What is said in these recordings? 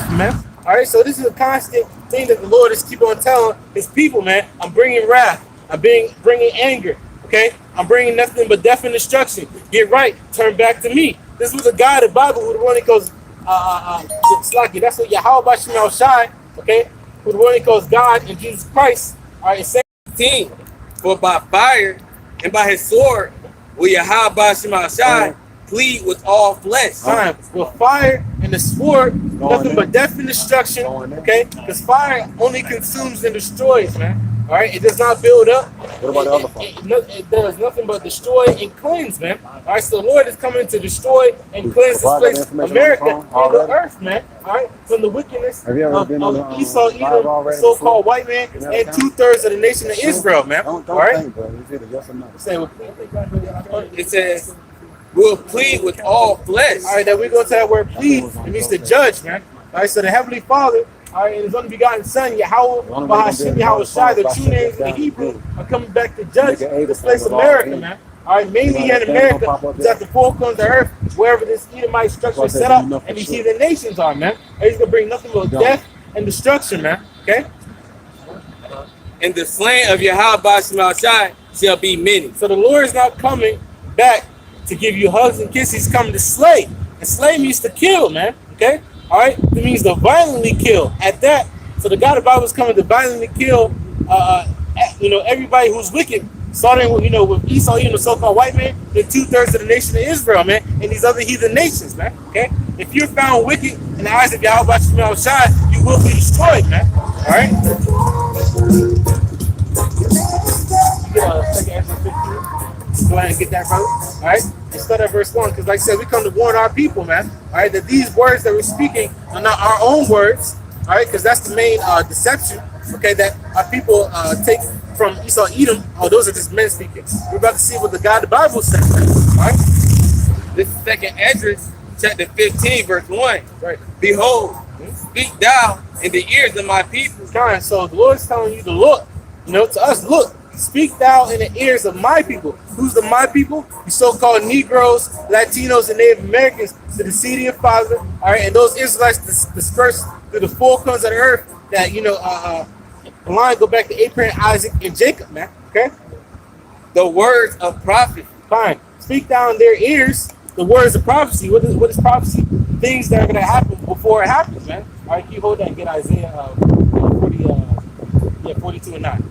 wrath, man. All right, so this is a constant thing that the Lord is keep on telling his people, man. I'm bringing wrath. I'm bringing anger. Okay, I'm bringing nothing but death and destruction. Get right. Turn back to me. This was a guy in the Bible who the one that goes, Slaki. That's what YAHAWASHI. Okay, who the one that goes God and Jesus Christ. All right, it's 17. For by fire and by his sword will YAHAWASHI plead with all flesh. time with fire and the sword, nothing but death and destruction. Okay, because fire only consumes and destroys, man. All right, it does not build up. What about the other fire? It does nothing but destroy and cleanse, man. All right, so the Lord is coming to destroy and cleanse this place, America, and the earth, man. All right, from the wickedness of Esau, Edom, so-called white man, and 2/3 of the nation of Israel, man. All right. It says, will plead with all flesh. All right, that we go to that word plead. It means to judge, man. All right, so the Heavenly Father, all right, and his only begotten Son, YAHAWAH, BAHASHAM, YAHAWASHI, the true names in the Hebrew, are coming back to judge this place, America, man. All right, mainly here in America, it's at the four corners of the earth, wherever this Edomite structure is set up, and these heathen nations are, man. And he's going to bring nothing but death and destruction, man. Okay? And the slain of YAHAWASHI shall be many. So the Lord is not coming back to give you hugs and kisses. He's coming to slay. And slay means to kill, man. Okay? All right? It means to violently kill. At that, so the God of the Bible is coming to violently kill, everybody who's wicked. Starting with, with Esau, the so-called white man, then 2/3 of the nation of Israel, man, and these other heathen nations, man. Okay? If you're found wicked in the eyes of YAHAWASHI, you will be destroyed, man. All right? Go ahead and get that, brother. All right? And start at verse 1, because like I said, we come to warn our people, man. All right? That these words that we're speaking are not our own words. All right? Because that's the main deception, okay, that our people take from Esau, Edom. Oh, those are just men speaking. We're about to see what the God of the Bible says, man. All right? This is 2nd Esdras, chapter 15, verse 1. Right. Behold, speak thou in the ears of my people. Kind. So the Lord is telling you to look, to us, look. Speak thou in the ears of my people. Who's the my people? You so-called Negroes, Latinos, and Native Americans, to the seed of your father. All right, and those Israelites dispersed through the four corners of the earth. That the line go back to Abraham, Isaac, and Jacob, man. Okay. The words of prophecy. Fine. Speak down in their ears the words of prophecy. What is prophecy? Things that are going to happen before it happens, man. All right, keep hold that and get Isaiah 42 and 9.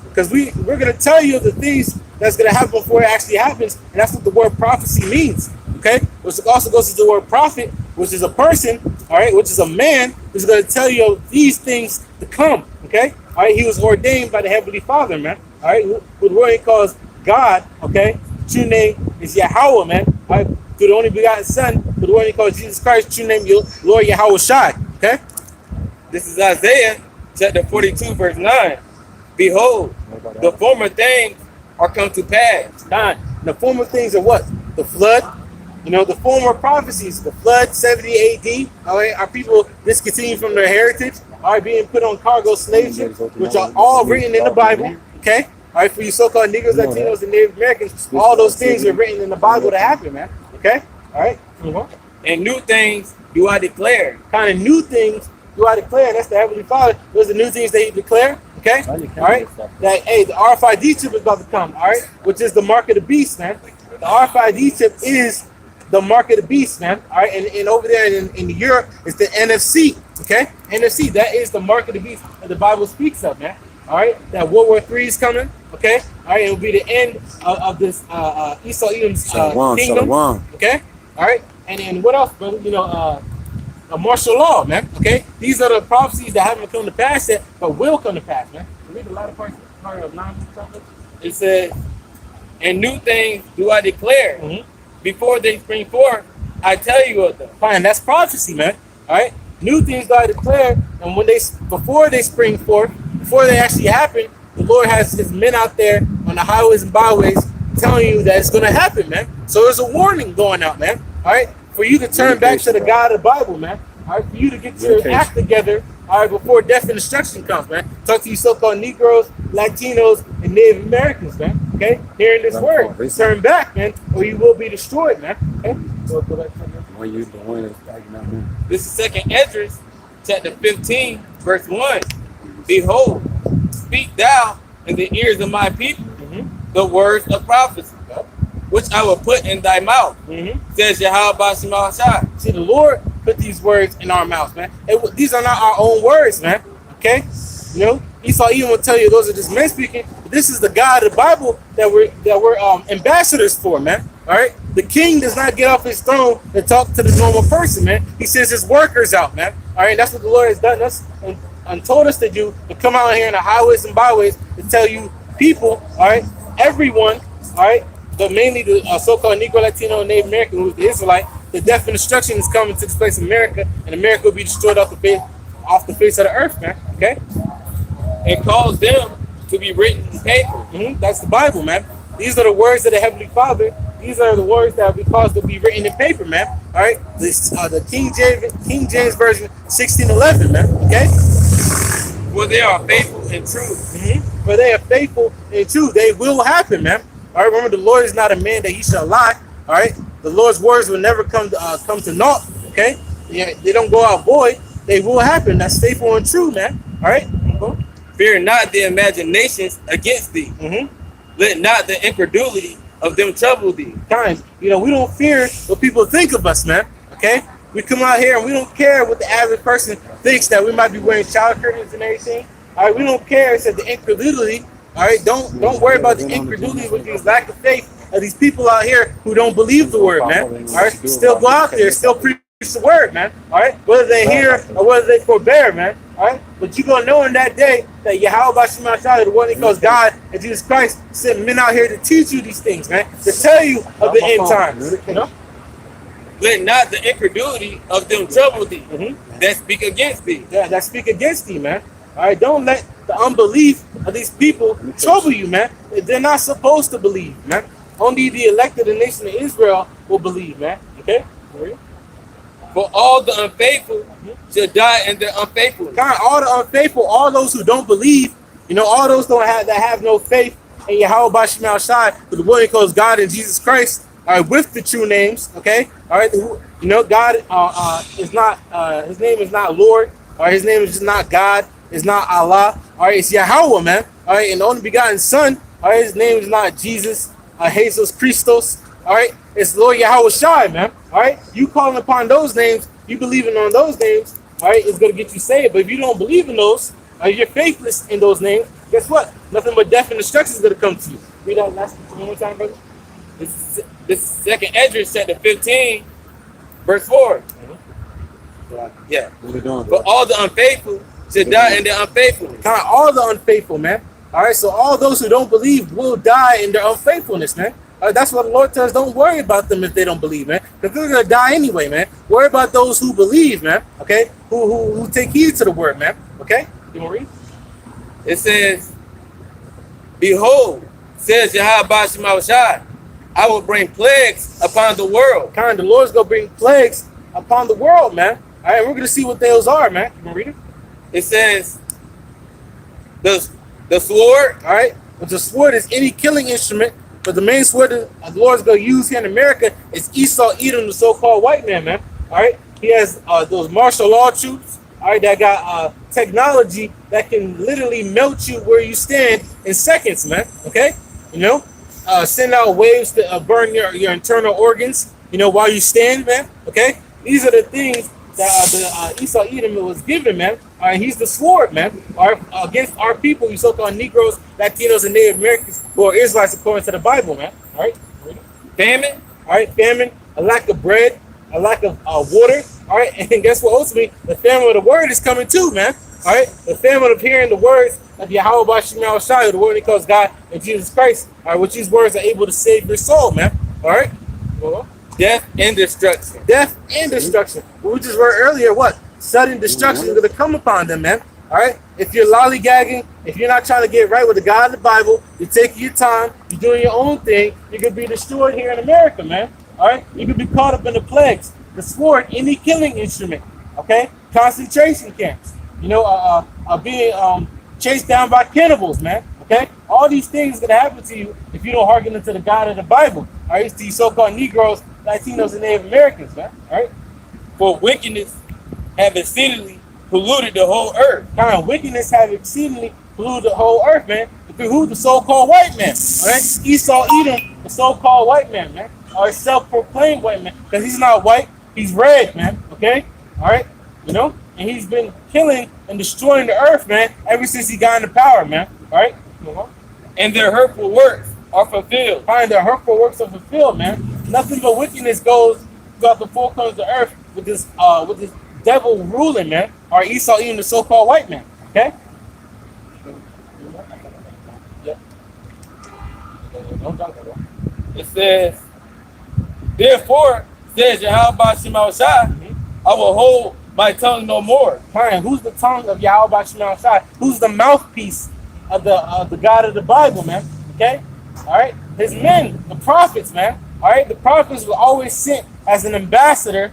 Because we're going to tell you the things that's going to happen before it actually happens, and that's what the word prophecy means. Okay, which also goes to the word prophet, which is a person, all right, which is a man who's going to tell you these things to come. Okay, all right, he was ordained by the Heavenly Father, man. All right, who the word he calls God. Okay, true name is YAHAWAH, man. All right, through the only begotten Son, who the word he calls Jesus Christ, true name Lord YAHAWASHI. Okay, this is Isaiah chapter 42, verse 9. Behold, the former things are come to pass. God, the former things are what? The flood. The former prophecies, the flood, 70 AD. All right, our people discontinued from their heritage, are being put on cargo slave ships, which are all written in the Bible. Okay, all right, for you so-called Negroes, Latinos, and Native Americans, all those things are written in the Bible to happen, man. Okay, all right. And new things do I declare. Kind of new things do I declare. That's the Heavenly Father. Those are the new things that He declare. Okay, all right. That the RFID chip is about to come. All right, which is the mark of the beast, man. The RFID chip is the mark of the beast, man. All right, and over there in Europe, it's the NFC. Okay, NFC. That is the mark of the beast that the Bible speaks of, man. All right, that World War III is coming. Okay, all right, it will be the end of this Esau Edom's kingdom. Okay, all right, and then what else, brother? A martial law, man. Okay, these are the prophecies that haven't come to pass yet, but will come to pass, man. Read a lot of parts of 9 chapter. It says, and new things do I declare. Before they spring forth, I tell you of them. Fine, that's prophecy, man. All right, new things do I declare, and before they spring forth, before they actually happen, the Lord has His men out there on the highways and byways telling you that it's going to happen, man. So there's a warning going out, man. All right. For you to turn back to the God of the Bible, man. All right, for you to get your act together, all right, before death and destruction comes, man. Talk to you so-called Negroes, Latinos, and Native Americans, man. Okay, hearing this word, turn back, man, or you will be destroyed, man. Okay, this is 2nd Esdras, chapter 15, verse 1. Behold, speak thou in the ears of my people the words of prophecy, which I will put in thy mouth, says YAHAWASHI. See, the Lord put these words in our mouths, man. These are not our own words, man. Okay? You know, Esau even will tell you those are just men speaking. But this is the God of the Bible that we're ambassadors for, man. All right? The king does not get off his throne and talk to the normal person, man. He sends his workers out, man. All right? That's what the Lord has done us and told us to do, to come out here in the highways and byways to tell you people, all right, everyone, all right, but mainly the so-called Negro, Latino, and Native American, who's the Israelite, the death and destruction is coming to this place in America, and America will be destroyed off the face of the earth, man. Okay? And cause them to be written in paper. That's the Bible, man. These are the words of the Heavenly Father. These are the words that will be caused to be written in paper, man. All right? This the King James Version 1611, man. Okay? For they are faithful and true. For they are faithful and true. They will happen, man. All right, remember, the Lord is not a man that he shall lie. All right, the Lord's words will never come to naught. Okay, they don't go out void. They will happen. That's faithful and true, man. All right. Fear not the imaginations against thee. Let not the incredulity of them trouble thee. Kind, we don't fear what people think of us, man. Okay, we come out here and we don't care what the average person thinks, that we might be wearing child curtains and everything. All right, we don't care. It's that the incredulity. All right, don't worry about the incredulity with these lack of faith of these people out here who don't believe the word, man. All right, still go out there, still preach the word, man. All right, whether they hear or whether they forbear, man. All right, but you're gonna know in that day that YAHAWASHI, the one that calls God and Jesus Christ, sent men out here to teach you these things, man, to tell you of the end times. Let not the incredulity of them trouble thee, that speak against thee. Yeah, that speak against thee, man. All right, don't let the unbelief of these people trouble you, man. They're not supposed to believe, man. Only the elected of the nation of Israel will believe, man. Okay? For all the unfaithful shall die in their unfaithfulness. God, all the unfaithful, all those who don't believe, all those that have no faith in YAHAWASHI, the one who calls God and Jesus Christ, all right, with the true names, okay? All right, God is not, his name is not Lord, or his name is just not God. It's not Allah. All right, it's Yahawah, man. All right, and the only begotten Son. All right, his name is not Jesus, Jesus Christos. All right, it's Lord YAHAWASHI, man. All right, you calling upon those names, you believing on those names. All right, it's gonna get you saved. But if you don't believe in those, you're faithless in those names. Guess what? Nothing but death and destruction is gonna come to you. Read that last one more time, brother. This is second Esdras chapter 15, verse 4. Yeah. For all the unfaithful should die in their unfaithfulness. All the unfaithful, man. All right, so all those who don't believe will die in their unfaithfulness, man. That's what the Lord tells us. Don't worry about them if they don't believe, man, because they're gonna die anyway, man. Worry about those who believe, man. Okay, who take heed to the word, man. Okay, you want to read? It says, "Behold, says YAHAWASHI, I will bring plagues upon the world." The Lord's gonna bring plagues upon the world, man. All right, we're gonna see what those are, man. You want to read it? It says, the sword. All right, but the sword is any killing instrument. But the main sword that the Lord's going to use here in America is Esau Edom, the so-called white man, man. All right, he has those martial law troops. All right, that got technology that can literally melt you where you stand in seconds, man. Okay, send out waves to burn your internal organs. While you stand, man. Okay, these are the things that the Esau Edom was given, man. All right, he's the sword, man. All right, against our people, you so-called Negroes, Latinos, and Native Americans who are Israelites according to the Bible, man. All right, famine. All right, famine, a lack of bread, a lack of water. All right, and guess what? Ultimately, the famine of the word is coming too, man. All right, the famine of hearing the words of YAHAWASHI, the word he calls God and Jesus Christ. All right, which these words are able to save your soul, man. All right. Death and destruction. Death and destruction. We just read earlier, what? Sudden destruction is going to come upon them, man. All right? If you're lollygagging, if you're not trying to get right with the God of the Bible, you're taking your time, you're doing your own thing, you're going to be destroyed here in America, man. All right? You could be caught up in the plagues, the sword, any killing instrument, okay? Concentration camps, being chased down by cannibals, man. Okay? All these things going to happen to you if you don't hearken into the God of the Bible. All right? It's these so-called Negroes, Latinos, and Native Americans, man. All right? For wickedness have exceedingly polluted the whole earth. Kind of wickedness have exceedingly polluted the whole earth, man. Who? The so-called white man, all right? Esau, Edom, the so-called white man, or self-proclaimed white man, because he's not white, he's red, man. Okay, all right, and he's been killing and destroying the earth, man, ever since he got into power, man. All right, and their hurtful works are fulfilled. Find their hurtful works are fulfilled, man. Nothing but wickedness goes throughout the four corners of the earth with this devil ruling, man. Or Esau, even the so-called white man. Okay. It says, therefore, says YAHAWASHI, I will hold my tongue no more. Fine. Who's the tongue of YAHAWASHI? Who's the mouthpiece of the God of the Bible, man? Okay. All right. His men, the prophets, man. All right. The prophets were always sent as an ambassador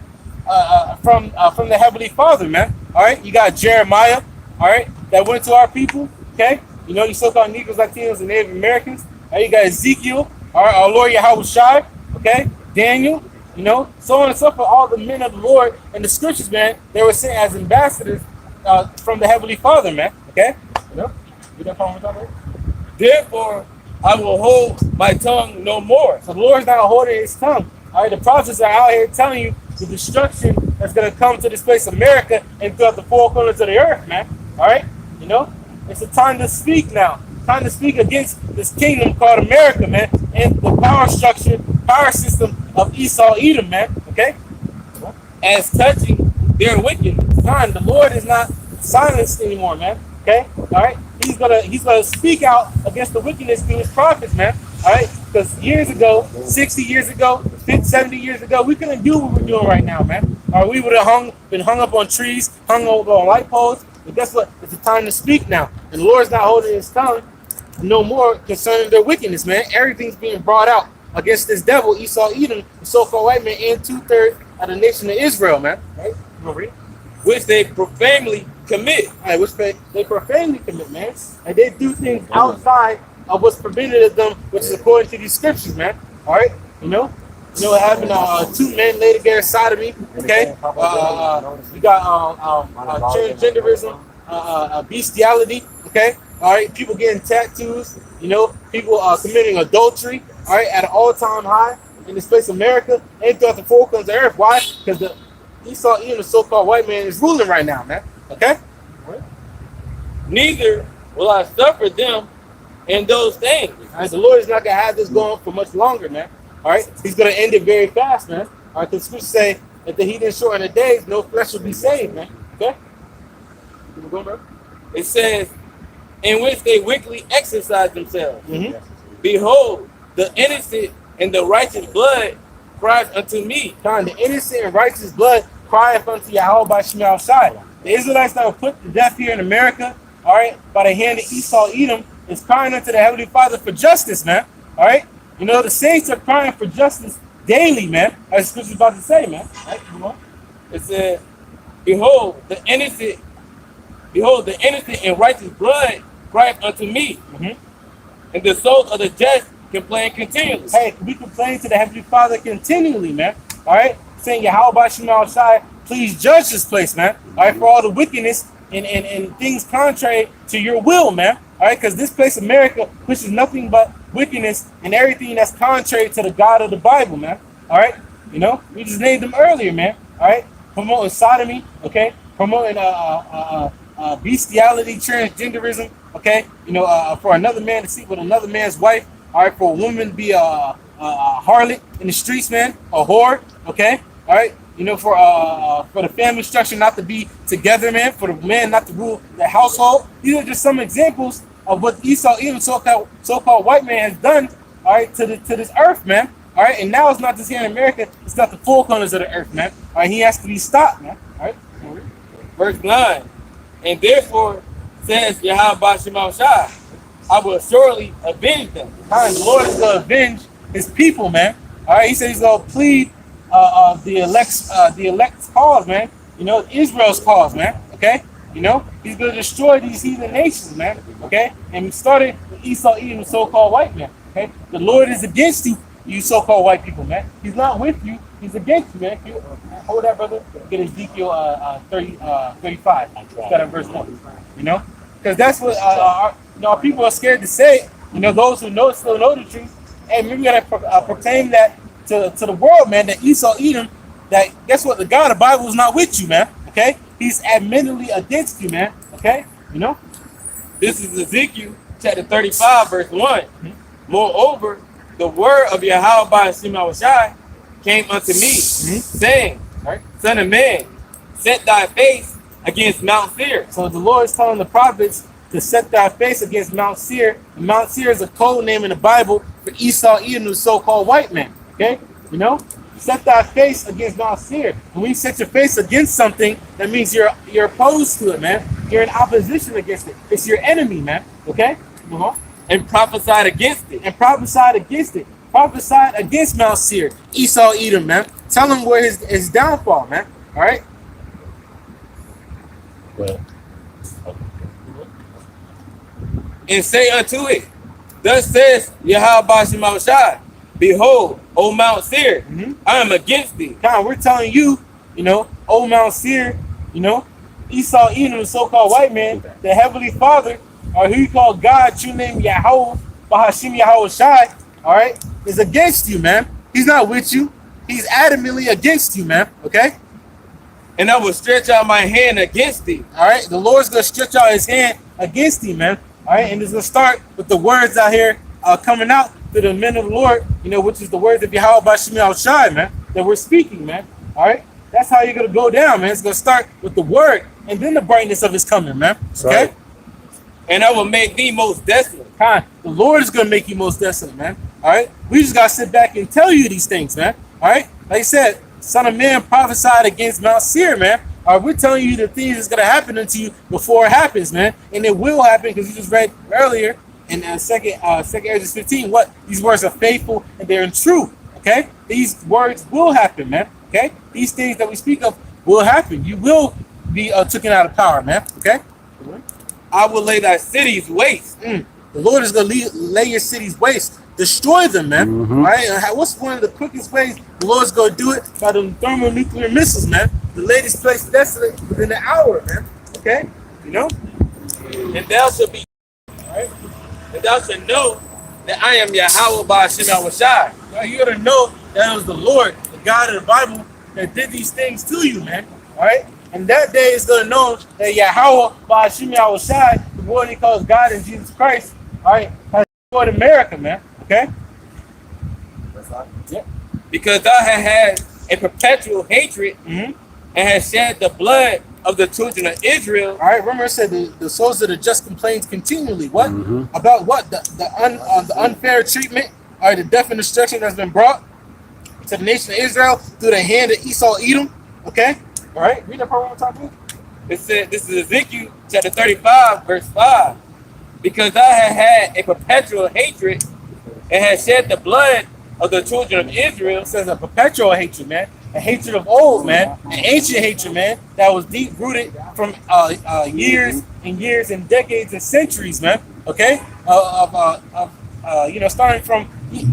from the Heavenly Father, man. All right. You got Jeremiah. All right. That went to our people. Okay. You so-called Negroes, Latinos, and Native Americans. You got Ezekiel, our Lord YAHAWASHI, okay? Daniel, so on and so forth. All the men of the Lord in the scriptures, man, they were sent as ambassadors from the Heavenly Father, man. Okay? You that what we're talking about? Therefore, I will hold my tongue no more. So the Lord's not holding his tongue. All right, the prophets are out here telling you the destruction that's going to come to this place, America, and throughout the four corners of the earth, man. All right? It's a time to speak now. Time to speak against this kingdom called America, man, and the power structure, power system of Esau, Edom, man. Okay? As touching their wickedness. Time. The Lord is not silenced anymore, man. Okay? All right? He's gonna speak out against the wickedness through his prophets, man. All right? Because years ago, 60 years ago, 50, 70 years ago, we couldn't do what we're doing right now, man. Or we would have been hung up on trees, hung over on light poles. But guess what? It's a time to speak now. And the Lord's not holding his tongue no more concerning their wickedness, man. Everything's being brought out against this devil, Esau, Edom, the so-called white man, and 2/3 of the nation of Israel, man. Right? You want to read it? Which they profanely commit. All right, which they profanely commit, man. And they do things outside of what's permitted of them, which is according to these scriptures, man. All right? Having two men lay together sodomy, okay? You got transgenderism, bestiality, okay? All right, people getting tattoos, people committing adultery, all right, at an all-time high in this place, America, and throughout the four corners of the earth. Why? Because the Esau, even the so-called white man, is ruling right now, man. Okay? Neither will I suffer them in those things. All right, the Lord is not going to have this going for much longer, man. All right, he's going to end it very fast, man. All right, the scriptures say that he didn't shorten the days, no flesh will be saved, man. Okay? Keep going, bro. It says, in which they wickedly exercise themselves. Behold, the innocent and the righteous blood cries unto me. The innocent and righteous blood crieth unto YAHAWASHI. The Israelites that were put to death here in America, all right, by the hand of Esau, Edom, is crying unto the Heavenly Father for justice, man. All right? The saints are crying for justice daily, man. As the scripture's about to say, man. All right, come on. It says, behold, the innocent and righteous blood crieth unto me. And the souls of the just complain continually. Hey, we complain to the Heavenly Father continually, man. All right? Saying, YAHAWASHI, please judge this place, man. All right, for all the wickedness and things contrary to your will, man. All right, because this place, America, pushes nothing but wickedness and everything that's contrary to the God of the Bible, man. All right, we just named them earlier, man. All right, promoting sodomy, okay, promoting bestiality, transgenderism, okay. For another man to sleep with another man's wife. All right, for a woman to be a harlot in the streets, man, a whore, okay. All right. For the family structure not to be together, man, for the man not to rule the household. These are just some examples of what Esau, even so-called white man, has done, all right, to this earth, man. All right, and now it's not just here in America, it's not the four corners of the earth, man. All right, he has to be stopped, man. All right. Verse 9, and therefore says YAHAWASHI, I will surely avenge them. The Lord is going to avenge his people, man. All right, he said he's going to plead the elect's cause, man. Israel's cause, man. Okay? He's going to destroy these heathen nations, man. Okay? And started with Esau, Edom, the so-called white man. Okay? The Lord is against you, you so-called white people, man. He's not with you. He's against you, man. You, hold that, brother. Get Ezekiel 35. Got at verse 1. You know, because that's what our people are scared to say. You know, those who still know the truth. And we gotta proclaim that to the world, man. That Esau, Edom, that guess what? The God of the Bible is not with you, man. Okay, He's admittedly against you, man. Okay, you know. This is Ezekiel chapter 35, verse 1. Moreover, the word of YAHAWASHI came unto me, saying, Son of man, set thy face against Mount Seir. So the Lord is telling the prophets to set thy face against Mount Seir. And Mount Seir is a code name in the Bible for Esau, Edom, the so-called white man. Okay, you know, set thy face against Mount Seir. And when you set your face against something, that means you're opposed to it, man. You're in opposition against it. It's your enemy, man. Okay. And prophesied against it. And prophesied against it. Prophesied against Mount Seir, Esau, Edom, man. Tell him where his downfall, man. All right. Well, and say unto it, thus says YAHAWASHI, behold, O Mount Seir, I am against thee. God, we're telling you, you know, O Mount Seir, you know, Esau, Edom, the so-called white man, the heavenly Father, or who you call God, true name Yahawah, BAHASHAM, YAHAWASHI, all right, is against you, man. He's not with you. He's adamantly against you, man. Okay. And I will stretch out my hand against thee. All right. The Lord's gonna stretch out His hand against thee, man. All right. And it's gonna start with the words out here coming out to the men of the Lord, you know, which is the words of YAHAWASHI, man, that we're speaking, man. All right. That's how you're gonna go down, man. It's gonna start with the word, and then the brightness of His coming, man. Okay. right. And I will make thee most desolate. The Lord is gonna make you most desolate, man. All right. We just gotta sit back and tell you these things, man. All right. Like I said, Son of Man prophesied against Mount Seir, man. All right, we're telling you the things that's gonna happen unto you before it happens, man, and it will happen because you just read earlier in second Ezra 15. What these words are faithful and they're in truth. Okay, these words will happen, man. Okay, these things that we speak of will happen. You will be taken out of power, man. Okay. I will lay thy cities waste. The Lord is gonna lay your cities waste. Destroy them, man. All right. What's one of the quickest ways the Lord's gonna do it? By the thermonuclear missiles, man. The latest place desolate within an hour, man. Okay, you know. And thou shalt be, Right. and thou shalt know that I am YAHAWASHI. Right. You gotta know that it was the Lord, the God of the Bible, that did these things to you, man. All right. And that day is gonna know that Yahawah, YAHAWASHI, the one He calls God and Jesus Christ, all right, has destroyed America, man. Okay. Yeah. Because thou hast had a perpetual hatred and hast shed the blood of the children of Israel. All right, remember I said the souls of the just complains continually. What? About what? The unfair treatment, all right, the death and destruction that's been brought to the nation of Israel through the hand of Esau, Edom. Okay? All right, read that part one more time, please. It said, this is Ezekiel chapter 35, verse 5. Because thou hast had a perpetual hatred and hast shed the blood of the children of Israel. It says a perpetual hatred, man. A hatred of old, man. An ancient hatred, man, that was deep rooted from years and years and decades and centuries, man. Okay? You know, starting from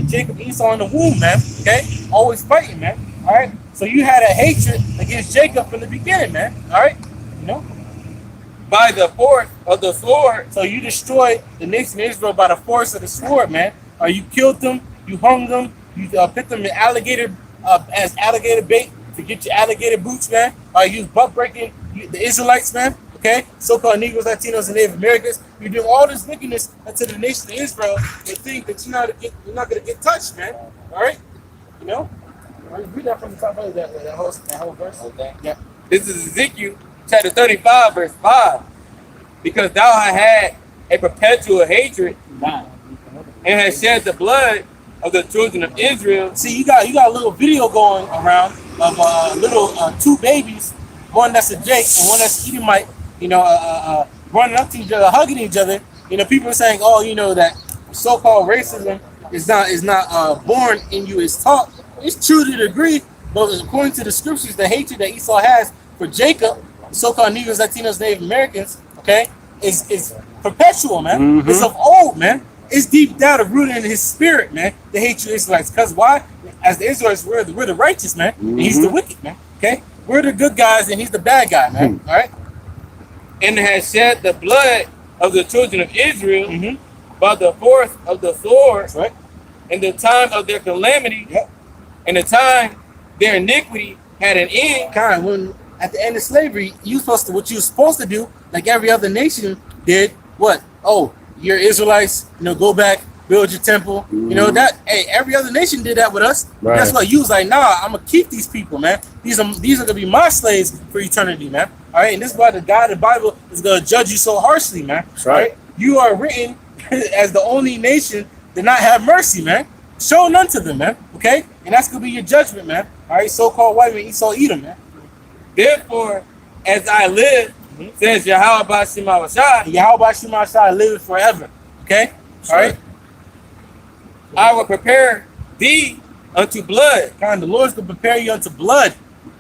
Jacob, Esau in the womb, man. Okay? Always fighting, man. All right? So you had a hatred against Jacob from the beginning, man. All right? You know? By the force of the sword. So you destroyed the nation of Israel by the force of the sword, man. Or you killed them, you hung them, you put them in alligator as alligator bait to get your alligator boots, man. You butt breaking the Israelites, man. Okay, so-called Negroes, Latinos, and Native Americans. You're doing all this wickedness to the nation of Israel. They think that you're not gonna get touched, man. All right, you know. All right, read that from the top of that whole verse. Okay. Yeah. This is Ezekiel chapter 35, verse 5. Because thou hast had a perpetual hatred and hast shed the blood of the children of Israel. See, you got a little video going around of little two babies, one that's a Jake and one that's Edomite, you know, running up to each other, hugging each other. You know, people are saying, oh, you know, that so-called racism is not born in you, it's taught. It's true to a degree, but according to the scriptures, the hatred that Esau has for Jacob, so-called Negroes, Latinos, Native Americans, okay, is perpetual, man. It's of old, man. it's deep down rooted in his spirit, man, to hate you Israelites. Because why? As the Israelites, we're the righteous, man, and he's the wicked, man. Okay? We're the good guys, and he's the bad guy, man. All right? And has shed the blood of the children of Israel by the force of the sword. That's right. In the time of their calamity, and the time their iniquity had an end. Kind when at the end of slavery, what you were supposed to do, like every other nation did, what? Oh, you're Israelites, go back, build your temple. You know that. Hey, every other nation did that with us. Right. That's why you was like, nah, I'm gonna keep these people, man. These are gonna be my slaves for eternity, man. All right, and this is why the God of the Bible is gonna judge you so harshly, man. That's right. You are written as the only nation to not have mercy, man. Show none to them, man. Okay, and that's gonna be your judgment, man. All right, so-called white man, Esau, Edom, man. Therefore, as I live, says YAHAWASHI, YAHAWASHI liveth forever. Okay, all right. I will prepare thee unto blood. God, the Lord's gonna prepare you unto blood.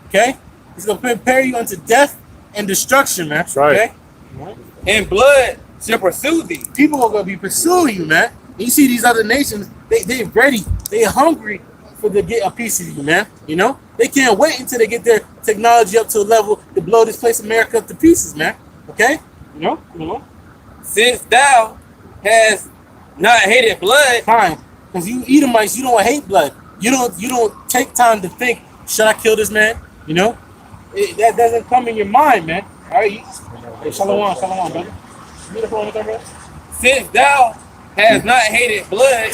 Okay, He's gonna prepare you unto death and destruction, man. That's right. Okay, And blood shall pursue thee. people are gonna be pursuing you, man. And you see these other nations, they're ready, they're hungry to get a piece of you, man. They can't wait until they get their technology up to a level to blow this place America up to pieces, man. Okay, Since thou hast not hated blood, fine, because you Edomites, you don't hate blood. You don't take time to think, should I kill this man? That doesn't come in your mind, man. All right, hey, shalom, brother. You the phone with them, brother? since thou hast not hated blood,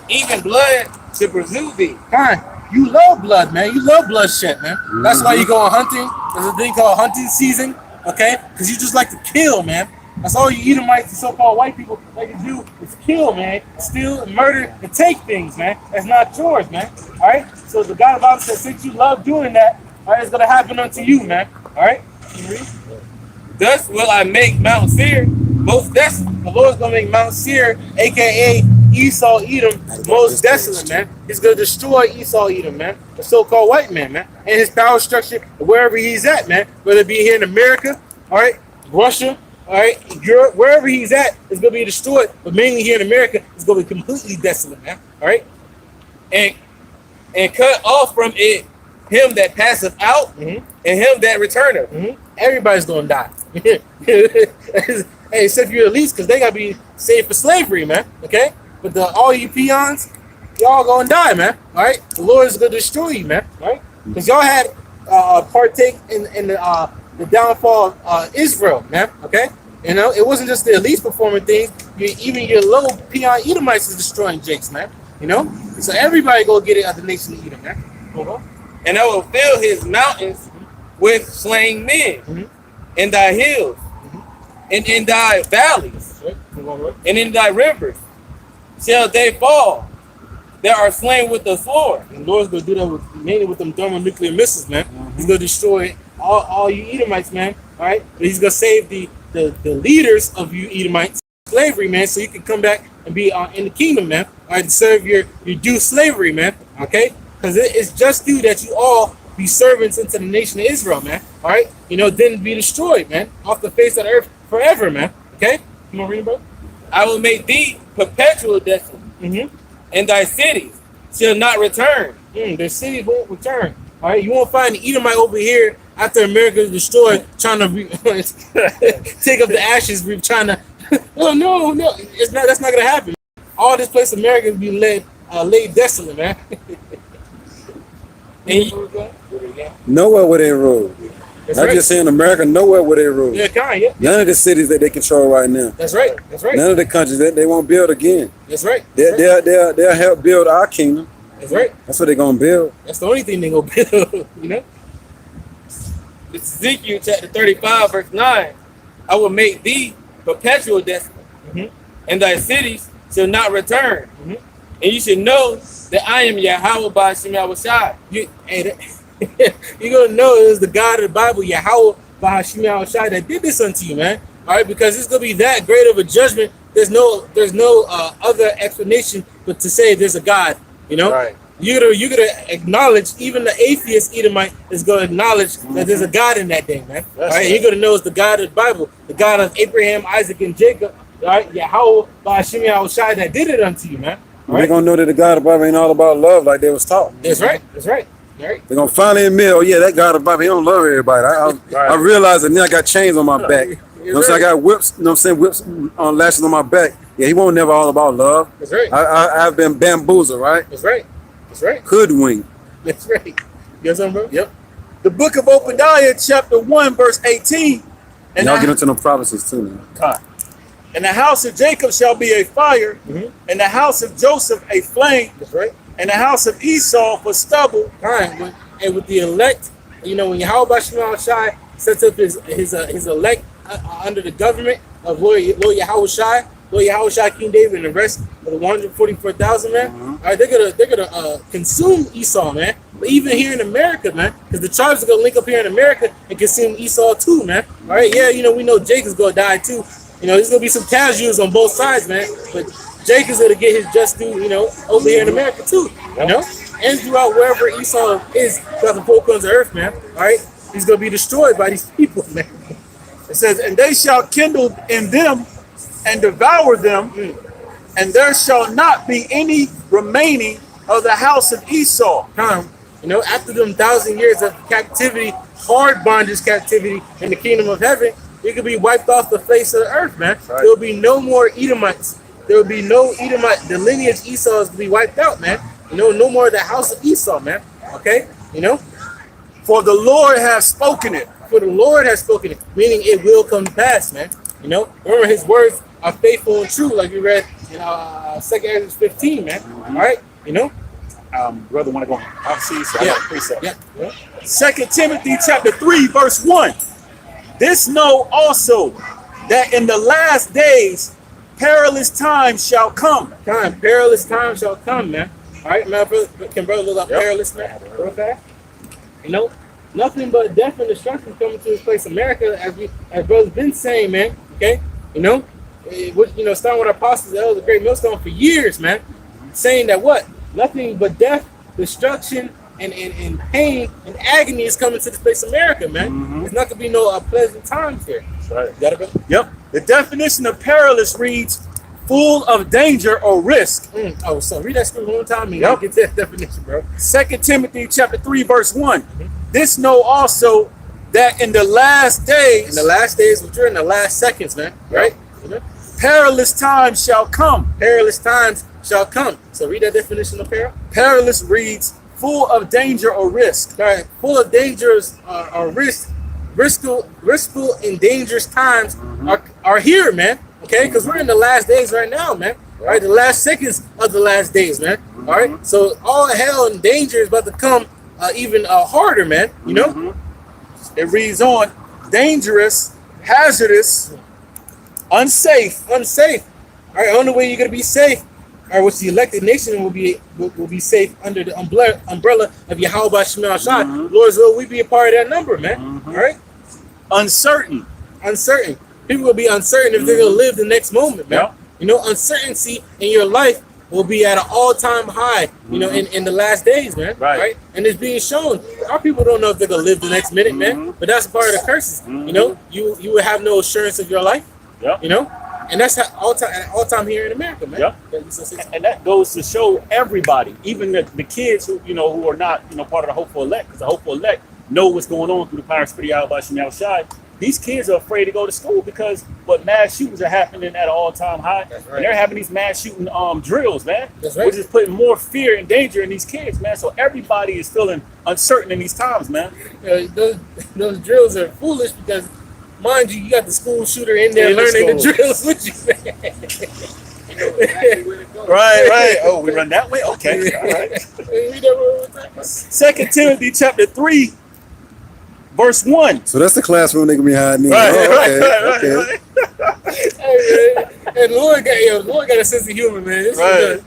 even blood shall pursue thee. Fine. You love blood, man. You love bloodshed, man. That's why you go hunting. There's a thing called hunting season, okay? Because you just like to kill, man. That's all you Edomites and so-called white people like to do is kill, man. Steal and murder and take things, man. That's not yours, man. All right? So the God of the Bible says, since you love doing that, all right, it's going to happen unto you, man. All right? Can you read? Thus will I make Mount Seir most desolate. The Lord's going to make Mount Seir, a.k.a. Esau, Edom, most desolate, man. He's going to destroy Esau, Edom, man. The so-called white man, man. And his power structure, wherever he's at, man. Whether it be here in America, all right, Russia, all right, Europe, wherever he's at, it's going to be destroyed. But mainly here in America, it's going to be completely desolate, man. All right? And cut off from it him that passeth out and him that returneth. Everybody's going to die. Hey, except your elites, because they got to be saved for slavery, man. Okay? But all you peons, y'all going to die, man. All right? The Lord is going to destroy you, man. All right? Because y'all had partake in the downfall of Israel, man. Okay? It wasn't just the elites performing things. Even your little peon Edomites is destroying jakes, man. So everybody go get it out the nation of Edom, man. And I will fill his mountains with slain men in thy hills and in thy valleys and in thy rivers shall they fall that are slain with the sword. And the Lord's going to do that mainly with them thermonuclear missiles, man. He's going to destroy all you Edomites, man. All right? But he's going to save the leaders of you Edomites slavery, man, so you can come back and be in the kingdom, man. All right, to serve your due slavery, man. Okay? Because it's just due that you all be servants into the nation of Israel, man. All right? Then be destroyed, man, off the face of the earth forever, man. Okay? You want to read, bro? I will make thee perpetual desolate, and thy cities shall not return. Their cities won't return. All right? You won't find the Edomite over here after America is destroyed, trying to take up the ashes, trying to. no, that's not gonna happen. All this place, America, will be laid desolate, man. Nowhere where they rule. That's Not right. just saying America, nowhere where they rule. Yeah, yeah. None of the cities that they control right now. That's right. None of the countries that they won't build again. That's right. They'll help build our kingdom. That's right. That's what they're gonna build. That's the only thing they're gonna build, It's Ezekiel chapter 35, verse 9. I will make thee perpetual desolate, and thy cities shall not return. And you should know that I am YAHAWASHI. You're gonna know it is the God of the Bible, YAHAWASHI, that did this unto you, man. All right, because it's gonna be that great of a judgment. There's no other explanation but to say there's a God. Right. You're gonna acknowledge, even the atheist Edomite is gonna acknowledge that there's a God in that thing, man. All right, you're gonna know it's the God of the Bible, the God of Abraham, Isaac, and Jacob. right? Yahawah, BAHASHAM, YAHAWASHI that did it unto you, man. They're gonna know that the God of the Bible ain't all about love like they was taught. That's right. That's right. Right. They're gonna finally admit, oh yeah, that God of the Bible, he don't love everybody. I realized that now I got chains on my back. You know what I'm saying? I got whips, you know what I'm saying, whips on lashes on my back. Yeah, he won't never all about love. That's right. I've been bamboozled, right? That's right. That's right. Hoodwinked. That's right. You got something, bro? Yep. The book of Obadiah, chapter 1, verse 18. And y'all get into them prophecies too, man. And the house of Jacob shall be a fire, and the house of Joseph a flame, That's right. and the house of Esau for stubble. Time and with the elect, you know, when Yahawah BAHASHAM sets up his elect under the government of Lord Yahawashi, King David, and the rest of the 144,000, man. All right, they're gonna consume Esau, man. But even here in America, man, because the tribes are gonna link up here in America and consume Esau too, man. All right, yeah, you know, we know Jacob's gonna die too. You know, there's gonna be some casualties on both sides, man. But Jacob's gonna get his just due, you know, over here in America too. You know, and throughout wherever Esau is throughout the four corners of earth, man. All right, he's gonna be destroyed by these people, man. It says, and they shall kindle in them and devour them, and there shall not be any remaining of the house of Esau. You know, after them 1,000 years of captivity, hard bondage captivity in the kingdom of heaven, it could be wiped off the face of the earth, man. There will be no more Edomites. There will be no Edomite. The lineage Esau is to be wiped out, man. You know, no more of the house of Esau, man. Okay? You know? For the Lord has spoken it. For the Lord has spoken it, meaning it will come to pass, man. You know? Remember, his words are faithful and true, like we read in 2 Ezra 15, man. All right? You know? Brother want to go obviously, so I got a precept. Yeah. 2 Timothy chapter 3, verse 1. This know also that in the last days perilous times shall come. Perilous times shall come, man. All right, man. Can brother look up perilous, man? Okay. You know, nothing but death and destruction coming to this place, America, as brother's been saying, man. Okay, you know, starting with our apostles, the elders, the great millstone for years, man, saying that what nothing but death, destruction, and pain and agony is coming to this place, America, man. It's not gonna be no pleasant times here. That's right. You gotta go. Yep. The definition of perilous reads full of danger or risk. Oh, so read that scripture one more time and get to that definition, bro. 2 Timothy chapter 3, verse 1. This know also that in the last days, which are in the last seconds, man, right? You know? Perilous times shall come. Perilous times shall come. So read that definition of peril. Perilous reads full of danger or risk. All right, full of dangers or riskful and dangerous times are here, man. Okay, because we're in the last days right now, man. All right, the last seconds of the last days, man. All right, so all hell and danger is about to come even harder, man. You know, it reads on dangerous, hazardous, unsafe. All right, only way you're gonna be safe, or which the elected nation will be safe under the umbrella of Yahawah BAHASHAM. Lord's will we be a part of that number, man. All right, Uncertain. People will be uncertain if they're gonna live the next moment, man. You know, uncertainty in your life will be at an all-time high, you know, in the last days, man. Right? And it's being shown. Our people don't know if they're gonna live the next minute, man. But that's part of the curses. You know, you will have no assurance of your life. You know, and that's all time here in America, man. And that goes to show everybody, even the kids who are not part of the hopeful elect, because the hopeful elect know what's going on through the power and spirit of YAHAWASHI. These kids are afraid to go to school because mass shootings are happening at an all-time high. And they're having these mass shooting drills, man. Which is putting more fear and danger in these kids, man. So everybody is feeling uncertain in these times, man. Those drills are foolish because, mind you, you got the school shooter in there learning the drills with you, man. Right. Oh, we run that way? Okay. All right. 2 Timothy chapter 3, verse 1. So that's the classroom they can be hiding in. Okay. And Lord got a sense of humor, man. This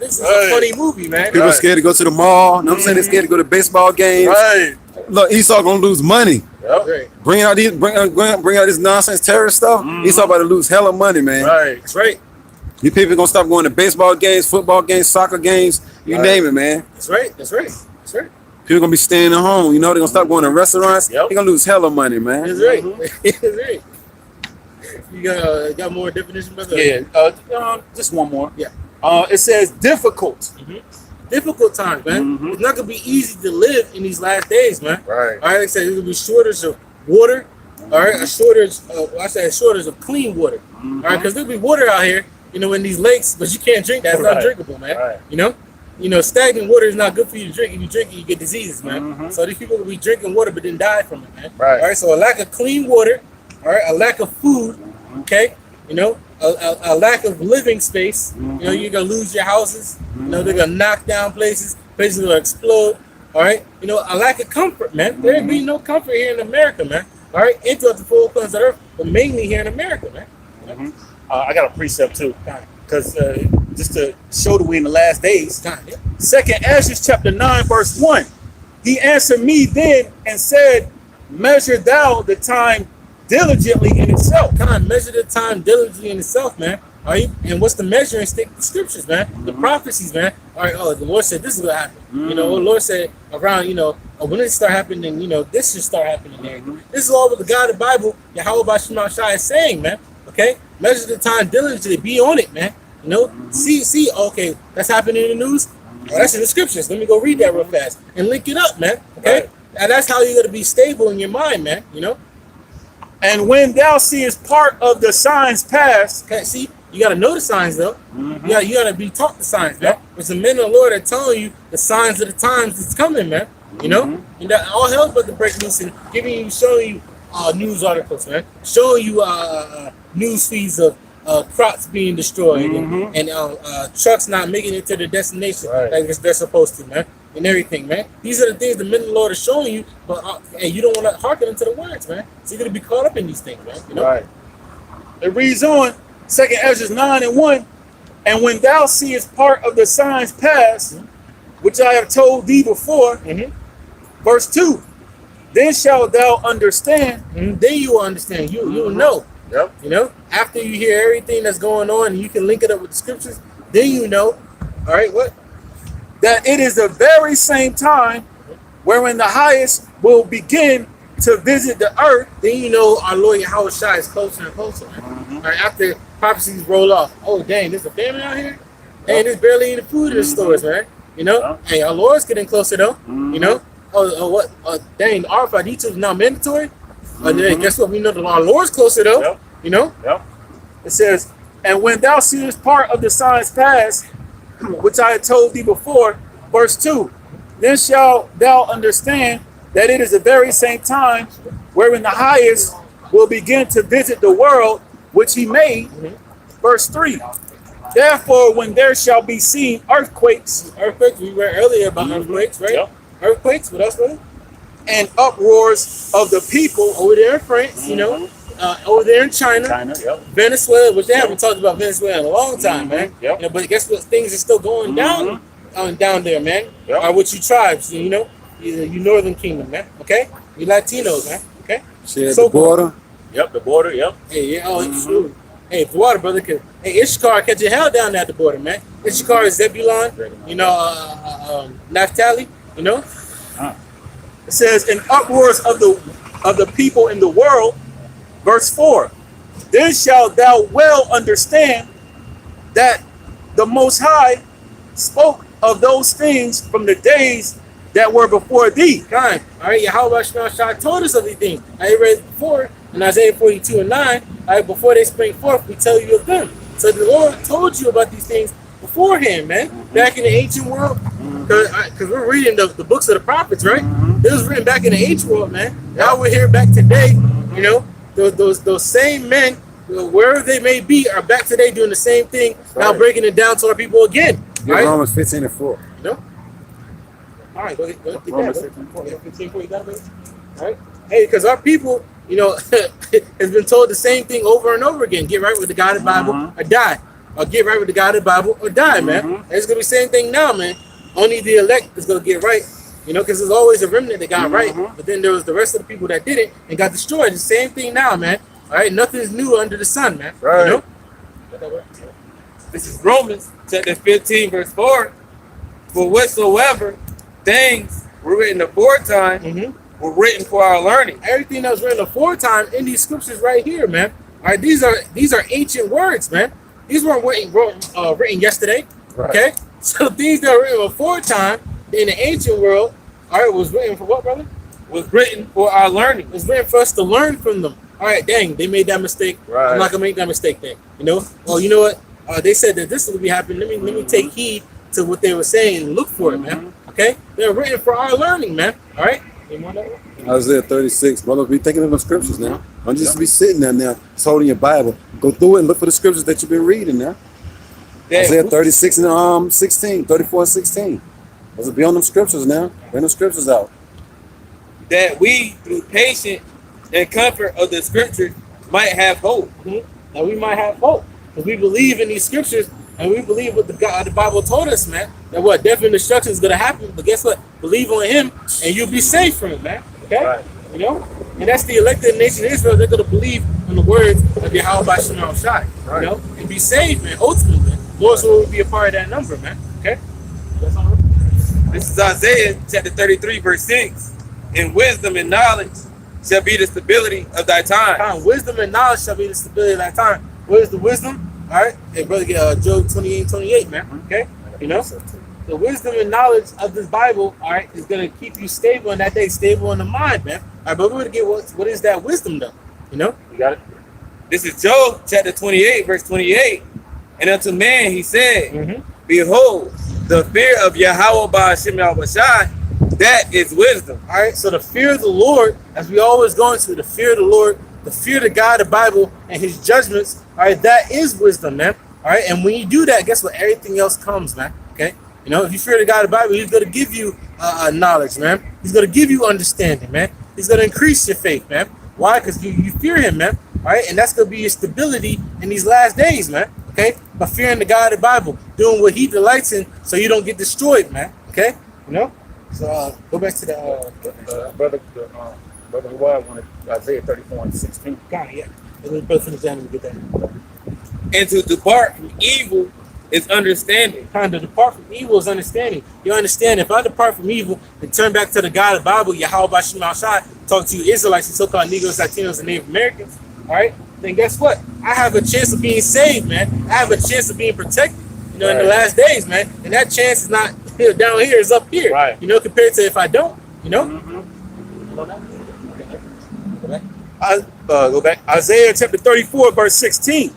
is a funny movie, man. People scared to go to the mall. You know what I'm saying? They're scared to go to baseball games. Look, Esau gonna lose money. Bring out this nonsense terrorist stuff. Esau about to lose hella money, man. That's right. You people gonna stop going to baseball games, football games, soccer games, you name it, man. That's right. People gonna be staying at home. You know, they're gonna stop going to restaurants. They're gonna lose hella money, man. That's right. You got more definition, brother? Yeah. Just one more. Yeah. It says difficult. Difficult times, man. It's not gonna be easy to live in these last days, man. Right. All right, like I said, there's gonna be shortage of water. All right, a shortage of clean water. All right, because there'll be water out here, in these lakes, but you can't drink that. It's not drinkable, man. Right. Stagnant water is not good for you to drink. If you drink it, you get diseases, man. So these people will be drinking water but then die from it, man. Right. All right, so a lack of clean water, all right, a lack of food, okay, a lack of living space. You're gonna lose your houses. They're gonna knock down places will explode. All right, a lack of comfort, man. There ain't be no comfort here in America, man. All right, into the full corners of the earth, but mainly here in America, man. I got a precept too, because just to show that we in the last days. 2nd Ezra chapter 9 verse 1. He answered me then and said, measure thou the time diligently in itself. Measure the time diligently in itself, man. All right, and what's the measuring stick? The scriptures, man. The prophecies, man. All right, the Lord said this is gonna happen. The Lord said around, when it start happening, this should start happening there. This is all what the God of the Bible, YAHAWASHI is saying, man. Okay, measure the time diligently. Be on it, man. See. Okay, that's happening in the news. Oh, that's in the scriptures. Let me go read that real fast and link it up, man. Okay, and that's how you're gonna be stable in your mind, man. And when thou seest part of the signs pass, okay, see. You gotta know the signs though. You gotta be taught the signs, man. Because the men of the Lord are telling you the signs of the times that's coming, man. And that all hell's about to break loose and showing you news articles, man. Showing you news feeds of crops being destroyed and trucks not making it to their destination like they're supposed to, man. And everything, man. These are the things the men of the Lord are showing you, but you don't want to hearken into the words, man. So you're gonna be caught up in these things, man. Right. It reads on. 2nd Ezra 9 and 1, and when thou seest part of the signs pass, which I have told thee before, verse 2, then shalt thou understand. Then you will understand. You will know. Yep. After you hear everything that's going on, and you can link it up with the scriptures. Then you know. All right, what? That it is the very same time wherein the highest will begin to visit the earth. Then you know our Lord YAHAWASHI is closer and closer. All right, after prophecies roll off. Oh, dang, there's a famine out here? Hey, there's barely any food in the stores, man. Hey, our Lord's getting closer, though. What? Dang, RFID is now mandatory? Guess what? We know that our Lord's closer, though. It says, and when thou seest part of the signs pass, which I had told thee before, verse 2, then shalt thou understand that it is the very same time wherein the highest will begin to visit the world which he made. Verse 3, therefore when there shall be seen earthquakes, we read earlier about earthquakes, right? Earthquakes, what else, brother? And uproars of the people over there in France, over there in China, Venezuela, which they haven't talked about Venezuela in a long time, man. But guess what? Things are still going down there, man. With you tribes, you Northern Kingdom, man. Okay, you Latinos, man. Okay. So the border. The border. Hey, it's true. Hey, the water, brother. Hey, Issachar catching hell down at the border, man. Issachar is Zebulon, Naphtali, It says, in uproars of the people in the world, verse 4, then shalt thou well understand that the Most High spoke of those things from the days that were before thee. All right, YAHAWASHI told us of these things. I read it before in Isaiah 42 and 9. Before they spring forth, we tell you of them. So the Lord told you about these things beforehand, man. Back in the ancient world, because we're reading the books of the prophets, right? It was written back in the ancient world, man. Now we're here back today. Those same men, wherever they may be, are back today doing the same thing. Now breaking it down to our people again. Right? Romans 15 and 4. All right, go ahead. Get that, 15, you got it, all right. Hey, because our people, has been told the same thing over and over again. Get right with the God of the Bible or die. Or get right with the God of the Bible or die, man. And it's going to be the same thing now, man. Only the elect is going to get right. Because there's always a remnant that got right. But then there was the rest of the people that didn't and got destroyed. The same thing now, man. All right, nothing's new under the sun, man. Right. This is Romans chapter 15, verse 4. For whatsoever things were written aforetime were written for our learning. Everything that was written aforetime in these scriptures right here, man. All right, these are ancient words, man. These weren't written yesterday. Right. Okay, so things that were written before time in the ancient world, all right, was written for what, brother? Was written for our learning. It was written for us to learn from them. All right, dang, they made that mistake. Right. I'm not gonna make that mistake then. You know? Well, you know what? They said that this will be happening. Let me take heed to what they were saying and look for it, man. Okay, they're written for our learning, man. All right. Isaiah 36. Brother, be thinking of the scriptures now. Don't just be sitting there now, just holding your Bible. Go through it and look for the scriptures that you've been reading now. Isaiah 36 and 16, 34 and 16. Let's be on them scriptures now. Bring them scriptures out. That we, through patience and comfort of the scriptures, might have hope. That we might have hope. Because we believe in these scriptures and we believe what the Bible told us, man. That what death and destruction is going to happen. But guess what? Believe on him and you'll be safe from it, man. Okay? Right. You know? And that's the elected nation of Israel. They're going to believe in the words of YAHAWASHI. Right. You know? And be saved, man. Ultimately, Lord's will be a part of that number, man. Okay? That's all. This is Isaiah chapter 33, verse 6. And wisdom and knowledge shall be the stability of thy time. Wisdom and knowledge shall be the stability of thy time. What is the wisdom? All right. Hey, brother, get Job 28, man. Okay? You know? The wisdom and knowledge of this Bible, all right, is going to keep you stable in that day, stable in the mind, man. All right, but we're going to get what is that wisdom, though? You know? You got it? This is Job chapter 28, verse 28. And unto man he said, Behold, the fear of YAHAWAH BAHASHAM YAHAWASHI, that is wisdom. All right, so the fear of the Lord, as we always go into the fear of the Lord, the fear of the God of the Bible and his judgments, all right, that is wisdom, man. All right, and when you do that, guess what? Everything else comes, man. Okay? You know, if you fear the God of the Bible, he's going to give you knowledge, man. He's going to give you understanding, man. He's going to increase your faith, man. Why? Because you fear him, man. All right, and that's going to be your stability in these last days, man. Okay? By fearing the God of the Bible, doing what he delights in so you don't get destroyed, man. Okay? You know? So go back to the Brother Hawaii wanted Isaiah 34 and 16. God, yeah. Let me both finish that and get that. And to depart from evil is understanding. Kind of depart from evil is understanding. You understand, if I depart from evil and turn back to the God of the Bible, YAHAWASHI, talk to you Israelites and so-called Negroes, Latinos, and Native Americans, all right, then guess what? I have a chance of being saved, man. I have a chance of being protected, you know, in the last days, man. And that chance is not down here, it's up here, you know, compared to if I don't, you know? Go back. Isaiah chapter 34, verse 16.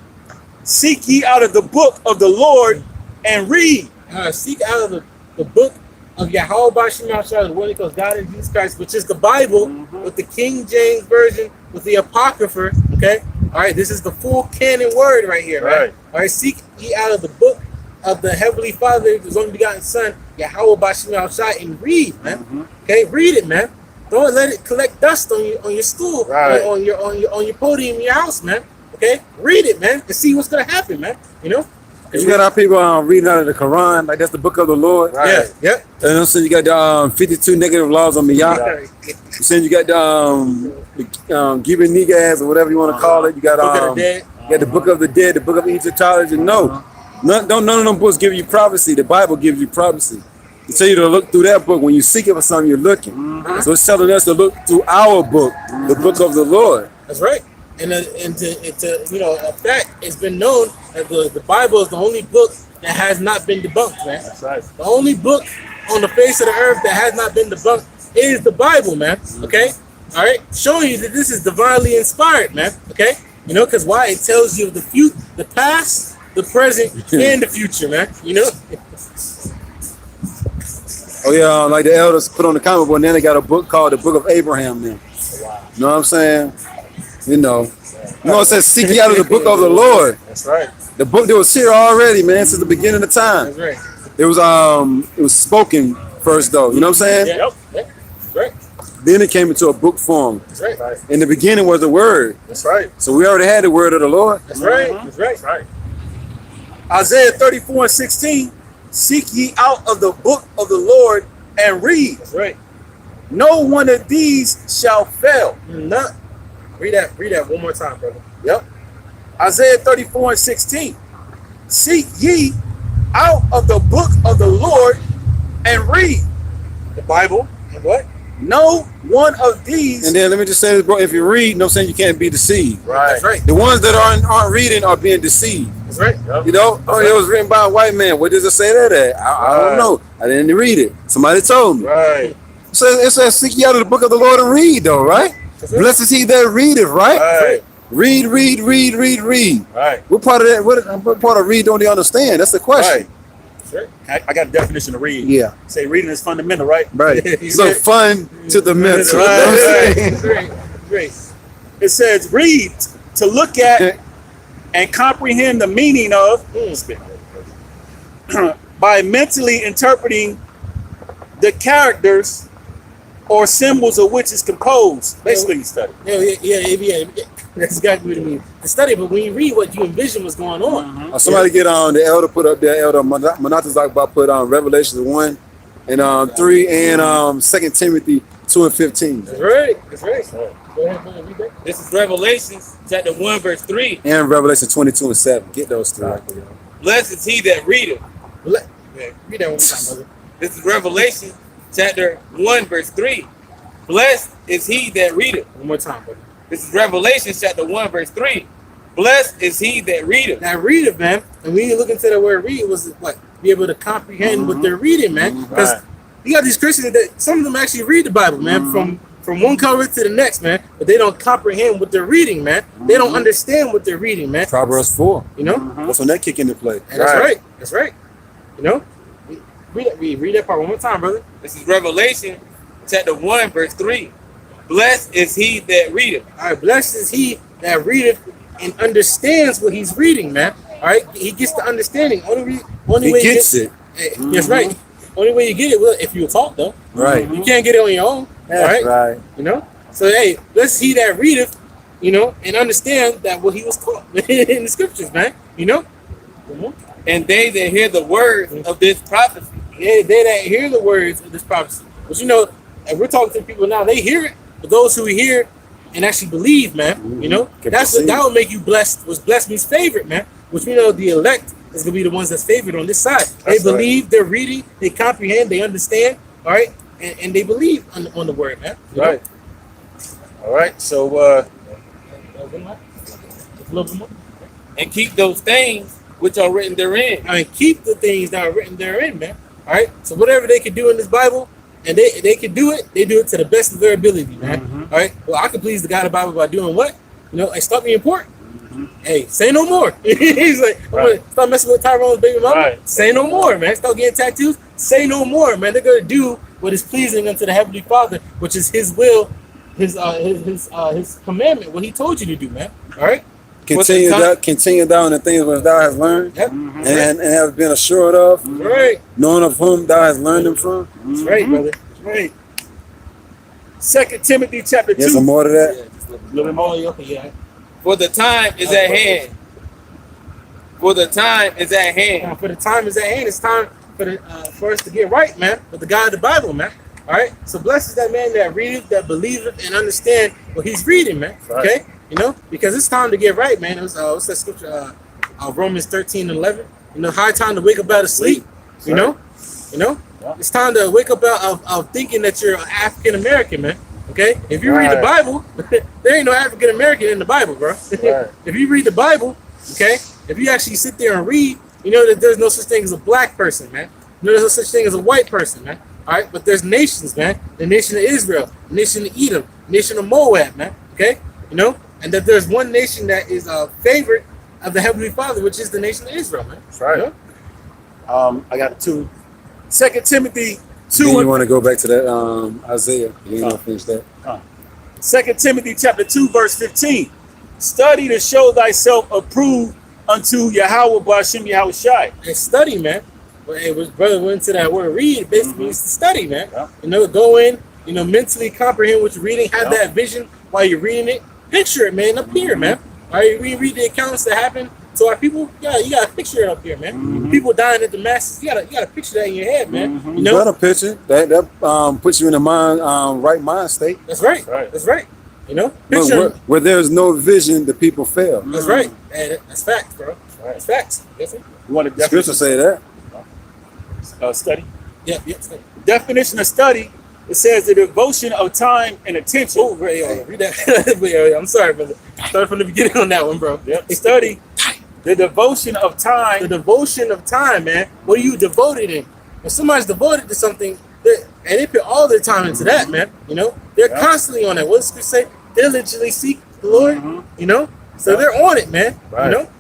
Seek ye out of the book of the Lord and read. Seek out of the book of YAHAWASHI, the one that calls God and Jesus Christ, which is the Bible with the King James Version, with the Apocrypha, okay? All right, this is the full canon word right here, right? All right, seek ye out of the book of the Heavenly Father, his only begotten Son, YAHAWASHI, and read, man. Okay, read it, man. Don't let it collect dust on your stool, on your podium in your house, man. Okay, read it, man, and see what's gonna happen, man. You know. You got our people reading out of the Quran, like that's the book of the Lord. Yeah. And so you got the 52 negative laws on Miyah. You saying you got the giving niggas or whatever you want to call it. You got Book of the Dead. You got the book of the dead, the book of Egyptology. No, none of them books give you prophecy. The Bible gives you prophecy. It tell you to look through that book. When you seek it for something, you're looking. So it's telling us to look through our book, the book of the Lord. That's right. And to you know, a fact, it's been known that the Bible is the only book that has not been debunked, man. That's right. The only book on the face of the earth that has not been debunked is the Bible, man. Okay? All right? Showing you that this is divinely inspired, man. Okay? You know, because why? It tells you the past, the present, and the future, man. You know? Oh yeah, like the elders put on the comic book, and then they got a book called the Book of Abraham now. Wow. You know what I'm saying? You know it says seek ye out of the book of the Lord. That's right. The book that was here already, man, since the beginning of time. That's right. It was spoken first though. You know what I'm saying? Yep. That's right. Then it came into a book form. That's right. In the beginning was the word. That's right. So we already had the word of the Lord. That's right. That's right. That's right. Isaiah 34 and 16. Seek ye out of the book of the Lord and read. That's right. No one of these shall fail. None. Read that one more time, brother. Yep. Isaiah 34 and 16. Seek ye out of the book of the Lord and read. The Bible and what? no one of these. And then let me just say this, bro. If you read, you know what I'm saying, you can't be deceived. Right. That's right. The ones that aren't reading are being deceived. That's right. You know, it was written by a white man. Where does it say that at? I don't know. I didn't read it. Somebody told me. Right. So it says, seek ye out of the book of the Lord and read, though, right? Blessed is he that readeth, right? Right. Read. Right. What part of that? What part of read don't they understand? That's the question. Right. I got a definition of read. Yeah. Say reading is fundamental, right? Right. So fun to the mental. Right. Great. It says read, to look at and comprehend the meaning of by mentally interpreting the characters or symbols of which is composed. Basically, you study. Yeah. That's exactly what it means. To study, but when you read what you envision what's going on. Somebody get on the elder put up there. Elder Manatazak about put on Revelations 1 and 3 and 2 Timothy 2 and 15. That's right. Go ahead, read that. This is Revelations chapter 1 verse 3. And Revelation 22 and 7. Get those three. Blessed is he that readeth. Read that one more time, brother. This is Revelation chapter 1 verse 3. Blessed is he that readeth. One more time, brother. This is Revelation chapter 1 verse 3. Blessed is he that readeth. Now read it, man. And when you look into the word read, was like be able to comprehend what they're reading, man. Because you got these Christians that some of them actually read the Bible, man, from one cover to the next, man. But they don't comprehend what they're reading, man. They don't understand what they're reading, man. Proverbs 4. You know? That's when that kick into play. And that's right. You know? Read that part one more time, brother. This is Revelation chapter 1 verse 3. Blessed is he that readeth. All right, blessed is he that readeth and understands what he's reading, man. All right, he gets the understanding. Only way He gets it. That's right. Only way you get it, well, if you taught though. Right. You can't get it on your own. All right. Right. You know. So hey, blessed is he that readeth, you know, and understand that what he was taught in the scriptures, man. You know. And they that hear the words of this prophecy. They that hear the words of this prophecy. But you know, if we're talking to people now, they hear it. But those who hear and actually believe, man, you know, that will make you blessed. Was blessed means favorite, man. Which we know the elect is gonna be the ones that's favored on this side. They believe, they're reading, they comprehend, they understand, all right, and they believe on the word, man. Right. All right. So A little bit more. And keep those things which are written therein. I mean, keep the things that are written therein, man. All right. So whatever they can do in this Bible, and they can do it, they do it to the best of their ability, man. All right. Well, I can please the God of the Bible by doing what? You know, and stop being important. Hey, say no more. He's like, I'm gonna stop messing with Tyrone's baby mama. Right. Say no more, man. Stop getting tattoos. Say no more, man. They're gonna do what is pleasing unto the Heavenly Father, which is His will, His commandment, what He told you to do, man. All right. Continue down the things which thou hast learned, Yep. and have been assured of, Right. knowing of whom thou hast learned them from. That's right, brother. that's right. 2 Timothy chapter 2. Yes, some more to that. A little bit more. Okay, yeah. For the time is at hand. For the time is at hand. For the time is at hand. It's time for us to get right, man, with the God of the Bible, man. All right. So blessed is that man that readeth, that believeth, and understand what he's reading, man. Right. Okay. You know, because it's time to get right, man. It was what's that scripture? Romans 13:11. You know, high time to wake up out of sleep. You know. Yeah. It's time to wake up out of thinking that you're African American, man. Okay. If you read the Bible, there ain't no African American in the Bible, bro. Right. If you read the Bible, okay, if you actually sit there and read, you know that there's no such thing as a black person, man. You know, there's no such thing as a white person, man. All right, but there's nations, man. The nation of Israel, the nation of Edom, the nation of Moab, man. Okay, you know, and that there's one nation that is a favorite of the Heavenly Father, which is the nation of Israel, man. That's right. You know? I got 2 Timothy 2. Then you want to go back to that Isaiah. You ain't gonna finish that. 2 Timothy chapter 2 verse 15. Study to show thyself approved unto Yahawah BAHASHAM YAHAWASHI. And study, man. Well, hey, his brother went to that word read. It basically means to study, man. Yeah. You know, go in, you know, mentally comprehend what you're reading, have that vision while you're reading it. Picture it, man, up here, man. All right, we read the accounts that happen to our people. Yeah, you gotta picture it up here, man. People dying at the masses. You gotta picture that in your head, man. You You know, got a picture that puts you in the right mind state. that's right. Right. That's right. You know, But picture. where there's no vision, the people fail. That's right. And that's facts, bro. That's facts. Yes, sir. You want a Scripture say that. study? Yeah. Study. Definition of study It says the devotion of time and attention. Oh, read that. I'm sorry, brother. Start from the beginning on that one, bro. Yep. Study the devotion of time. The devotion of time, man. What are you devoted in? When somebody's devoted to something, and they put all their time into that, man. You know, they're constantly on that. What does Scripture say? Diligently seek the Lord. You know, so they're on it, man. Right. You know.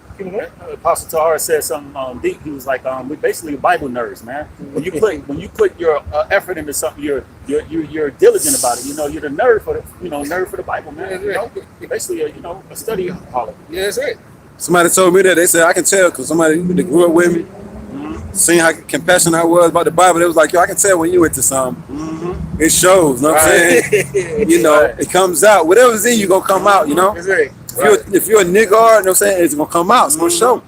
Apostle Tahar said something deep. He was like, we basically Bible nerds, man. When you put your effort into something, you're diligent about it. You know, you're the nerd for the Bible, man. You know, basically, a study holiday. Yeah, that's right. Somebody told me that. They said I can tell because somebody that grew up with me, seeing how compassionate I was about the Bible. They was like, yo, I can tell when you into something. It shows. You know what I'm saying? You know, it comes out. Whatever's in you gonna come out. You know. That's right. If you're a nigga, you know what I'm saying, it's gonna come out. It's gonna show.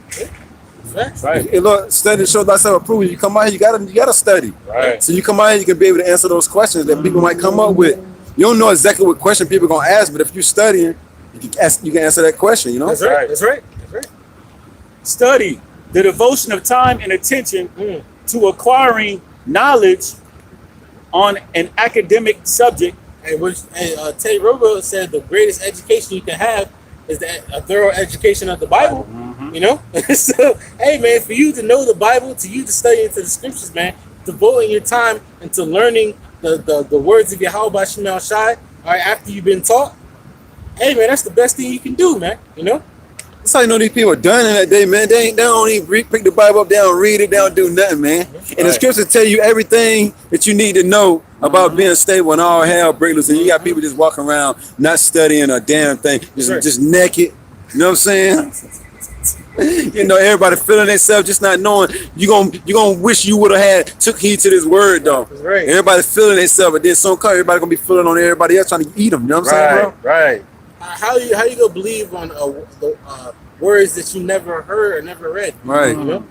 That's right. Look, study to show thyself approved. You come out here, you gotta study. Right. So you come out here, you can be able to answer those questions that people might come up with. You don't know exactly what question people gonna ask, but if you're studying, you can answer that question. You know. That's right. That's right. That's right. Study the devotion of time and attention to acquiring knowledge on an academic subject. Teddy Roosevelt said the greatest education you can have is a thorough education of the Bible. You know, so hey man, for you to know the Bible, to you to study into the Scriptures, man, devoting your time into learning the words of YAHAWASHI, all right, after you've been taught, hey man, that's the best thing you can do, man. You know. That's how you know these people are done in that day, man. They don't even pick the Bible up, they don't read it, they don't do nothing, man. And the Scriptures tell you everything that you need to know about being stable and all hell break loose. And you got people just walking around not studying a damn thing, just naked. You know what I'm saying? You know, everybody feeling themselves, just not knowing. You gonna wish you would have took heed to this word though. Right. Everybody feeling themselves, but then some everybody gonna be feeling on everybody else trying to eat them. You know what I'm saying, bro? Right. How you gonna believe on words that you never heard or never read? Right. You know,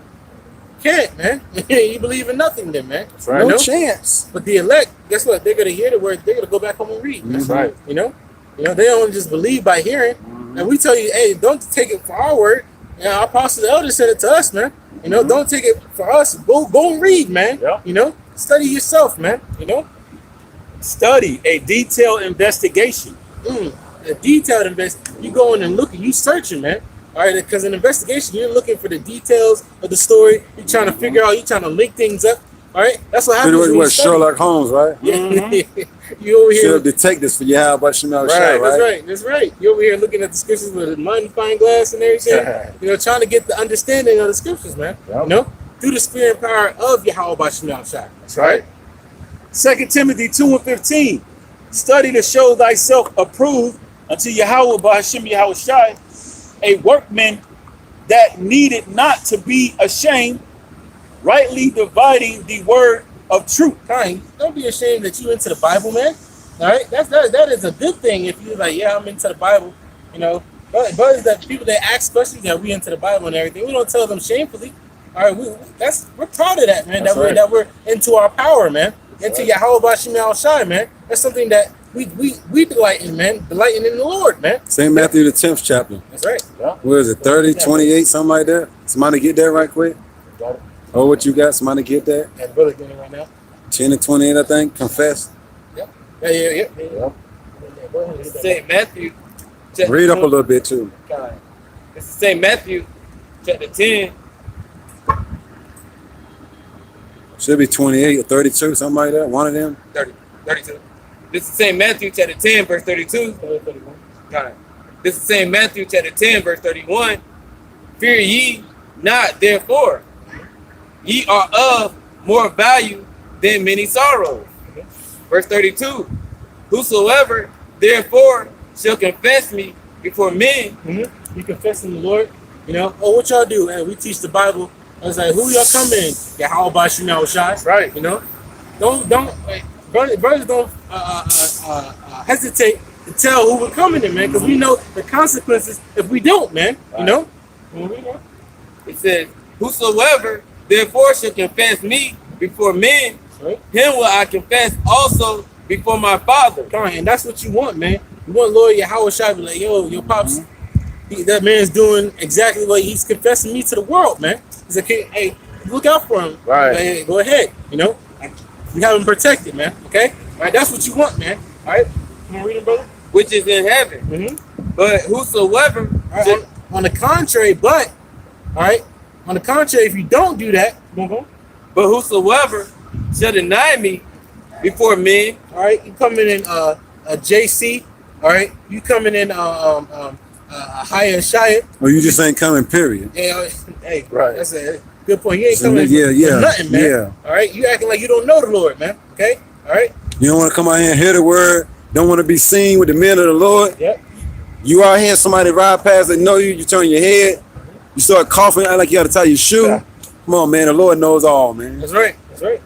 can't, man. You believe in nothing, then, man. Right. No You know? chance. But the elect, guess what? They're gonna hear the word. They're gonna go back home and read. That's right. You know, they don't just believe by hearing. And we tell you, hey, don't take it for our word. And our apostles, the elders said it to us, man. You know, don't take it for us. Go and read, man. Yeah. You know, study yourself, man. You know, Study a detailed investigation. a detailed investigation. You go in and look, you searching, man. All right, because an investigation, you're looking for the details of the story. You're trying to figure out. You're trying to link things up. All right, that's what happens. What Sherlock Holmes, right? Yeah, you over here. Detectives for YAHAWASHI, Right, that's right. You're over here looking at the Scriptures with a magnifying glass and everything. You know, trying to get the understanding of the Scriptures, man. Yep. You know, through the spirit and power of YAHAWASHI. That's right. 2 Timothy 2:15. Study to show thyself approved unto Yahawah BAHASHAM YAHAWASHI, a workman that needed not to be ashamed, rightly dividing the word of truth. Kind, don't be ashamed that you into the Bible, man. All right, that is a good thing if you're like, yeah, I'm into the Bible. You know, but is that people that ask questions that we into the Bible and everything. We don't tell them shamefully. All right, we're proud of that, man. That we're into our power, man. Into YAHAWASHI, man. That's something that we delight in, man. Delighting in the Lord, man. St. Matthew, the 10th chapter. That's right. Yeah. What is it, 30, 28, something like that? Somebody get that right quick? Got it. Oh, what you got? Somebody get that? Yeah, brother getting it right now. 10 and 28, I think. Confess. Yeah. St. Matthew. Read up a little bit, too. This is St. Matthew, chapter 10. Should be 28 or 32, something like that. One of them. 32. This is St. Matthew, chapter 10, verse 32. This is St. Matthew, chapter 10, verse 31. Fear ye not, therefore. Ye are of more value than many sorrows. Verse 32. Whosoever, therefore, shall confess me before men. You confess in the Lord. You know, what y'all do? And we teach the Bible. I was like, who y'all come in? YAHAWASHI. Right. You know, don't brothers don't hesitate to tell who we're coming in, man, because we know the consequences if we don't, man. Right. You know. It says, whosoever, therefore, shall confess me before men, Right. him will I confess also before my Father. Come on, and that's what you want, man. You want Lord YAHAWASHI to be like, yo, your pops, that man's doing exactly what he's confessing me to the world, man. He's like, hey, look out for him. Right. Like, hey, go ahead, you know. We have him protected, man. Okay. All right, that's what you want, man. All right, come on, read it, brother. which is in heaven. But whosoever All right, on the contrary, but all right, on the contrary, if you don't do that, but whosoever shall deny me before men, all right, you coming in a JC, all right, you coming in higher Shia. Or you just ain't coming, period. Yeah, hey, Right. that's a good point. You ain't coming Yeah, for nothing, man. yeah. All right, you acting like you don't know the Lord, man. Okay, all right. You don't want to come out here and hear the word. Don't want to be seen with the men of the Lord. Yep. You out here, somebody ride past and know you. You turn your head. You start coughing, act like you got to tie your shoe. Yeah. Come on, man. The Lord knows all, man. That's right. That's right.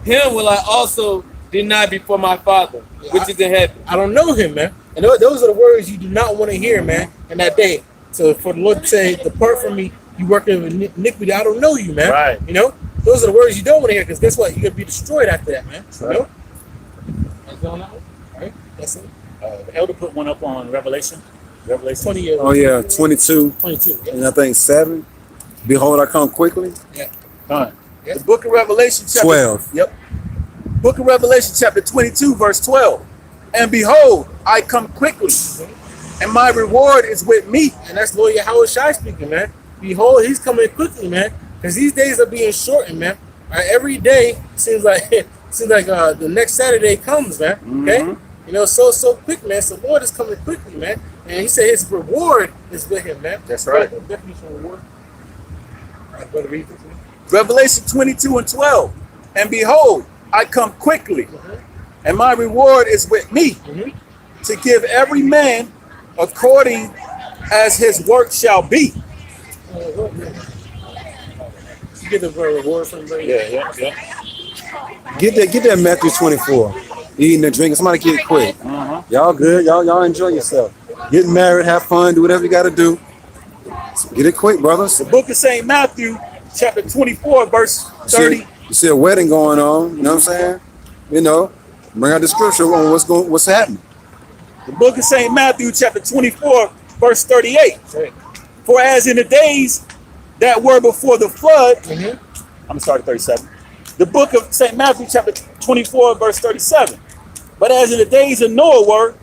him will I also deny before my Father, which is in heaven. I don't know him, man. And those are the words you do not want to hear, man, in that day. So for the Lord to say, depart from me, you working with iniquity, I don't know you, man. Right. You know? Those are the words you don't want to hear, because guess what? You're going to be destroyed after that, man. You know? That's on that one. All right? That's it. The elder put one up on Revelation. Revelation 20 years. Oh, yeah. 22. 22. Yeah. And I think 7. Behold, I come quickly. Done. The book of Revelation, chapter 12. Yep. Book of Revelation, chapter 22, verse 12. And behold, I come quickly, and my reward is with me. And that's Lord YAHAWASHI speaking, man. Behold, he's coming quickly, man. Because these days are being shortened, man. All right, every day seems like the next Saturday comes, man. Okay? You know, so quick, man. So Lord is coming quickly, man. And he said his reward is with him, man. That's right. Definition of reward. All right, brother, read this. Revelation 22 and 12. And behold, I come quickly, and my reward is with me, to give every man according as his work shall be. You get the reward from him. Yeah. Get that Matthew 24. Eating and drinking. Somebody get it quick. Y'all good. Y'all enjoy yourself. Get married, have fun, do whatever you got to do. So get it quick, brothers. The book of St. Matthew, chapter 24, verse 30. You see a wedding going on, you know what I'm saying? You know, bring out the scripture on what's happening. The book of St. Matthew, chapter 24, verse 38. For as in the days that were before the flood, I'm gonna start at 37. the book of St. Matthew, chapter 24, verse 37. But as in the days of Noah were,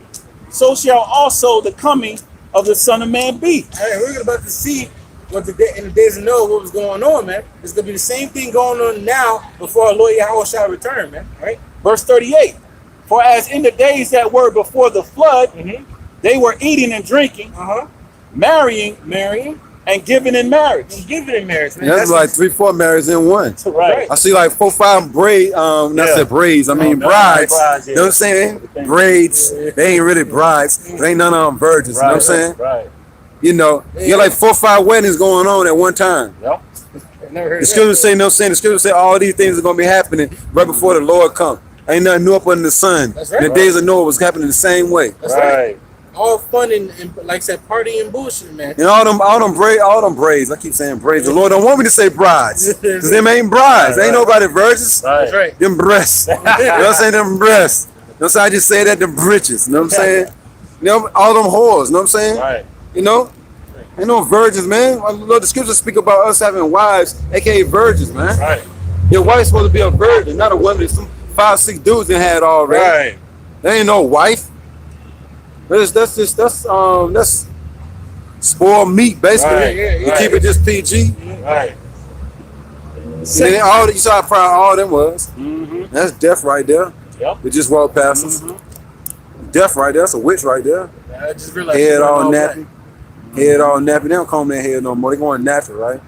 so shall also the coming of the Son of Man be. All right, we're about to see what in the days of Noah, what was going on, man. It's gonna be the same thing going on now before our Lord YAHAWASHI return, man. All right. Verse 38. For as in the days that were before the flood, they were eating and drinking, marrying, and giving in marriage. And giving in marriage, man. And that's like 3-4 marriages in one. Right. I see like 4-5 braids, not say braids, I mean brides. brides, You know what I'm saying? Braids. They ain't really brides. They ain't none of them virgins. You know what I'm saying? Right. You know, you got like 4-5 weddings going on at one time. Yep. Never heard The scriptures say, no saying, the scriptures say all these things are going to be happening right before the Lord comes. Ain't nothing new up under the sun. That's right. The days of Noah was happening the same way. That's right. All fun and like I said, party and bullshit, man. And all them braids. I keep saying braids. The Lord don't want me to say brides, because them ain't brides. Ain't nobody virgins. That's right. Them breasts. You know what I'm saying? Them breasts. You know what I'm saying? I just say that, them britches. You know what I'm saying? You know, all them whores. You know what I'm saying? Right. You know? Ain't no virgins, man. Lord, the scriptures speak about us having wives, aka virgins, man. Right. Your wife's supposed to be a virgin, not a woman that some 5-6 dudes that had already. Right. They ain't no wife. That's spoiled meat, basically. Right, You keep it just PG. Right. And then you saw how proud all them was. That's death right there. Yep. They just walked past us. Death right there. That's a witch right there. I just realized Head all nappy. Head all nappy. They don't comb their head no more. They going natural, right?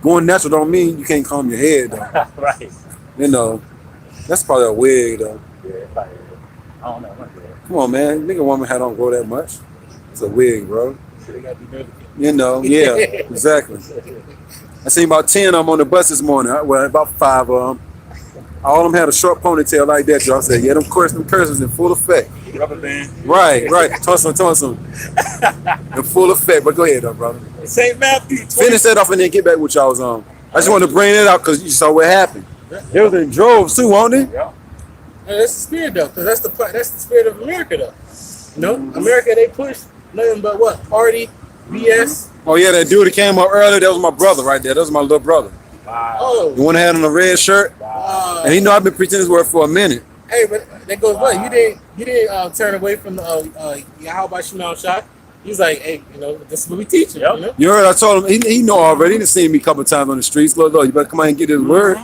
Going natural don't mean you can't comb your head though. Right. You know, that's probably a wig though. Yeah, probably. I don't know. Come on, man. Nigga woman had don't grow that much. It's a wig, bro. They gotta be nervous. You know, yeah, exactly. I seen about 10 of them on the bus this morning. Well, about 5 of them. All of them had a short ponytail like that. Y'all said, yeah, them curses in full effect. Rubber band. Right. Toss them. In full effect. But go ahead, though, brother. St. Matthew 20. Finish that off and then get back what y'all was on. I just want to bring it out because you saw what happened. It was in droves too, wasn't it? Yeah. And that's the spirit though, because that's the spirit of America though. You know, America, they push nothing but what? Party, BS. Oh yeah, that dude that came up earlier, that was my brother right there. That was my little brother. Oh, The one that had on the red shirt. And he know I've been preaching this word for a minute. Hey, but that goes what? You didn't turn away from the YAHAWASHI. He's like, hey, this is what we teach him. Yep. You heard I told him, he know already. He done seen me a couple times on the streets. Look, you better come out and get his word.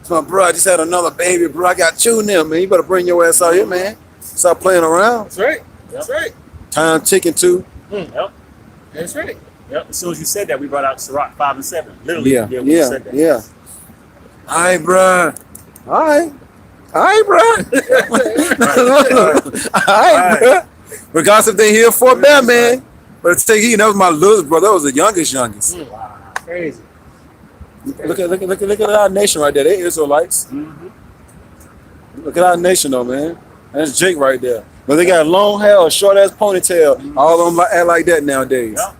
So my bro, I just had another baby, bro. I got two now, man. You better bring your ass out here, man. Stop playing around. That's right. That's right. Time ticking too. Yep. That's right. Yep. As soon as you said that, we brought out Sirach 5 and 7. Literally. Yeah. we said that. Yeah. All right, bro. All right, bro. All right, bro. Regardless if they here for a bad man. But take heed, that was my little brother. That was the youngest. Wow. Crazy. Look at our nation right there. They Israelites. Look at our nation though, man. That's Jake right there. But they got long hair, a short ass ponytail. All of them act like that nowadays. Yep.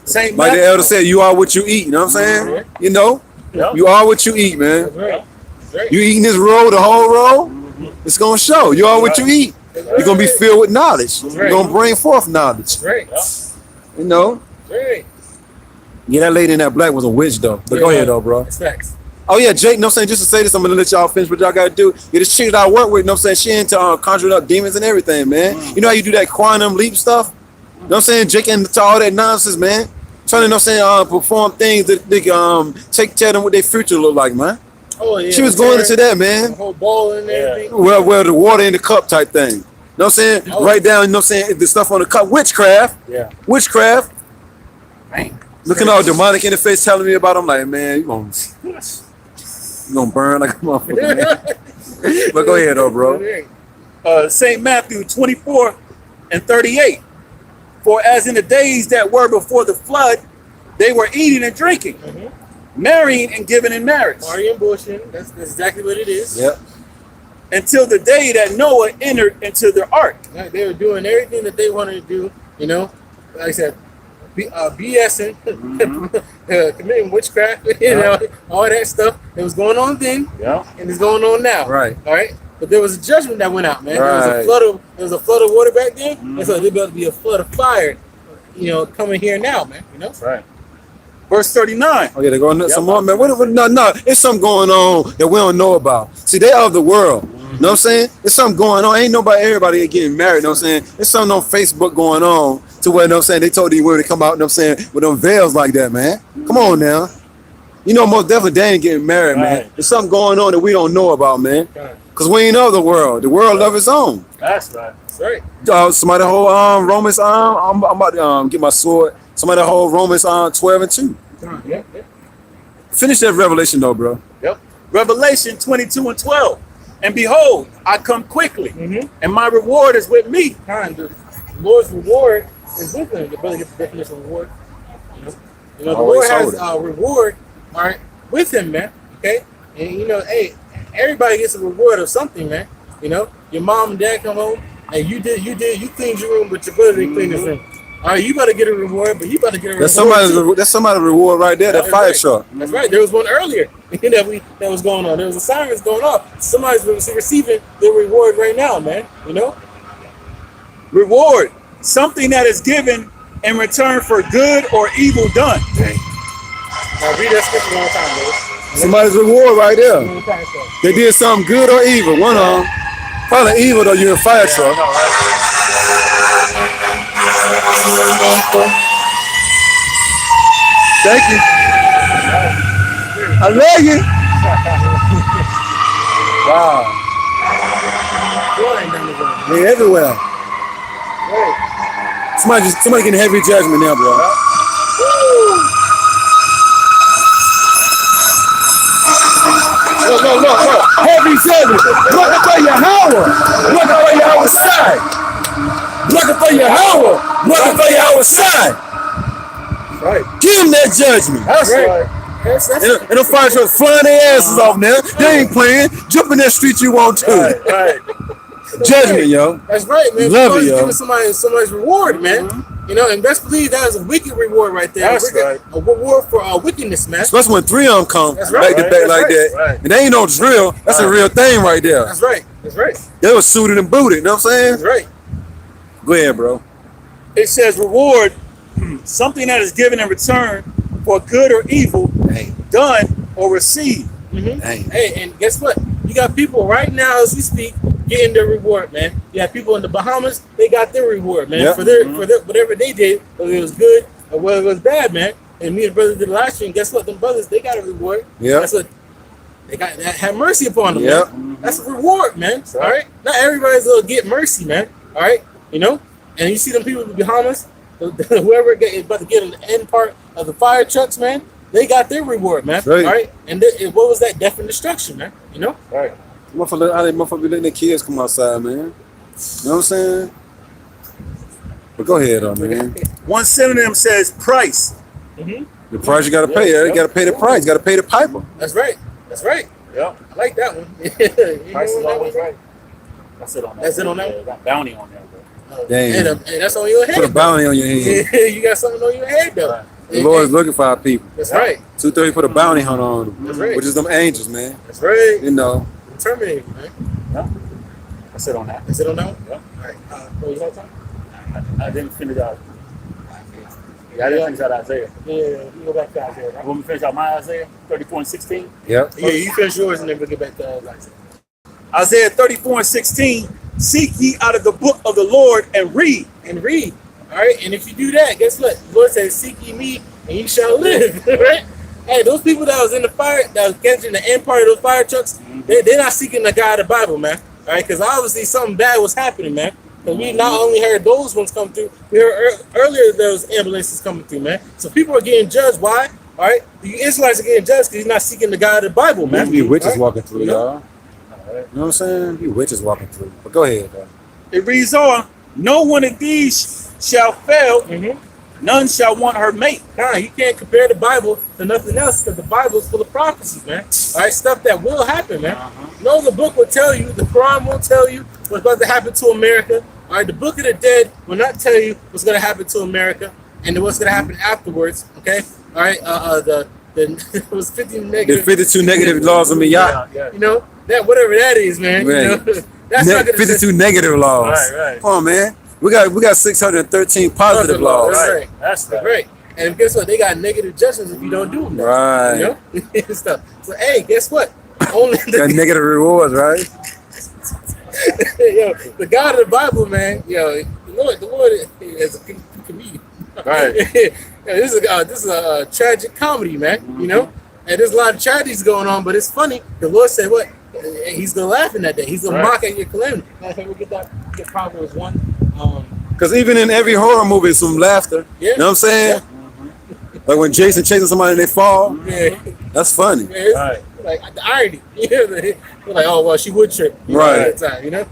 Same Like the elder said, you are what you eat. You know what I'm saying? You know, Yep. you are what you eat, man. That's right. That's right. You eating this roll, the whole roll, it's gonna show. You are what you eat. You're gonna be filled with knowledge. You're gonna bring forth knowledge. That's right. You know. That's right. Yeah, that lady in that black was a witch though. But go ahead though, bro. That's facts. Oh yeah, Jake, you know what I'm saying? Just to say this, I'm gonna let y'all finish what y'all gotta do. Yeah, this chick that I work with, you know what I'm saying? She into conjuring up demons and everything, man. You know how you do that quantum leap stuff? You know what I'm saying? Jake into all that nonsense, man. Trying to, you know what I'm saying, perform things that they tell them what their future look like, man. Oh yeah. She was going into that, man. The whole ball and everything. Well, the water in the cup type thing. You know what I'm saying? Write down, you know what I'm saying, the stuff on the cup. Witchcraft. Yeah. Witchcraft. Man. Looking all demonic in the face, telling me about it. I'm like, man, you gonna burn like a motherfucker, man. But go ahead though, bro. St. Matthew 24 and 38. For as in the days that were before the flood, they were eating and drinking, marrying and giving in marriage. Party and bullshit. That's exactly what it is. Yep. Until the day that Noah entered into the ark. Right, they were doing everything that they wanted to do, like I said, BSing, committing witchcraft, all that stuff that was going on then, and it's going on now. Right. All right. But there was a judgment that went out, man. Right. There was a flood of water back then, and so there's about to be a flood of fire, coming here now, man. Right. Verse 39. Oh yeah, they're going some more, man. No, it's something going on that we don't know about. See, they of the world. You know what I'm saying? There's something going on. Ain't everybody getting married, you know what I'm saying? There's something on Facebook going on to where, you know what I'm saying, they told you where to come out, you know what I'm saying, with them veils like that, man. Come on now. Most definitely they ain't getting married, man. There's something going on that we don't know about, man. Because we ain't of the world. The world love its own. That's right. That's right. Somebody hold Romans, I'm about to get my sword. Somebody hold Romans 12 and 2. Yeah. Finish that revelation though, bro. Yep. Revelation 22 and 12. And behold, I come quickly, and my reward is with me. The Lord's reward is with him. The brother gets the definition of reward. The Lord has a reward, all right, with him, man. Okay, and hey, everybody gets a reward of something, man. Your mom and dad come home, and you cleaned your room, but your brother didn't clean his room. All right, you better get a reward, but you better get a reward. That's somebody's reward right there. That fire truck. That's right. There was one earlier that was going on. There was a siren going off. Somebody's receiving their reward right now, man. Reward, something that is given in return for good or evil done. Now read that scripture one time, bro. Somebody's reward right there. They did something good or evil. One of them. Probably evil though. You're in fire truck. Thank you. I love you. Wow. They everywhere. Somebody getting heavy judgment now, bro. Look. Heavy judgment. Looking for Yahawah. Looking for Yahawah's side. Looking for Yahawah. Looking for Yahawah's side. Right. Give him that judgment. That's right. And them fire trucks flying their asses off now. They ain't playing. Jump in that street you want to. Right. Judgment, yo. That's right, man. Love it, yo. Giving somebody's reward, man. And best believe that is a wicked reward right there. That's right. A reward for wickedness, man. Especially when three of them come That's right. back to back like that. Right. And they ain't no drill. That's a real thing right there. That's right. That's right. They was suited and booted. You know what I'm saying? That's right. Go ahead, bro. It says reward, something that is given in return for good or evil done or received. Hey. Hey, and guess what? You got people right now as we speak getting their reward, man. You have people in the Bahamas, they got their reward, man, Yep. for their whatever they did, whether it was good or whether it was bad, man. And me and brother did last year, and guess what? Them brothers, they got a reward. Yep. That's what they got. Have mercy upon them. Yep. Man. That's a reward, man. All right. Not everybody's gonna get mercy, man. All right. You know. And you see them people in the Bahamas, whoever is about to get on the end part of the fire trucks, man. They got their reward, man. Right. All right. And what was that? Death and destruction, man. You know. Right. Motherfuckers be letting their kids come outside, man. You know what I'm saying? But go ahead, man. One synonym says price. The price you gotta pay. You gotta pay the price. You gotta pay the piper. That's right. That's right. Yeah. I like that one. You Price is know what always that right. That's it on that. That's it on that? Yeah, got bounty on there, bro. one? Damn. And that's on your head. Put a bounty on your head. You got something on your head, though. Right. The Lord is looking for our people. That's right. 230 put a bounty hunt on them, That's right. which is them angels, man. That's right. You know. Terminator, man. Yeah. That's it on that. Is it on that one? Yeah. All right. What you had time? I didn't finish out. Yeah, I didn't finish out Isaiah. Yeah, you go back to Isaiah, right? When we finish out my Isaiah, 34 and 16. Yep. Yeah, you finish yours and then we'll get back to Isaiah. Isaiah 34 and 16. Seek ye out of the book of the Lord and read. And read. All right. And if you do that, guess what? The Lord says, seek ye me and you shall live. Right? Hey, those people that was in the fire, that was catching the end part of those fire trucks, they're not seeking the God of the Bible, man. All right. Because obviously something bad was happening, man. Because we not only heard those ones come through, we heard earlier those ambulances coming through, man. So people are getting judged. Why? All right. The Israelites are getting judged because he's not seeking the God of the Bible, man. Be witches Right? walking through, You know? y'all. You know what I'm saying? Be witches walking through. But go ahead, bro. It reads on, no one of these shall fail, none shall want her mate. Nah, you can't compare the Bible to nothing else because the Bible is full of prophecies, man. All right, stuff that will happen, man. No, the book will tell you, the Quran won't tell you what's about to happen to America. All right, the Book of the Dead will not tell you what's going to happen to America and what's going to happen afterwards, okay? All right, it was 50 The negative. 52 negative laws of Miyah. Yeah. You know, that whatever that is, man. Right. You know, that's not going to 52 negative laws. Right, right. Come on, man. We got 613 positive laws. That's right. That's That's right. right. And guess what? They got negative judgments if you don't do them. Right. You know? Stuff. So, hey, guess what? Only Got negative rewards, right? yo, the God of the Bible, man. Yo, the Lord is a comedian. Right. Yeah, this is a tragic comedy, man. You know, and there's a lot of tragedies going on, but it's funny. The Lord said, "What? He's gonna laugh in that day. He's gonna mock at your calamity." I think we get Proverbs 1. Because even in every horror movie, it's some laughter. Yeah. You know what I'm saying? Like when Jason chases somebody and they fall. Yeah, That's funny. it's Right. like the irony. They're like, "Oh well, she would trip." Right. At the time, you know.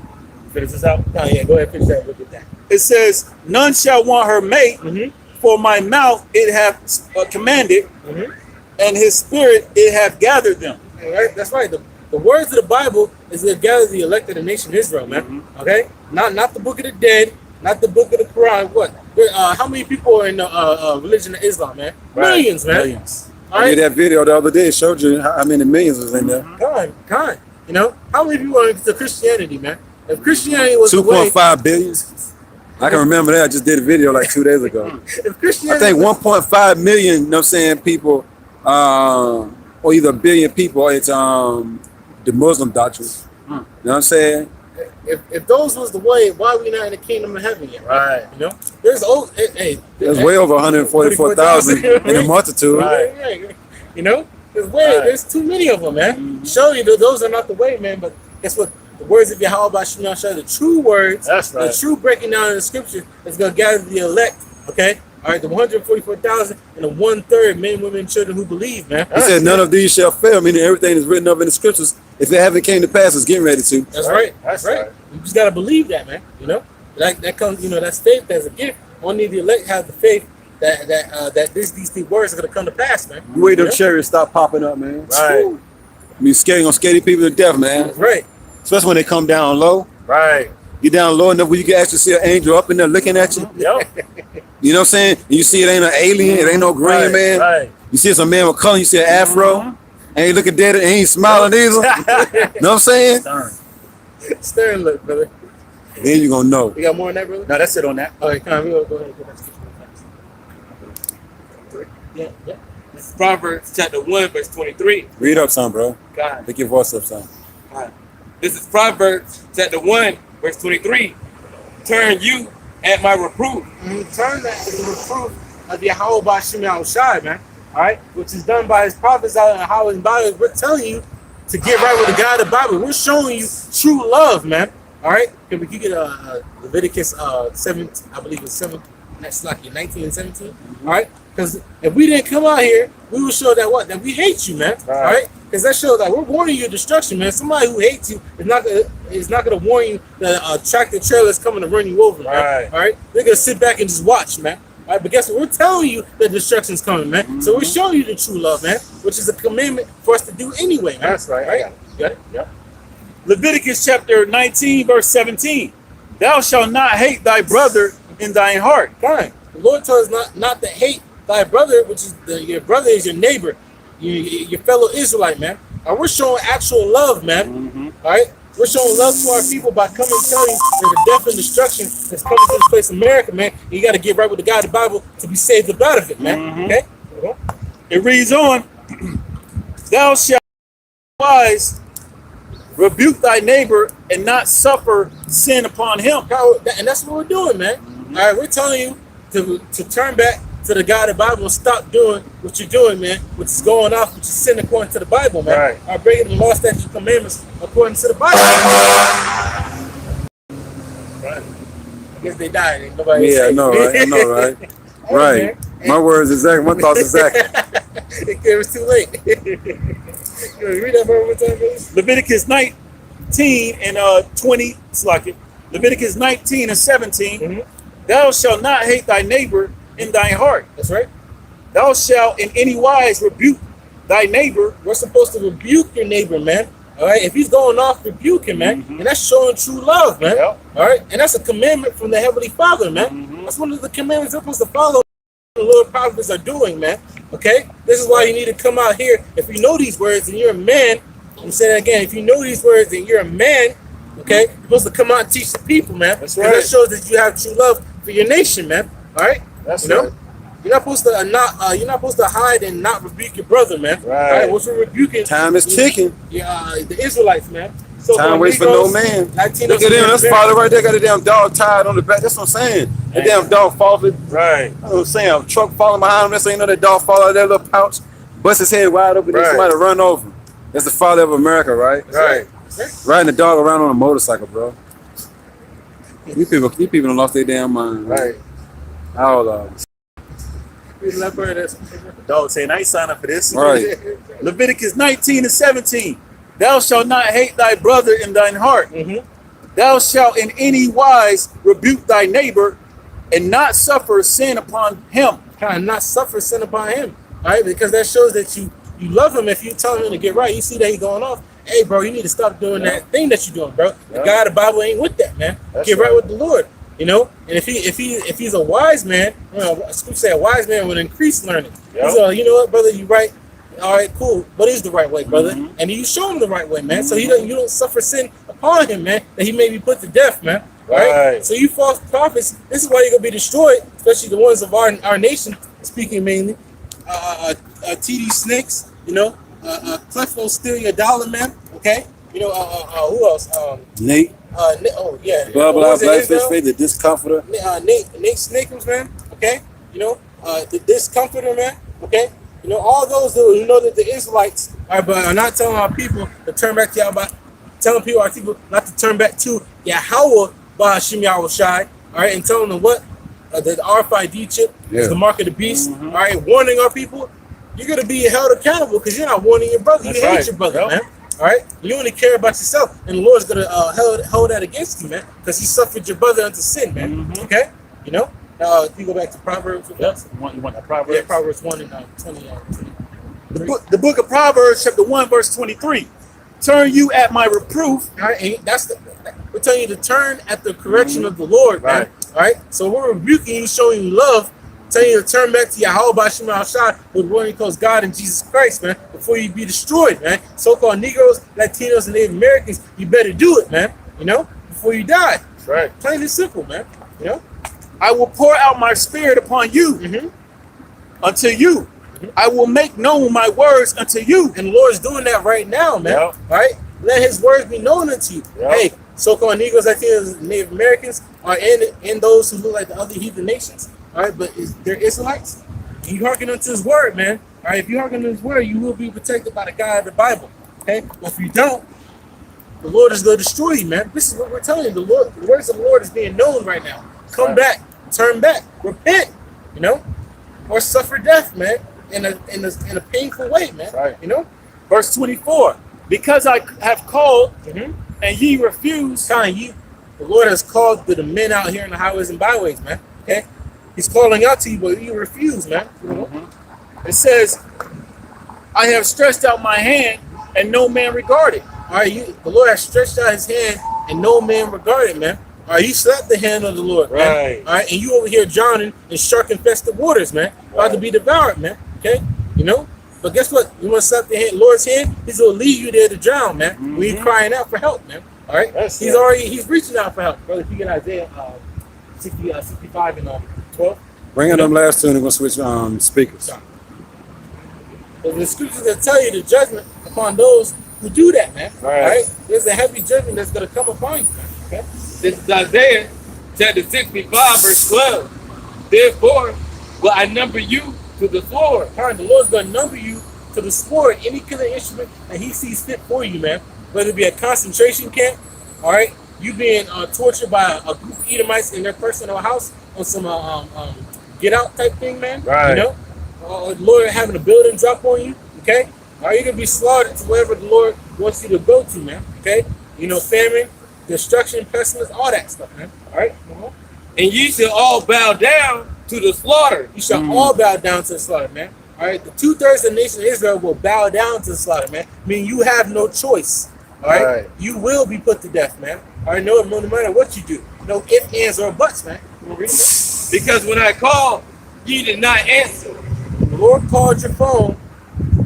Finish this out. Oh yeah, go ahead, finish that. Look at that. It says, none shall want her mate, for my mouth it hath commanded, and his spirit it hath gathered them. All right, that's right. The words of the Bible is to gather the elected of nation Israel, man. Okay, not the book of the dead, not the book of the Quran. What? How many people are in the religion of Islam, man? Right. Millions, man. Millions. All I right, did that video the other day. It showed you how many millions was in there. Kind. You know, how many people are into Christianity, man? If Christianity was the way, 2.5 billion. I can remember that. I just did a video like 2 days ago. if I Christianity, think 1.5 million, you know what I'm saying, people, or either a billion people, it's the Muslim doctrine. You know what I'm saying? if those was the way, why are we not in the kingdom of heaven yet? Right. You know, there's There's way over 144,000 in the multitude. Right. You know, there's too many of them, man. Surely those are not the way, man. But guess what? The words of YAHAWASHI, the true words, That's right. the true breaking down in the scripture is going to gather the elect, okay? All right, the 144,000 and the 1/3 men, women, and children who believe, man. He said, none of these shall fail, meaning everything is written up in the scriptures. If it haven't came to pass, it's getting ready to. That's right. That's That's right. right. You just got to believe that, man. You know, that comes, that's faith as a gift. Only the elect have the faith that these words are going to come to pass, man. You wait till Yeah. chariots stop popping up, man. Right. I mean, gonna scare these people to death, man. That's right. Especially when they come down low. Right. Get down low enough where you can actually see an angel up in there looking at you. Yep. You know what I'm saying? And you see it ain't an alien, it ain't no green Right. man. Right. You see some man with color, you see an afro, ain't looking dead, and he ain't smiling either. You know what I'm saying? Darn. Stern look, brother. Then you gonna know. You got more on that, brother? No, that's it on that. All right, come on, we'll go ahead and get that scripture. Yeah. Proverbs chapter 1, verse 23. Read up some, bro. God. Pick your voice up some. This is Proverbs chapter 1, verse 23. Turn you at my reproof. Turn that to the reproof of YAHAWASHI, man. All right, which is done by his prophets out in Yahweh's Bible. We're telling you to get right with the God of the Bible. We're showing you true love, man. All right, can we get Leviticus 7? I believe it's 7. That's like 19 and 17. All right, because if we didn't come out here, we will show that we hate you, man. All right, because that shows that we're warning you of destruction, man. Somebody who hates you is not gonna warn you that a tractor trailer is coming to run you over, man. All right, they're gonna sit back and just watch, man. All right, but guess what? We're telling you that destruction's coming, man. So we're showing you the true love, man, which is a commandment for us to do anyway, man. That's right. You got it? Yep. Leviticus chapter 19, verse 17. Thou shalt not hate thy brother in thine heart. Fine. The Lord told us not to hate thy brother, which is your brother is your neighbor, your fellow Israelite, man. And we're showing actual love, man. All right. We're showing love to our people by coming and telling you there's a death and destruction that's coming to this place, America, man. And you got to get right with the God of the Bible to be saved out of it, man. Okay? It reads on, thou shalt wise rebuke thy neighbor and not suffer sin upon him. And that's what we're doing, man. All right, we're telling you to turn back to the God of the Bible and stop doing what you're doing, man, which is going off, which is sin according to the Bible, man. Right. Are breaking the law, statutes, and commandments according to the Bible. Right. I guess they died. Ain't nobody Yeah, I know, right? I know, right? Right. My words exactly. My thoughts exactly. It was too late. You read that one more time, please? Leviticus 19 and 20. It's like it. Leviticus 19 and 17. Thou shalt not hate thy neighbor in thine heart. That's right. Thou shalt in any wise rebuke thy neighbor. We're supposed to rebuke your neighbor, man. All right. If he's going off, rebuke him, man. And that's showing true love, man. Yep. All right. And that's a commandment from the Heavenly Father, man. That's one of the commandments we're supposed to follow. The Lord prophets are doing, man. Okay. This is why you need to come out here. If you know these words and you're a man, I'm saying that again. If you know these words and you're a man, okay, you're supposed to come out and teach the people, man. That's right. That shows that you have true love for your nation, man. All right. That's you know? right. You're not supposed to you're not supposed to hide and not rebuke your brother, man. Right. All right. What we're rebuking? Time is ticking. The Israelites, man. So Time waits for no man. Latinos, Look at them. That's father right there. Got a damn dog tied on the back. That's what I'm saying. That damn dog falling. Right. You know what I'm saying? A truck falling behind him. That's how you know that dog fall out of that little pouch. Bust his head wide open. Right. Somebody run over him. That's the father of America, right? Right. Riding the dog around on a motorcycle, bro. These people done lost their damn mind. Right. All The Dog saying, I ain't sign up for this. Right. Leviticus 19 and 17. Thou shalt not hate thy brother in thine heart. Thou shalt in any wise rebuke thy neighbor and not suffer sin upon him. And not suffer sin upon him. All right, because that shows that you love him. If you tell him to get right, you see that he's going off. Hey, bro, you need to stop doing that thing that you're doing, bro. The God of the Bible ain't with that, man. Get right with the Lord, you know. And if he's a wise man, Scripture say a wise man will increase learning. He's you know what, brother, you right. All right, cool. What is the right way, brother? And you show him the right way, man. So you don't suffer sin upon him, man. That he may be put to death, man. Right. So you false prophets, this is why you're gonna be destroyed, especially the ones of our nation. Speaking mainly, TD Snakes, you know, Clef will steal your dollar, man. Okay, you know, who else? Nate. Oh yeah. Blah blah Blackfish Faith, the Discomforter. Nate Snakums, man. Okay, you know, the Discomforter, man. Okay, you know, all those who know that the Israelites are not telling our people to turn back to Yahweh, telling our people not to turn back to Yahawah, BAHASHAM Yahawashi. All right, and telling them what the RFID chip is the mark of the beast. All right, warning our people. You're gonna be held accountable because you're not warning your brother. You hate your brother, man. All right, you only care about yourself, and the Lord's gonna hold that against you, man, because He suffered your brother unto sin, man. Okay, you know. If you go back to Proverbs, you want the Proverbs? Yeah, Proverbs 1 and 20. The book of Proverbs, chapter 1, verse 23. Turn you at my reproof. All right, and we're telling you to turn at the correction of the Lord, man. All right, so we're rebuking you, showing you love, telling you to turn back to Yahweh BAHASHAM Yahawashi, with one who calls God and Jesus Christ, man, before you be destroyed, man. So-called Negroes, Latinos, and Native Americans, you better do it, man. You know, before you die. That's right. Plain and simple, man. You know. I will pour out my spirit upon you, unto you. I will make known my words unto you. And the Lord's doing that right now, man. All right? let his words be known unto you. Yep. Hey, so-called Negroes like the Native Americans are in those who look like the other heathen nations. All right, but they're Israelites. You hearken unto his word, man. All right, if you hearken unto his word, you will be protected by the God of the Bible. Okay, but if you don't, the Lord is going to destroy you, man. This is what we're telling you. The words of the Lord is being known right now. Come back, turn back, repent, you know, or suffer death, man, in a painful way, man. Right. You know. Verse 24. Because I have called and ye refuse. The Lord has called to the men out here in the highways and byways, man. Okay, He's calling out to you, but you refuse, man. You know? It says, I have stretched out my hand and no man regarded. All right, the Lord has stretched out his hand and no man regarded, man. All right, you slapped the hand of the Lord, man. Right. All right, and you over here drowning in shark-infested waters, man. About to be devoured, man. Okay, you know. But guess what? You want to slap the Lord's hand? He's gonna leave you there to drown, man. When you're crying out for help, man. All right. He's reaching out for help, brother. If you get Isaiah 65 and 12. Bring in them last two and we're gonna switch speakers. But the scriptures that tell you the judgment upon those who do that, man. Right. All right. There's a heavy judgment that's gonna come upon you, man. Okay. This is Isaiah chapter 65, verse 12. Therefore will I number you to the sword. The Lord's gonna number you to the sword, any killing instrument that He sees fit for you, man. Whether it be a concentration camp, all right, you being tortured by a group of Edomites in their personal house on some get out type thing, man. Right. You know, the Lord having a building drop on you, okay? Or you're gonna be slaughtered to wherever the Lord wants you to go to, man. Okay? You know, famine, destruction, pestilence, all that stuff, man. All right? And ye shall all bow down to the slaughter. You shall all bow down to the slaughter, man. All right? The 2/3 of the nation of Israel will bow down to the slaughter, man. I mean, you have no choice. All right? You will be put to death, man. All right? No matter what you do. No ifs, ands, or buts, man. Because when I called, ye did not answer. The Lord called your phone,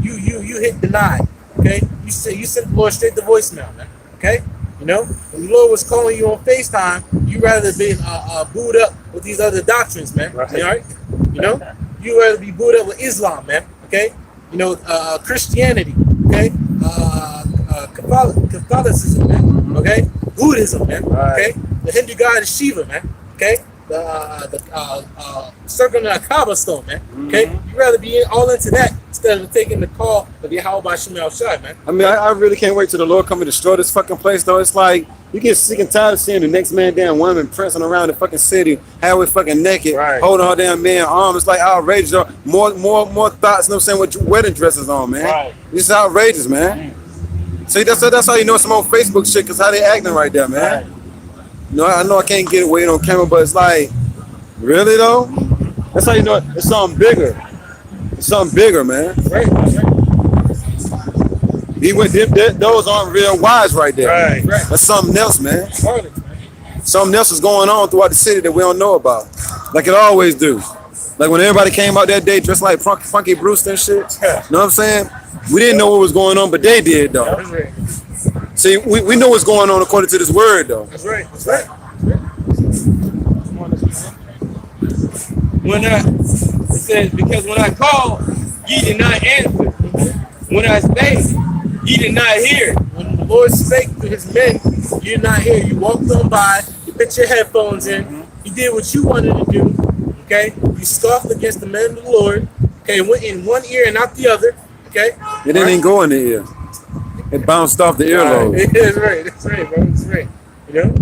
you hit deny. Okay? You sent the Lord straight to voicemail, man. Okay? You know, when the Lord was calling you on FaceTime, you rather be booed up with these other doctrines, man. Right. All right? You know, you rather be booed up with Islam, man. Okay? You know, Christianity. Okay? Catholicism, man. Okay? Buddhism, man. Right. Okay? The Hindu god is Shiva, man. Okay? The circling the Kaaba stone, man. Okay? You rather be all into that instead of taking the call of YAHAWASHI, man. I mean, I really can't wait till the Lord come and destroy this fucking place, though. It's like, you get sick and tired of seeing the next man damn woman prancing around the fucking city, halfway fucking naked, holding her damn man arm. It's like outrageous. More thoughts, you know what I'm saying, with wedding dresses on, man. Right. It's outrageous, man. See, that's how you know some old Facebook shit, because how they acting right there, man. Right. You know, I know I can't get it weight on camera, but it's like, really though? That's how you know it's something bigger. It's something bigger, man. Right. Those aren't real wise right there. Right. That's something else, man. Harlots, man. Something else is going on throughout the city that we don't know about. Like it always do. Like when everybody came out that day dressed like Funky Brewster and shit. You know what I'm saying? We didn't know what was going on, but they did though. That's right. See, we know what's going on according to this word though. That's right. That's right. It says, because when I called, ye did not answer. When I spake, ye did not hear. When the Lord spake to his men, you did not hear. You walked on by, you put your headphones in, you did what you wanted to do, okay? You scoffed against the men of the Lord, okay? Went in one ear and out the other, okay? It didn't go in the ear. It bounced off the earlobe. That's right. That's right, bro. That's right. You know?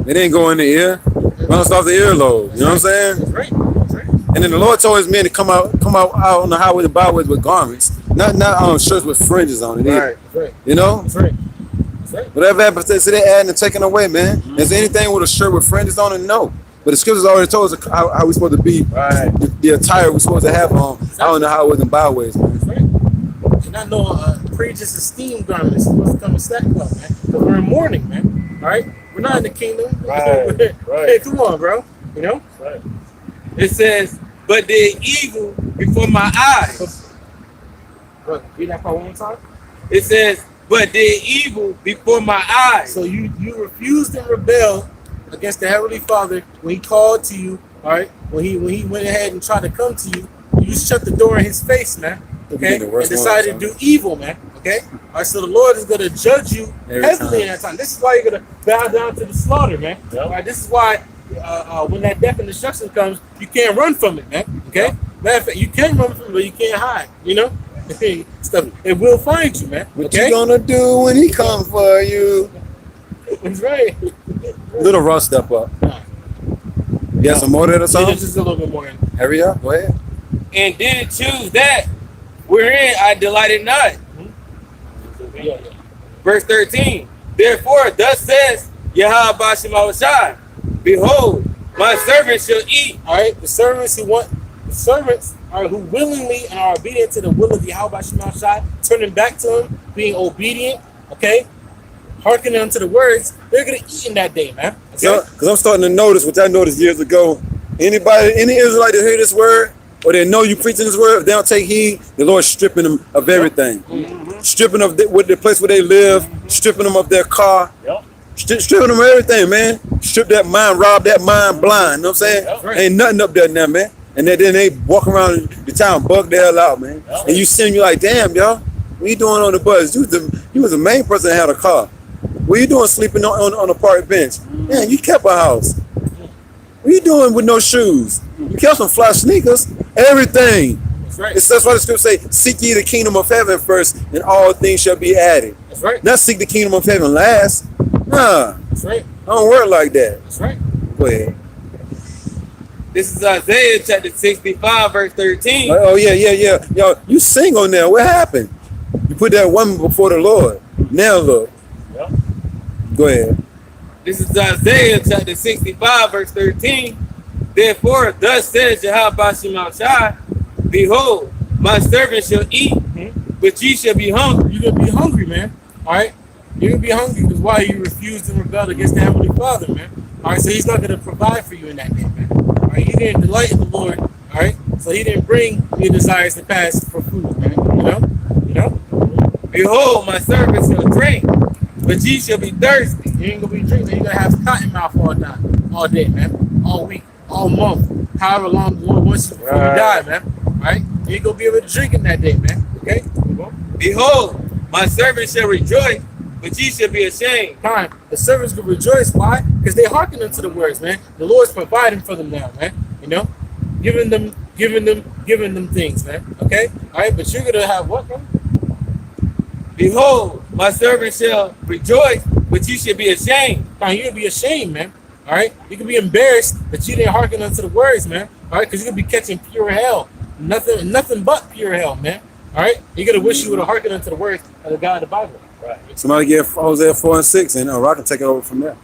It didn't go in the ear. Bounced off the earlobe. You know what I'm saying? That's right. That's right. And then the Lord told his men to come out on the highway and byways with garments, not on shirts with fringes on it. Either. Right. You know? That's right. That's right. Whatever happens, they say they're adding and taking away, man. Is there anything with a shirt with fringes on it? No. But the scriptures already told us how we're supposed to be, the attire we're supposed to have on out on the highways and byways, man. That's right. And I know preaches esteemed garments supposed to come in sackcloth, man. Because we're in mourning, man. All right? We're not in the kingdom. Right. Hey, come on, bro. You know? Right. It says, but did evil before my eyes. Look, read that part one more time. It says, but did evil before my eyes. So you refused and rebelled against the Heavenly Father when He called to you, all right? When he went ahead and tried to come to you, you just shut the door in His face, man. Okay? And decided to do evil, man. Okay? All right, so the Lord is going to judge you heavily in that time. This is why you're going to bow down to the slaughter, man. All right, this is why when that death and destruction comes, you can't run from it, man. Okay? Matter of fact, you can run from it, but you can't hide, you know? Stuff. It will find you, man. What you gonna do when he comes for you? That's right. Little raw step up. You got some more to the song? Just a little bit more. Hurry up, go ahead. And did choose that wherein I delighted not. Yeah. Verse 13. Therefore, thus says YAHAWASHI, behold, my servants shall eat. All right, the servants are who willingly and are obedient to the will of YAHAWASHI, turning back to him, being obedient, okay, hearkening unto the words, they're going to eat in that day, man. Okay? Because I'm starting to notice, which I noticed years ago, any Israelite that hear this word, or they know you preaching this word, if they don't take heed, the Lord's stripping them of everything. Stripping them of the place where they live, stripping them of their car, stripping them of everything, man. Strip that mind, rob that mind blind, you know what I'm saying? Ain't nothing up there now, man. And then they walk around the town, bug the hell out, man. And you see them, you're like, damn, y'all, what you doing on the bus? You was the main person that had a car. What you doing sleeping on a park bench? Man, you kept a house. What you doing with no shoes? You kept some fly sneakers, everything. That's right. That's why the scripture say, seek ye the kingdom of heaven first, and all things shall be added. That's right. Not seek the kingdom of heaven last. Nah, That's right. I don't work like that. That's right. Go ahead. This is Isaiah chapter 65, verse 13. Oh, yeah. Yo, you sing on there. What happened? You put that woman before the Lord. Now look. Go ahead. This is Isaiah chapter 65, verse 13. Therefore, thus says YAHAWASHI, behold, my servant shall eat, but ye shall be hungry. You're going to be hungry, man. All right? You're going to be hungry because why you refused and rebelled against the Heavenly Father, man. All right? So he's not going to provide for you in that day, man. All right? You didn't delight in the Lord. All right? So he didn't bring your desires to pass for food, man. You know? Behold, my servant shall drink, but ye shall be thirsty. You ain't going to be drinking. You're going to have cotton mouth all day, man. All week, all month. However long the Lord wants you before you die, man. All right? You ain't going to be able to drink in that day, man. Okay? Behold, my servant shall rejoice, but ye shall be ashamed. Time. The servants will rejoice. Why? Because they hearken unto the words, man. The Lord's providing for them now, man. You know? Giving them things, man. Okay? All right? But you're going to have what, man? Behold, my servant shall rejoice, but ye shall be ashamed. Now, you're going to be ashamed, man. All right? You can be embarrassed that you didn't hearken unto the words, man. All right? Because you're going to be catching pure hell. Nothing but pure hell, man. All right? You're going to wish you would have hearkened unto the words of the God of the Bible. Right. Somebody get Hosea 4 and 6, and Rock can take it over from there.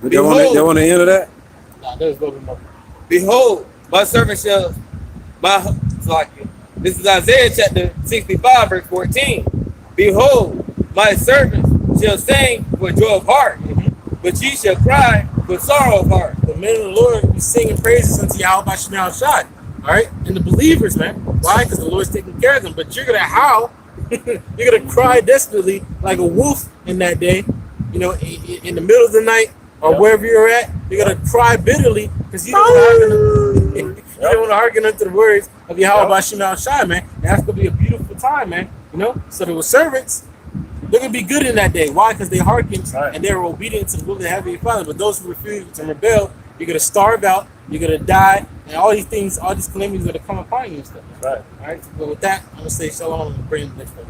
They want the end of that? Nah, there's a little bit more. Behold, my servant shall, this is Isaiah chapter 65, verse 14. Behold, my servant shall sing for joy of heart, but ye shall cry for sorrow of heart. The men of the Lord will be singing praises unto YAHAWASHI. All right? And the believers, man. Why? Because the Lord's taking care of them. But you're going to howl. You're going to cry desperately like a wolf in that day, you know, in the middle of the night or wherever you're at. You're going to cry bitterly because you don't want to hearken unto the words of YAHAWASHI, man. And that's going to be a beautiful time, man. You know? So the servants, they're going to be good in that day. Why? Because they hearkened and they were obedient to the will of the Heavenly Father. But those who refuse and rebel, you're going to starve out, you're going to die, and all these things, all these calamities are going to come upon you and stuff. Right. All right? But with that, I'm going to say shalom and bring the next one.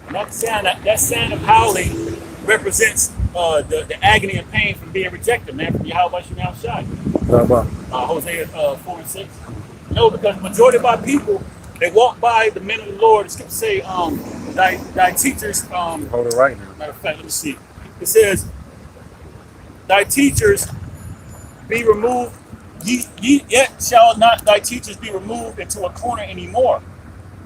And that sound of howling represents the agony and pain from being rejected, man, from YAHAWASHI. Hosea 4 and 6. No, because majority of our people, they walk by the men of the Lord. The scripture say, thy teachers, Hold it right now. matter of fact, let me see. It says, thy teachers be removed, yet shall not thy teachers be removed into a corner anymore,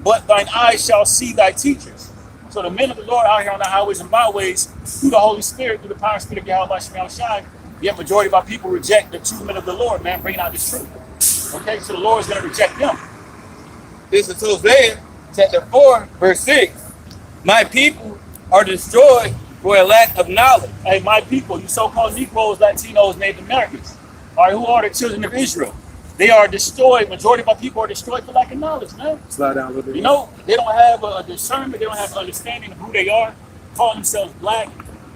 but thine eyes shall see thy teachers. So the men of the Lord out here on the highways and byways, through the Holy Spirit, through the power and spirit of YAHAWASHI, yet majority of our people reject the true men of the Lord, man, bringing out this truth. Okay, so the Lord is going to reject them. This is Hosea chapter 4, verse 6. My people are destroyed for a lack of knowledge. Hey, my people, you so-called Negroes, Latinos, Native Americans, All right, who are the children of Israel? They are destroyed. Majority of our people are destroyed for lack of knowledge, man. Slide down a little bit. You know, they don't have a discernment. They don't have understanding of who they are. Calling themselves black,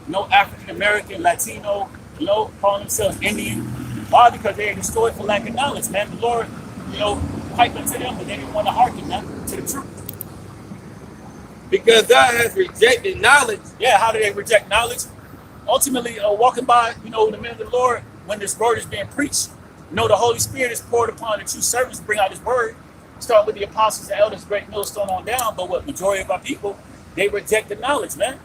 you know, African American, Latino, you know, calling themselves Indian. Why? Because they are destroyed for lack of knowledge, man. The Lord, you know, piped unto them, but they didn't want to hearken, man, to the truth. Because thou hast rejected knowledge. Yeah, how do they reject knowledge? Ultimately, walking by, you know, the men of the Lord, when this word is being preached, you know, the Holy Spirit is poured upon the true servants to bring out his word. Start with the apostles, the elders, great millstone on down. But what majority of our people, they reject the knowledge, man.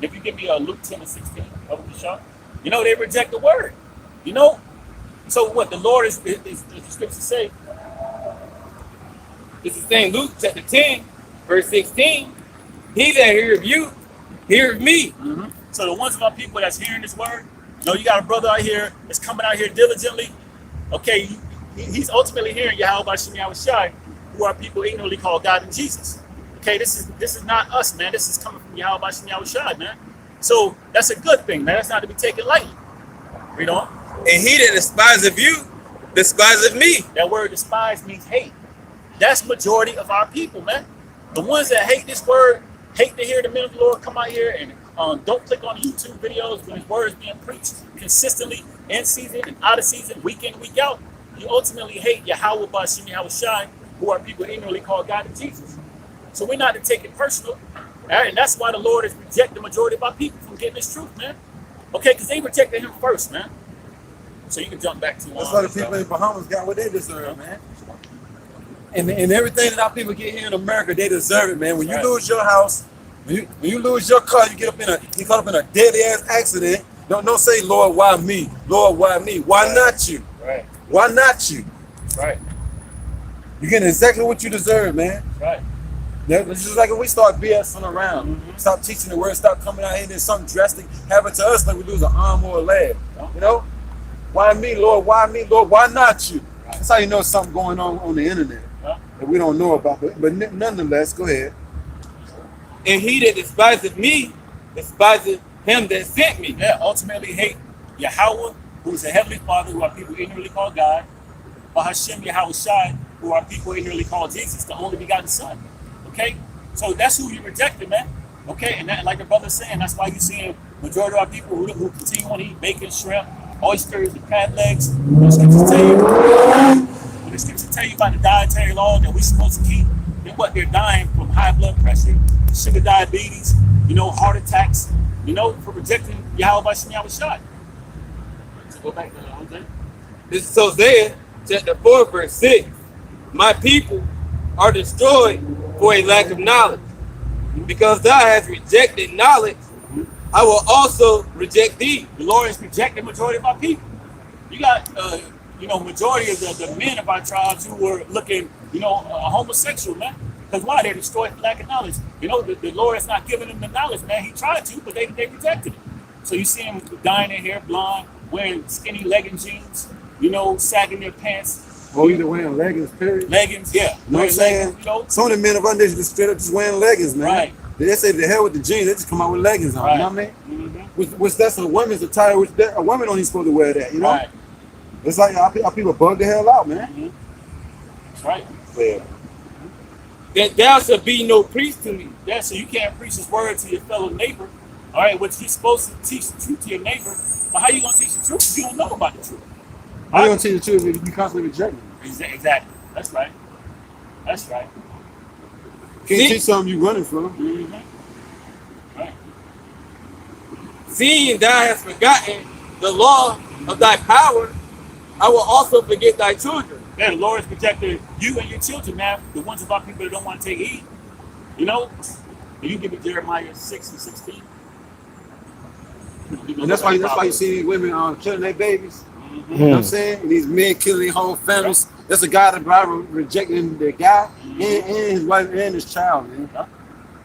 If you give me Luke 10:16 over the shop, you know, they reject the word. You know, so what the Lord is the scripture say? This is saying Luke chapter 10, verse 16. He that heareth you, heareth me. Mm-hmm. So the ones of our people that's hearing this word, you know, you got a brother out here that's coming out here diligently. Okay, he's ultimately hearing YAHAWASHI, who are people ignorantly call God and Jesus. Okay, this is not us, man. This is coming from YAHAWASHI, man. So that's a good thing, man. That's not to be taken lightly. Read on. And he that despiseth you, despiseth me. That word despise means hate. That's majority of our people, man. The ones that hate this word, hate to hear the men of the Lord come out here and don't click on YouTube videos when his word is being preached consistently, in season and out of season, week in, week out. You ultimately hate YAHAWASHI, who are people ignorantly called God and Jesus. So we're not to take it personal. All right? And that's why the Lord has rejected the majority of our people from getting this truth, man. Okay, because they rejected him first, man. So you can jump back to that's why the people in the Bahamas got what they deserve, man. And everything that our people get here in America, they deserve it, man. When you lose your house, when you lose your car, you caught up in a deadly ass accident. Don't say, Lord, why me? Lord, why me? Why not you? Right. Why not you? Right. You're getting exactly what you deserve, man. Right. It's just like when we start BSing around, stop teaching the word, stop coming out here and then something drastic happen to us, like we lose an arm or a leg. You know? Why me, Lord? Why me, Lord? Why not you? That's how you know something going on the internet that we don't know about. But nonetheless, go ahead. And he that despiseth me, despiseth him that sent me. Yeah, ultimately hate Yahawah, who is the heavenly Father, who our people ignorantly call God. BAHASHAM, YAHAWASHI, who our people ignorantly call Jesus, the only begotten Son. Okay? So that's who you rejected, man. Okay? And that, like the brother's saying, that's why you see a majority of our people who continue on to eat bacon, shrimp, oysters, and crab legs. The scriptures tell you about the dietary law that we're supposed to keep. And what they're dying from high blood pressure, sugar diabetes, you know, heart attacks, you know, for rejecting YAHAWASHI. So go back to Hosea. This is Hosea chapter 4, verse 6. My people are destroyed for a lack of knowledge. Because thou hast rejected knowledge, I will also reject thee. The Lord has rejected the majority of our people. You got, you know, majority of the men of our tribes who were looking, you know, homosexual, man. Because why? They're destroyed for lack of knowledge. You know, the Lord has not given them the knowledge, man. He tried to, but they rejected it. So you see them dyeing their hair blonde, wearing skinny legging jeans, you know, sagging their pants. Oh, either wearing leggings, period. Leggings, yeah. You know what I'm saying? Leggings, you know? Some of the men of our nation just straight up just wearing leggings, man. Right. They say the hell with the jeans, they just come out with leggings on, Right. you know what I mean? Which that's a woman's attire, which a woman don't even supposed to wear that, you know? Right. It's like our people bug the hell out, man. That's right. Yeah. That thou shalt be no priest to me. Yeah, so you can't preach his word to your fellow neighbor, all right, which he's supposed to teach the truth to your neighbor. But how you going to teach the truth if you don't know about the truth? How you going to teach the truth if you constantly rejecting it? Exactly. That's right. That's right. Can't teach something you running from. Right. Seeing thou hast forgotten the law of thy power, I will also forget thy children. Yeah, the Lord has protected you and your children, man. The ones of our people that don't want to take heed. You know? And you give me Jeremiah 6 and 16. And that's why you see these women killing their babies. You know what I'm saying? And these men killing their whole families. That's a guy that rejecting their guy and his wife and his child, man.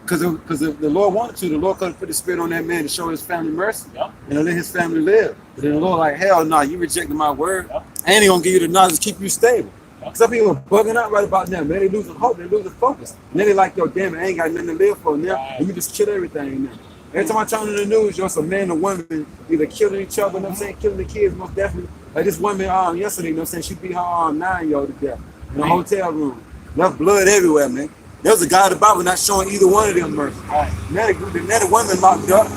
Because if the Lord wanted to, the Lord could have put the spirit on that man to show his family mercy and let his family live. But then the Lord like, hell no, you rejected my word. And he gonna give you the knowledge to keep you stable. Some people are bugging out right about now, man. They losing hope, they losing focus. And then they like, yo, damn it, I ain't got nothing to live for now. And you just kill everything now. Every time I turn on the news, you're some man or woman either killing each other, you know what I'm saying, killing the kids most definitely, Like this woman yesterday, you know what I'm saying? She beat her 9-year-old to death in a hotel room. Left blood everywhere, man. There was a guy in the Bible not showing either one of them mercy. Right. Now the woman locked up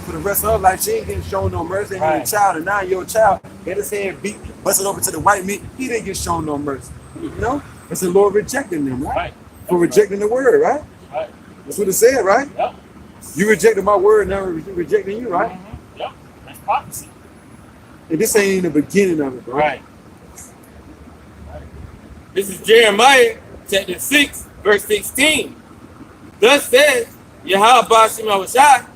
for the rest of her life. She ain't getting shown no mercy. And the child, a 9-year-old child, had his head beat, busted over to the white meat. He didn't get shown no mercy. You know? It's the Lord rejecting them, right? For rejecting the word, right? Right. That's what it said, right? Yep. You rejected my word, now I'm rejecting you, right? Mm-hmm. Yep. That's prophecy. And this ain't even the beginning of it, bro. Right. This is Jeremiah chapter 6, verse 16. Thus says YAHAWASHI,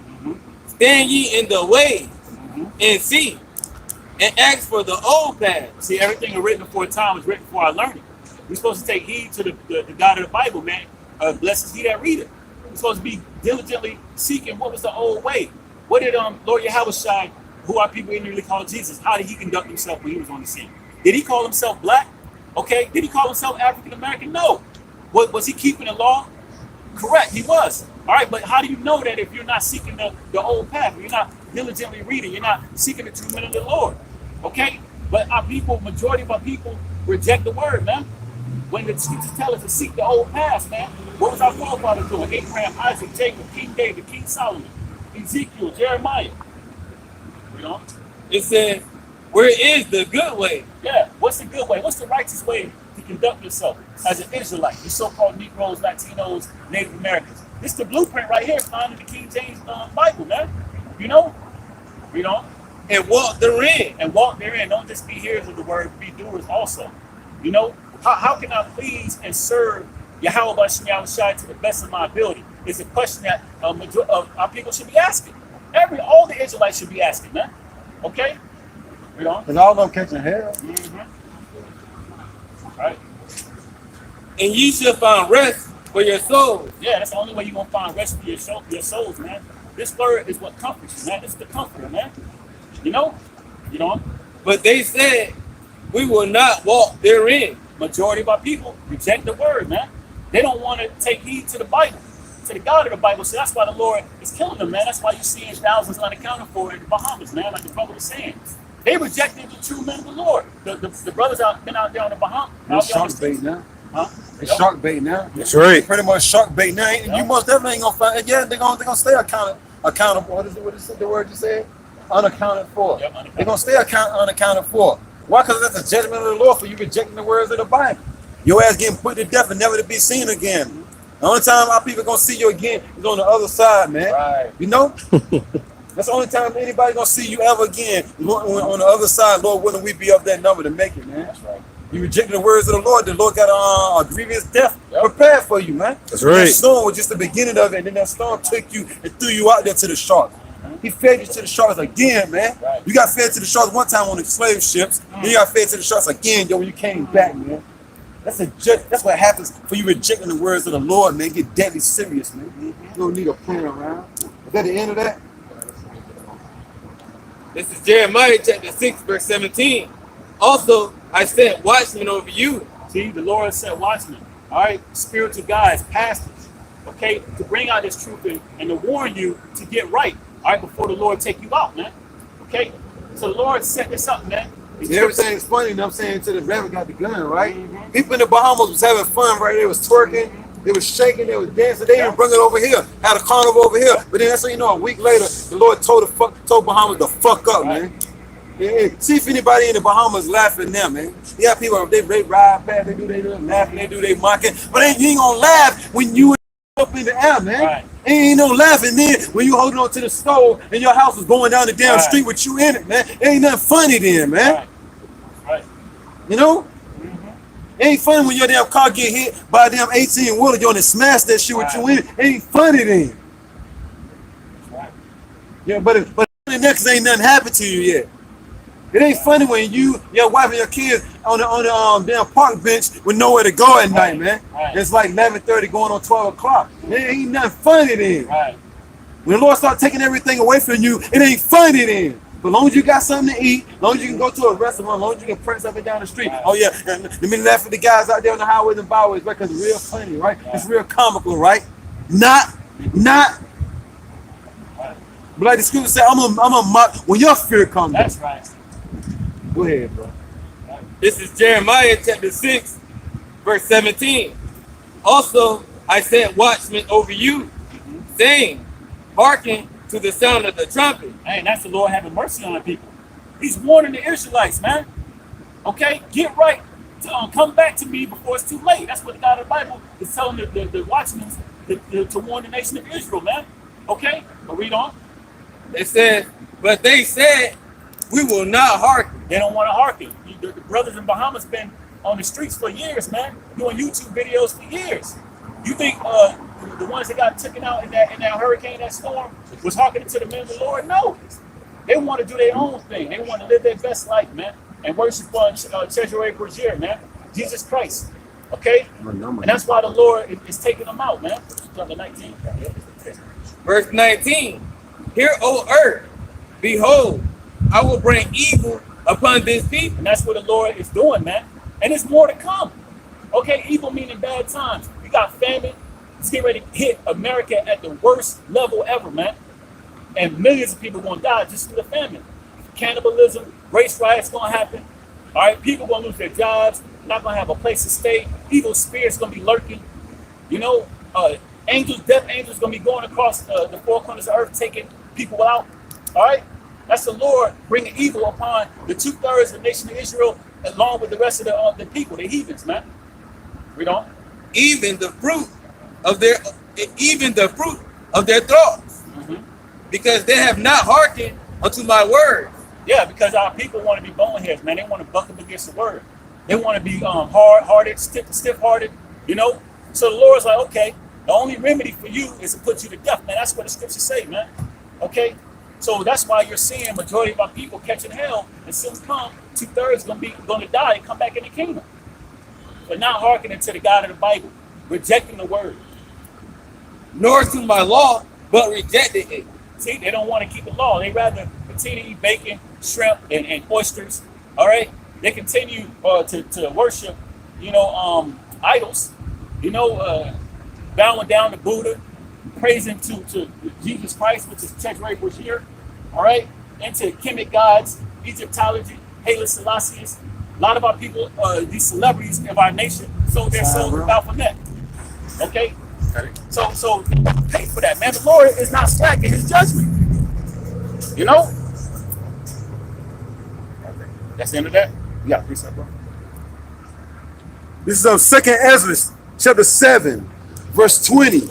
stand ye in the way and see, and ask for the old path. See, everything written before time was written for our learning. We're supposed to take heed to the God of the Bible, man. Blessed he that readeth. We're supposed to be diligently seeking what was the old way. What did Lord Yahawashi, who our people ignorantly call Jesus, how did he conduct himself when he was on the scene? Did he call himself black? Okay. Did he call himself African American? No. Was he keeping the law? Correct, he was. All right, but how do you know that if you're not seeking the old path, you're not diligently reading, you're not seeking the true men of the Lord? Okay? But our people, majority of our people, reject the word, man. When the scriptures tell us to seek the old path, man, what was our forefathers doing? Abraham, Isaac, Jacob, King David, King Solomon, Ezekiel, Jeremiah. You know? It says, where is the good way? Yeah, what's the good way? What's the righteous way to conduct yourself as an Israelite, you so-called Negroes, Latinos, Native Americans? This is the blueprint right here found in the King James Bible, man. You know? You know? And walk therein. And walk therein. Don't just be hearers of the word, be doers also. You know? How can I please and serve YAHAWASHI to the best of my ability? It's a question that our people should be asking. All the Israelites should be asking, man. Okay? You know? And all of them catching hell. Mm-hmm. Right? And ye shall find rest for your souls. Yeah, that's the only way you're going to find rest for your souls, man. This word is what comforts you, man. This is the comforter, man. You know? You know? But they said, we will not walk therein. Majority of our people reject the word, man. They don't want to take heed to the Bible, to the God of the Bible. So that's why the Lord is killing them, man. That's why you're seeing thousands unaccounted for in the Bahamas, man, like the brother was saying. They rejected the true men of the Lord. The brothers been out there on the Bahamas. It's shark bait now. Huh? It's shark bait now. That's right. Pretty much shark bait now. You most definitely ain't gonna find. Yeah, they're gonna stay accountable. What is the word you said? Unaccounted for. Yep, unaccounted. They're gonna stay unaccounted for. Why? Because that's the judgment of the Lord for you rejecting the words of the Bible. Your ass getting put to death and never to be seen again. The only time our people gonna see you again is on the other side, man. Right. You know? That's the only time anybody gonna see you ever again. On the other side, Lord, wouldn't we be of that number to make it, man? That's right. You rejecting the words of the Lord got a grievous death prepared for you, man. That's right. That storm was just the beginning of it, and then that storm took you and threw you out there to the sharks. He fed you to the sharks again, man. Right. You got fed to the sharks one time on the slave ships, then you got fed to the sharks again, when you came back, man. That's what happens for you rejecting the words of the Lord, man. Get deadly serious, man. You don't need a plan around. Is that the end of that? This is Jeremiah chapter 6, verse 17. Also, I sent watchmen over you. See, the Lord sent watchmen, all right, spiritual guides, pastors, okay, to bring out this truth and to warn you to get right, all right, before the Lord take you out, man. Okay? So the Lord set this up, man. Everything's funny, you know what I'm saying, until the rabbit got the gun, right? People in the Bahamas was having fun, right? They was twerking, they was shaking, they was dancing, they didn't bring it over here, had a carnival over here. But then that's how you know, a week later, the Lord told Bahamas to fuck up, man. Yeah. See if anybody in the Bahamas laughing now, man. Yeah, people, they ride past, they do their little laughing, they do their mocking, but you ain't gonna laugh when you up in the air, man. Right. Ain't no laughing then when you holding on to the stove and your house is going down the damn street with you in it, man. Ain't nothing funny then, man. Right. You know? Ain't funny when your damn car get hit by a damn 18-wheeler, you and smash that shit with you in it. Ain't funny then. Right. Yeah, but the next ain't nothing happened to you yet. It ain't funny when you, your wife and your kids on the damn park bench with nowhere to go at night, man. Right. It's like 11:30 going on 12 o'clock. It ain't nothing funny then. Right. When the Lord start taking everything away from you, it ain't funny then. But as long as you got something to eat, as long as you can go to a restaurant, as long as you can press up and down the street. Right. Oh yeah, let me laugh at the guys out there on the highways and byways, right? Because it's real funny, right? It's real comical, right? Not. But like the scripture said, I'm a mock when your fear comes. That's right. Go ahead, bro. This is Jeremiah chapter 6, verse 17. Also, I set watchmen over you, saying, hearken to the sound of the trumpet. Hey, that's the Lord having mercy on the people. He's warning the Israelites, man. Okay, get right. Come back to me before it's too late. That's what the God of the Bible is telling the watchmen to warn the nation of Israel, man. Okay, but read on. It says, but they said, we will not hearken. They don't want to hearken. The brothers in Bahamas been on the streets for years, man, doing YouTube videos for years. You think the ones that got taken out in that hurricane, that storm, was hearkening to the men of the Lord? No. They want to do their own thing. They want to live their best life, man, and worship Treasury Bergier, man, Jesus Christ. Okay? And that's why the Lord is taking them out, man. Chapter 19. Verse 19. Hear, O earth, behold, I will bring evil upon this people. And that's what the Lord is doing, man. And there's more to come. Okay, evil meaning bad times. You got famine. It's getting ready to hit America at the worst level ever, man. And millions of people going to die just through the famine. Cannibalism, race riots going to happen. All right, people going to lose their jobs. Not going to have a place to stay. Evil spirits going to be lurking. You know, angels, death angels going to be going across the four corners of the earth, taking people out. All right, that's the Lord bringing evil upon the 2/3 of the nation of Israel, along with the rest of the people, the heathens, man. Read on. Even the fruit of their thoughts, because they have not hearkened unto my words. Yeah, because our people want to be boneheads, man. They want to buck up against the word. They want to be hard-hearted, stiff-hearted, you know. So the Lord's like, okay, the only remedy for you is to put you to death, man. That's what the scriptures say, man. Okay, so that's why you're seeing majority of our people catching hell, and soon come 2/3 going to die and come back in the kingdom, but not hearkening to the God of the Bible, rejecting the word, Nor to my law, but rejected it. See, they don't want to keep the law. They rather continue to eat bacon, shrimp, and oysters. All right, they continue to worship, you know, idols. You know, bowing down to Buddha, praising to Jesus Christ, which is Treasury Bergier. All right, into Kemet gods, Egyptology, Haile Selassie. A lot of our people, these celebrities of our nation, sold their souls to Baphomet. Okay, so pay for that, man. The Lord is not slack in His judgment. You know. That's the end of that. Yeah, precept, bro. This is 2 Ezra, chapter 7, verse 20.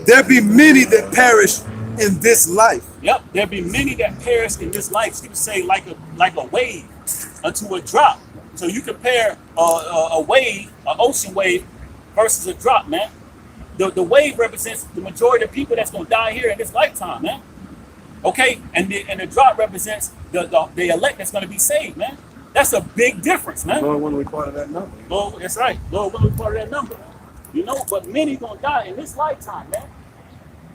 There be many that perish in this life. Yep, there be many that perish in this life. People say like a wave unto a drop. So you compare a wave, an ocean wave, versus a drop, man. The wave represents the majority of people that's gonna die here in this lifetime, man. Okay, and the drop represents the elect that's gonna be saved, man. That's a big difference, man. Lord, when we part of that number. Lord, that's right. Lord, when we part of that number. You know, but many gonna die in this lifetime, man.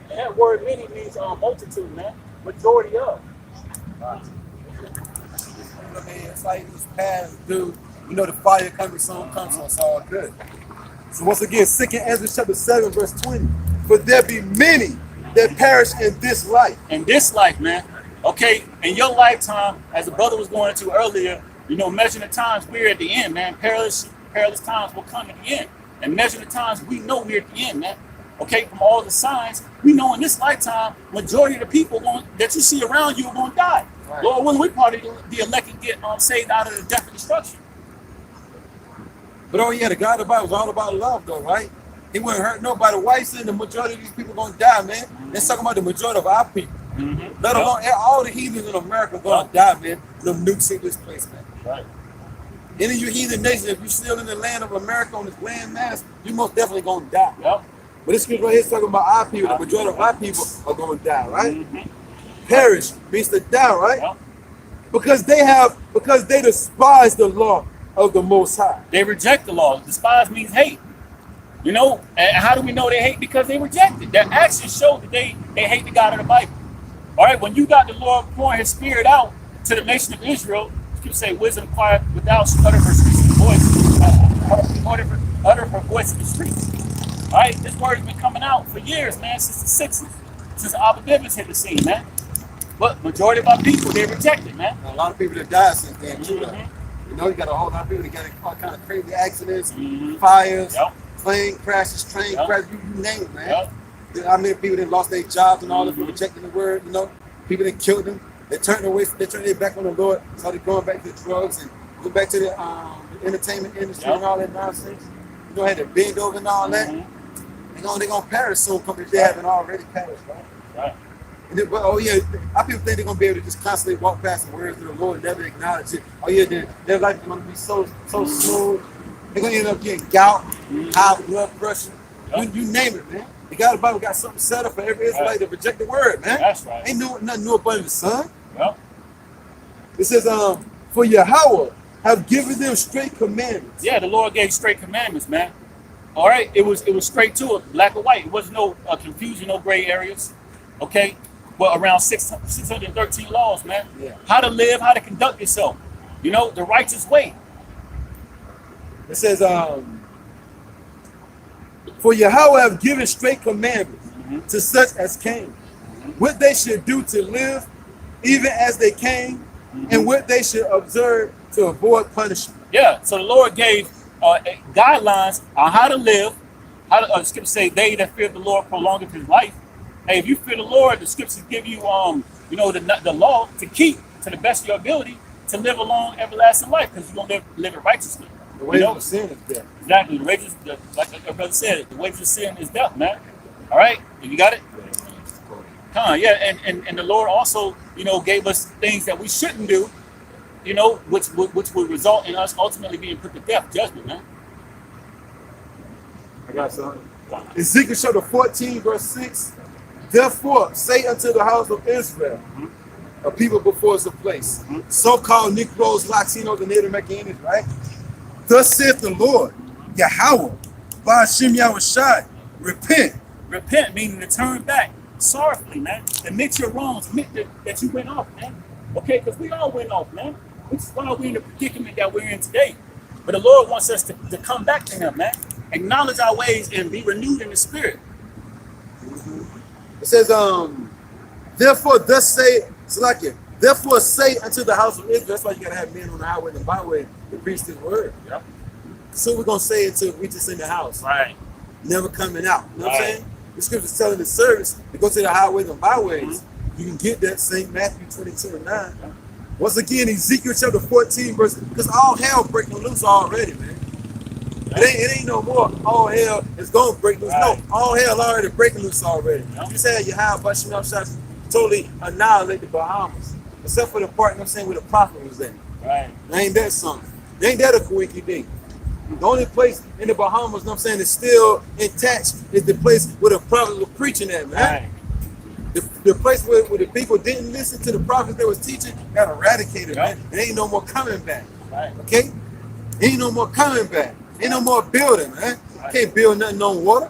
And that word many means multitude, man. Majority of. I mean, it's like these paths, dude. You know, the fire coming, soon comes, so it's all good. So once again, 2 Ezra chapter 7, verse 20. For there be many that perish in this life. In this life, man. Okay, in your lifetime, as the brother was going into earlier, you know, measuring the times, we're at the end, man. Perilous times will come at the end. And measuring the times, we know we're at the end, man. Okay, from all the signs, we know in this lifetime, majority of the people that you see around you are going to die. Right. Lord, when we part of the elect and get saved out of the death and destruction. But oh yeah, the God of the Bible was all about love, though, right? He wouldn't hurt nobody. Why he saying the majority of these people going to die, man? Let's talk about the majority of our people. Let alone all the heathens in America going to die, man. Them nukes in this place, man. Right. Any of you heathen nations, if you're still in the land of America on this land mass, you most definitely going to die. Yep. But this scripture right here is talking about our people. The majority of our people are going to die, right? Perish means to die, right? Yep. Because they despise the law of the Most High. They reject the law. Despise means hate. You know, and how do we know they hate? Because they reject it. Their actions show that they hate the God of the Bible. All right, when you got the Lord pouring His Spirit out to the nation of Israel, you say, wisdom quiet without utter her voice, utter her voice in the streets. All right, this word has been coming out for years, man, since the 60s, since Abba Bivens hit the scene, man. But majority of our people, they reject it, man. A lot of people that died since then, too. You know, you got a whole lot of people that got in all kind of crazy accidents, fires, plane crashes, train crashes, you name it, man. How many people that lost their jobs and all this for rejecting the word, you know? People that killed them. They turned their back on the Lord, started going back to drugs and going back to the entertainment industry and all that nonsense. You know, had to bend over and all that. They're gonna perish soon if they haven't already perished, right? And then, well, how people think they're gonna be able to just constantly walk past the words of the Lord and never acknowledge it. Their life is gonna be so smooth. They're gonna end up getting gout, high blood pressure. You name it, man. The Bible got something set up for every Israelite to reject the word, man. That's right. Ain't nothing new above the sun. Yep. It says, for Yahawah have given them straight commandments. Yeah, the Lord gave straight commandments, man. All right, it was straight to it, black or white. It wasn't no confusion, no gray areas. Okay, but around 613 laws, man. Yeah. How to live, how to conduct yourself. You know, the righteous way. It says, for Yahawah have given straight commandments to such as came, what they should do to live, even as they came, and what they should observe to avoid punishment. Yeah, so the Lord gave guidelines on how to live. How to, the scriptures say, "They that fear the Lord prolongeth his life." Hey, if you fear the Lord, the scriptures give you, you know, the law to keep to the best of your ability to live a long, everlasting life, because you're gonna live it righteously. The wages of sin is death. Exactly. The wages, like our brother said, the wages of sin is death, man. All right, you got it. And the Lord also, you know, gave us things that we shouldn't do, you know, which would result in us ultimately being put to death, judgment, man. I got something. Ezekiel chapter 14, verse 6. Therefore, say unto the house of Israel, a people before us a place, so-called Negroes, Latinos, and Native Americans, right? Thus saith the Lord, Yahawah, BAHASHAM YAHAWASHI, repent. Repent, meaning to turn back sorrowfully, man. Admit your wrongs, admit that you went off, man. Okay, because we all went off, man. Which is why we're in the predicament that we're in today. But the Lord wants us to come back to him, man. Acknowledge our ways and be renewed in the spirit. It says, therefore, thus say, Salakia, therefore say unto the house of Israel. That's why you gotta have men on the highway and the byway to preach this word. Yep. So we're gonna say it until we just in the house. Right. Never coming out. You know what I'm saying? The scripture's telling the service to go to the highways and byways. You can get that St. Matthew 22:9. Once again, Ezekiel chapter 14, verse, because all hell breaking loose already, man. It ain't no more all hell is gonna break loose. No, all hell already breaking loose already. You said YAHAWASHI totally annihilate the Bahamas, except for the part, you know what I'm saying, where the prophet was in. Right. Ain't that something? Ain't that a quinky dink? The only place in the Bahamas, you know what I'm saying, is still intact is the place where the prophet was preaching at, man. Right. The place where the people didn't listen to the prophets they was teaching got eradicated, man. It ain't no more coming back. Right. Okay? Ain't no more coming back. Ain't no more building, man. You can't build nothing on water.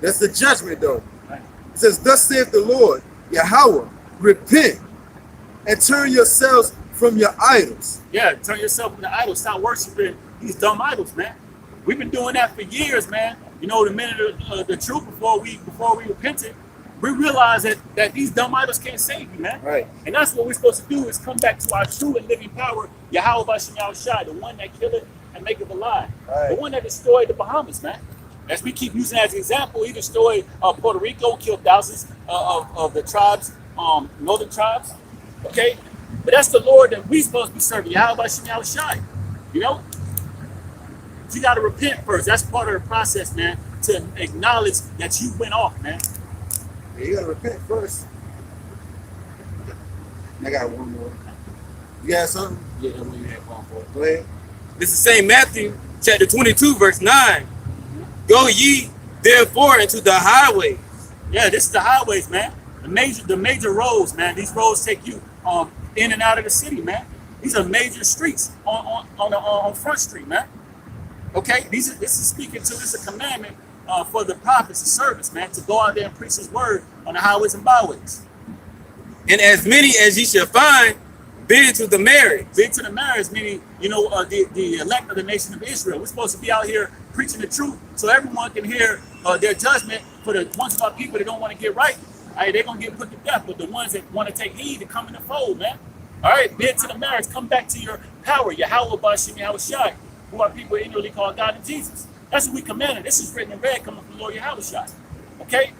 That's the judgment, though. It says, thus saith the Lord, Yahawah, repent and turn yourselves from your idols. Yeah, turn yourself from the idols. Stop worshiping these dumb idols, man. We've been doing that for years, man. You know, the minute of the truth before we repented, we realized that these dumb idols can't save you, man. Right. And that's what we're supposed to do, is come back to our true and living power, YAHAWASHI YAHAWASHI, the one that killeth and maketh alive. Right. The one that destroyed the Bahamas, man. As we keep using as an example, he destroyed Puerto Rico, killed thousands of the tribes, northern tribes. Okay? But that's the Lord that we're supposed to be serving, YAHAWASHI YAHAWASHI. You know? You got to repent first. That's part of the process, man, to acknowledge that you went off, man. Yeah, you got to repent first. I got one more. You got something? Yeah, I'm going to have one for it. Go ahead. This is St. Matthew chapter 22, verse 9. Go ye therefore into the highways. Yeah, this is the highways, man. The major roads, man. These roads take you in and out of the city, man. These are major streets on Front Street, man. Okay, this is speaking to, this is a commandment for the prophets, the servants, man, to go out there and preach his word on the highways and byways. And as many as ye shall find, bid to the marriage. Bid to the marriage, meaning, you know, the elect of the nation of Israel. We're supposed to be out here preaching the truth so everyone can hear their judgment for the ones of our people that don't want to get right. right, they're gonna get put to death. But the ones that want to take heed to come in the fold, man. All right, bid to the marriage, come back to your power, YAHAWAH, BAHASHAM, YAHAWASHI, who are people inwardly called God and Jesus. That's what we commanded. This is written in red coming from the Lord YAHAWASHI. Okay?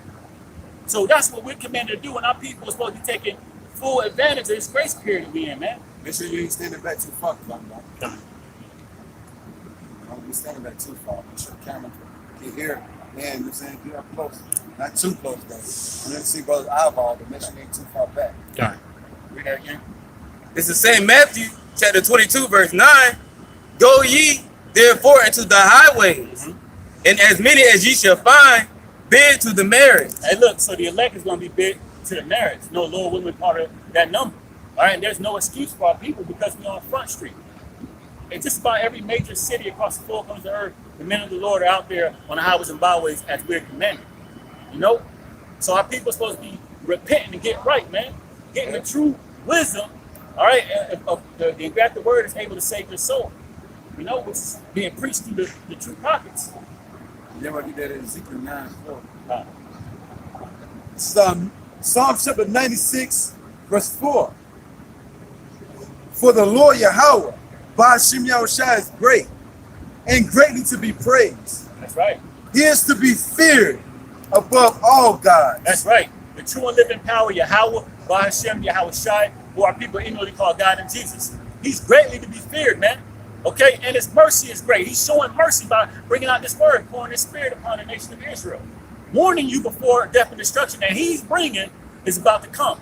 So that's what we're commanded to do, and our people are supposed to be taking full advantage of this grace period we in, man. Make sure you ain't standing back too far, don't be standing back too far. Make sure the camera can hear. Man, you know what I'm saying? Get up close. Not too close, though. You never see brother's eyeball, but make sure you ain't too far back. All right. Read that again. It's the same Matthew chapter 22, verse 9. Go ye therefore into the highways, and as many as ye shall find, bid to the marriage. Hey, look, so the elect is going to be bid to the marriage. No, Lord willing, part of that number. All right, and there's no excuse for our people because we're on Front Street. And just about every major city across the four corners of the earth, the men of the Lord are out there on the highways and byways as we're commanded. You know? So our people are supposed to be repenting and get right, man. Getting the true wisdom, all right, the exact word is able to save your soul. You know, which is being preached through the true prophets. Then we'll get that in Ezekiel 9:4. This is Psalm chapter 96, verse 4. For the Lord YAHAWAH, BAHASHAM YAHAWASHI is great and greatly to be praised. That's right. He is to be feared above all gods. That's right. The true and living power, YAHAWAH, BAHASHAM, YAHAWASHI, who are people inwardly called God and Jesus. He's greatly to be feared, man. Okay, and his mercy is great. He's showing mercy by bringing out this word, pouring his spirit upon the nation of Israel, warning you before death and destruction that he's bringing is about to come.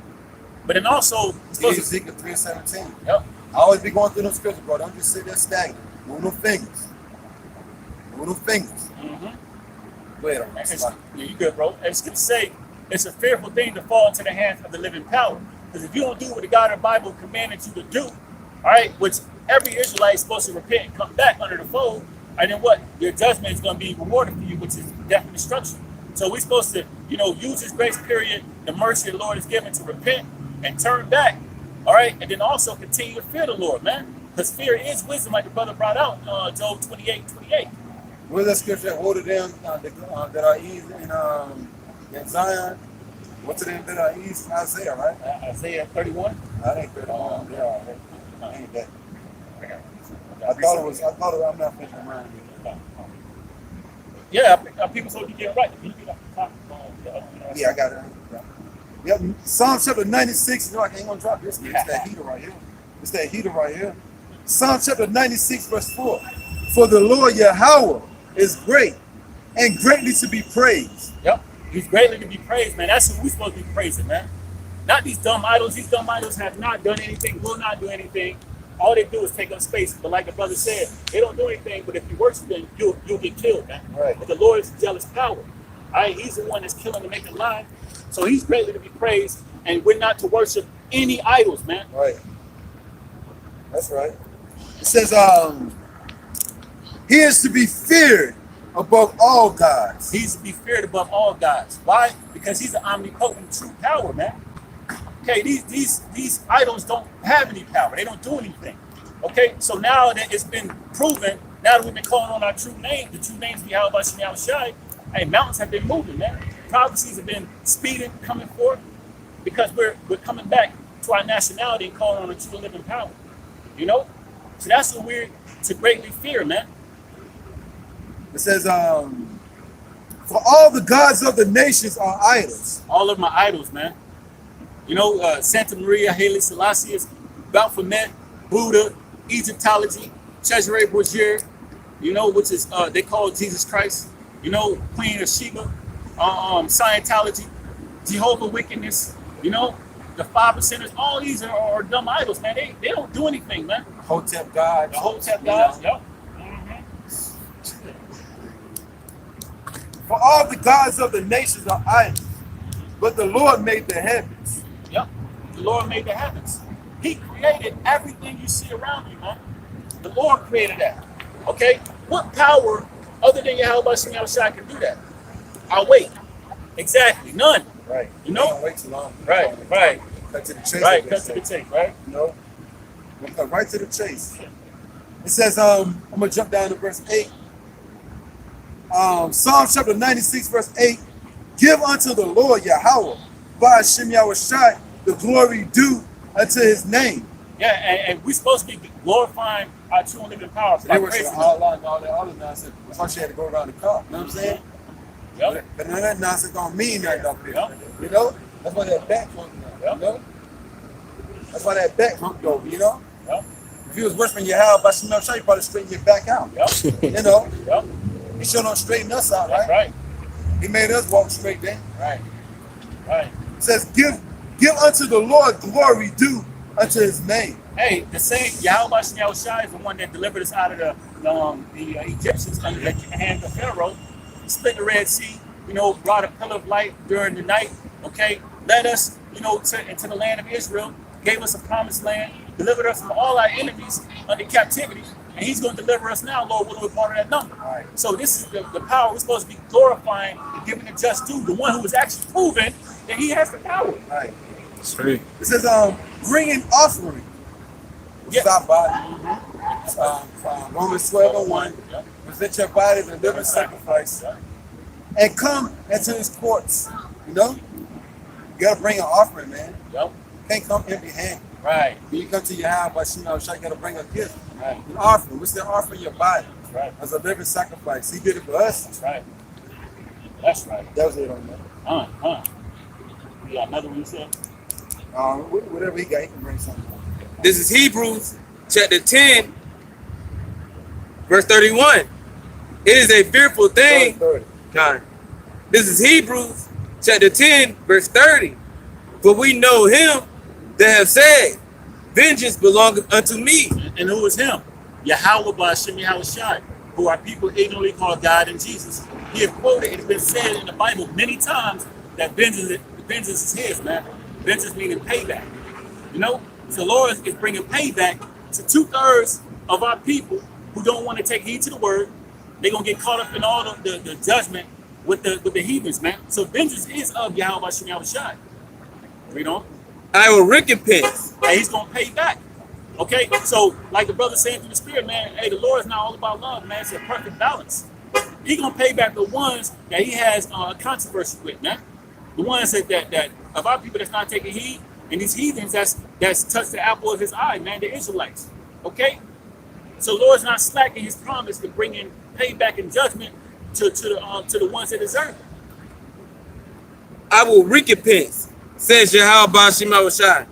But then also, Ezekiel 3:17. Yep. I always be going through them scriptures, bro. Don't just sit there stagnant. Move them fingers. Move them fingers. Go ahead, Yeah, you good, bro. It's good to say it's a fearful thing to fall into the hands of the living power. Because if you don't do what the God of the Bible commanded you to do, all right, which every Israelite is supposed to repent and come back under the fold, and then what? Your judgment is going to be rewarded for you, which is death and destruction. So we're supposed to, use this grace period, the mercy the Lord is given to repent and turn back, all right? And then also continue to fear the Lord, man. Because fear is wisdom, like the brother brought out, Job 28:28. Where's that scripture? Hold it down that are eased in Zion. What's the name that are eased? Isaiah, right? Isaiah 31. That ain't 31. Yeah, ain't that. I thought it was, I'm not thinking mine. Yeah, people told you get it right. You get off the top. Yeah, I got it. Yep. Psalm chapter 96. I ain't gonna drop this. It's that heater right here. It's that heater right here. Psalm chapter 96, verse 4. For the Lord YAHAWAH is great and greatly to be praised. Yep. He's greatly to be praised, man. That's who we're supposed to be praising, man. Not these dumb idols. These dumb idols have not done anything, will not do anything. All they do is take up space. But like the brother said, they don't do anything, but if you worship them, you'll get killed, man. Right. But the Lord is jealous power. All right, he's the one that's killing to make it alive. So he's greatly to be praised, and we're not to worship any idols, man. Right. That's right. It says, he is to be feared above all gods. He's to be feared above all gods. Why? Because he's an omnipotent true power, man. Okay, these idols don't have any power. They don't do anything. Okay, so now that it's been proven, now that we've been calling on our true name, the true names of YAHAWASHI and YAHAWASHI, hey, mountains have been moving, man. Prophecies have been speeding, coming forth, because we're coming back to our nationality and calling on a true living power. So that's what we're to greatly fear, man. It says, for all the gods of the nations are idols. All of my idols, man. Santa Maria, Haile Selassie, Baphomet, Buddha, Egyptology, Cesare Borgia, which is they call Jesus Christ, Queen of Sheba, Scientology, Jehovah wickedness, the 5%ers, all these are dumb idols, man. They don't do anything, man. Hotep God. The Hotep gods, yep. For all the gods of the nations are idols, but the Lord made the heavens. Yep. The Lord made the heavens. He created everything you see around you, man. The Lord created that. Okay? What power other than YAHAWASHI YAHAWASHI can do that? I'll wait. Exactly. None. Right. Don't wait too long. Right. Cut to the chase. Right. Cut to the chase, right? We'll cut right to the chase. It says, I'm going to jump down to verse 8. Psalm chapter 96, verse 8. Give unto the Lord YAHAWAH BAHASHAM YAHAWASHI, the glory due unto his name. Yeah, and we're supposed to be glorifying our true and living power. So they were saying Allah and all that other nonsense. That's why she had to go around the car. You know what I'm saying? Yep. But none of that nonsense don't mean nothing up here. Yep. You know? That's why that back hump, Yep. you know? That's why that back hump over, you know? Yep. If you was worshiping Yahawah by Shemel Shah, you probably straighten your back out. Yep. You know? Yep. He sure don't straighten us out, That's right? right. He made us walk straight then. Right. Right. It says, give unto the Lord glory due unto his name. Hey, the same YAHAWASHI is the one that delivered us out of the Egyptians under the hand of Pharaoh, split the Red Sea, you know, brought a pillar of light during the night, okay, led us, you know, into the land of Israel, gave us a promised land, delivered us from all our enemies under captivity, and he's going to deliver us now, Lord, when we're part of that number. Right. So this is the power we're supposed to be glorifying and giving the just due, the one who is actually proven that he has the power. Right. Sweet. It says, bringing offering. Yeah. Stop by. Romans 12:1. Yep. Present your body as a living sacrifice. Yep. And come into his courts. You know? You gotta bring an offering, man. Yep. You can't come empty handed. Right. When you come to Yahawah by Shemel Shah, you gotta bring a gift. Right. An offering. What's the offering? Your body. That's right. As a living sacrifice. He did it for us. That's right. That's right. That was it on that. You got another one you said? Whatever he got, he can bring something. This is Hebrews chapter 10, verse 31. It is a fearful thing. 30. God. This is Hebrews chapter 10, verse 30. For we know him that have said, vengeance belongeth unto me. And who is him? Yahawah BAHASHAM YAHAWASHI, who our people ignorantly call God and Jesus. He has quoted, it's been said in the Bible many times that vengeance is his, man. Vengeance meaning payback. You know? So the Lord is bringing payback to 2/3 of our people who don't want to take heed to the word. They're going to get caught up in all the judgment with the heathens, man. So vengeance is of Yahawah BAHASHAM YAHAWASHI. Read on. I will recompense. And he's going to pay back. Okay? So, like the brother saying through the spirit, man, hey, the Lord is not all about love, man. It's a perfect balance. He's going to pay back the ones that he has controversy with, man. The ones that of our people that's not taking heed, and these heathens that's touched the apple of his eye, man, the Israelites. Okay? So Lord's not slacking his promise to bringing payback and judgment to the ones that deserve it. I will recompense, says Yahawah BAHASHAM YAHAWASHI.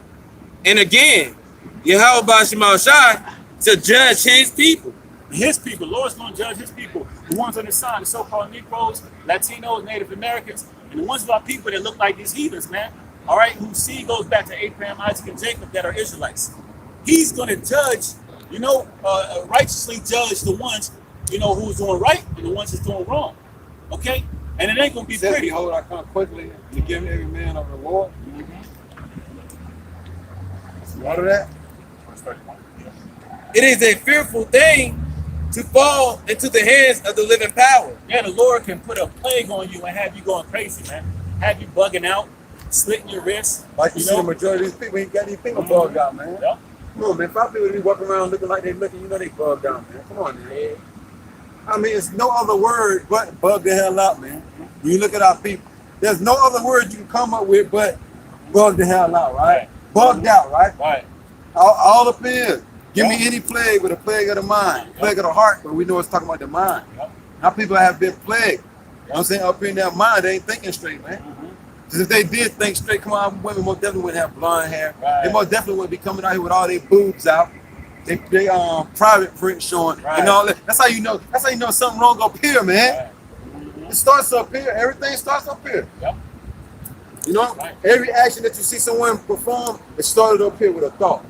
And again, Yahawah BAHASHAM YAHAWASHI to judge his people. His people, Lord's going to judge his people. The ones on the side, the so-called Negroes, Latinos, Native Americans, and the ones of our people that look like these heathens, man. All right, whose seed goes back to Abraham, Isaac, and Jacob that are Israelites. He's going to judge, you know, righteously judge the ones, you know, who's doing right and the ones that's doing wrong. Okay? And it ain't going to be Says, pretty. behold, I come quickly to give every man a reward. What of that? It is a fearful thing to fall into the hands of the living power. Yeah, the Lord can put a plague on you and have you going crazy, man. Have you bugging out, slitting your wrists. Like you see the majority of these people ain't got these people bugged out, man. Yeah. Come on, man. If our people be walking around looking like they looking, you know they bugged out, man. Come on, man. I mean, it's no other word but bug the hell out, man. When you look at our people, there's no other word you can come up with but bug the hell out, right? Bugged out, right? Right. All up in. Give me any plague with a plague of the mind, plague of the heart, but we know it's talking about the mind. Our people have been plagued. You know what I'm saying? Up in their mind, they ain't thinking straight, man. Because if they did think straight, come on, women most definitely wouldn't have blonde hair. Right. They most definitely wouldn't be coming out here with all their boobs out. They private print showing and all that. That's how you know. That's how you know something wrong up here, man. It starts up here. Everything starts up here. Yep. You know, Right. every action that you see someone perform, it started up here with a thought.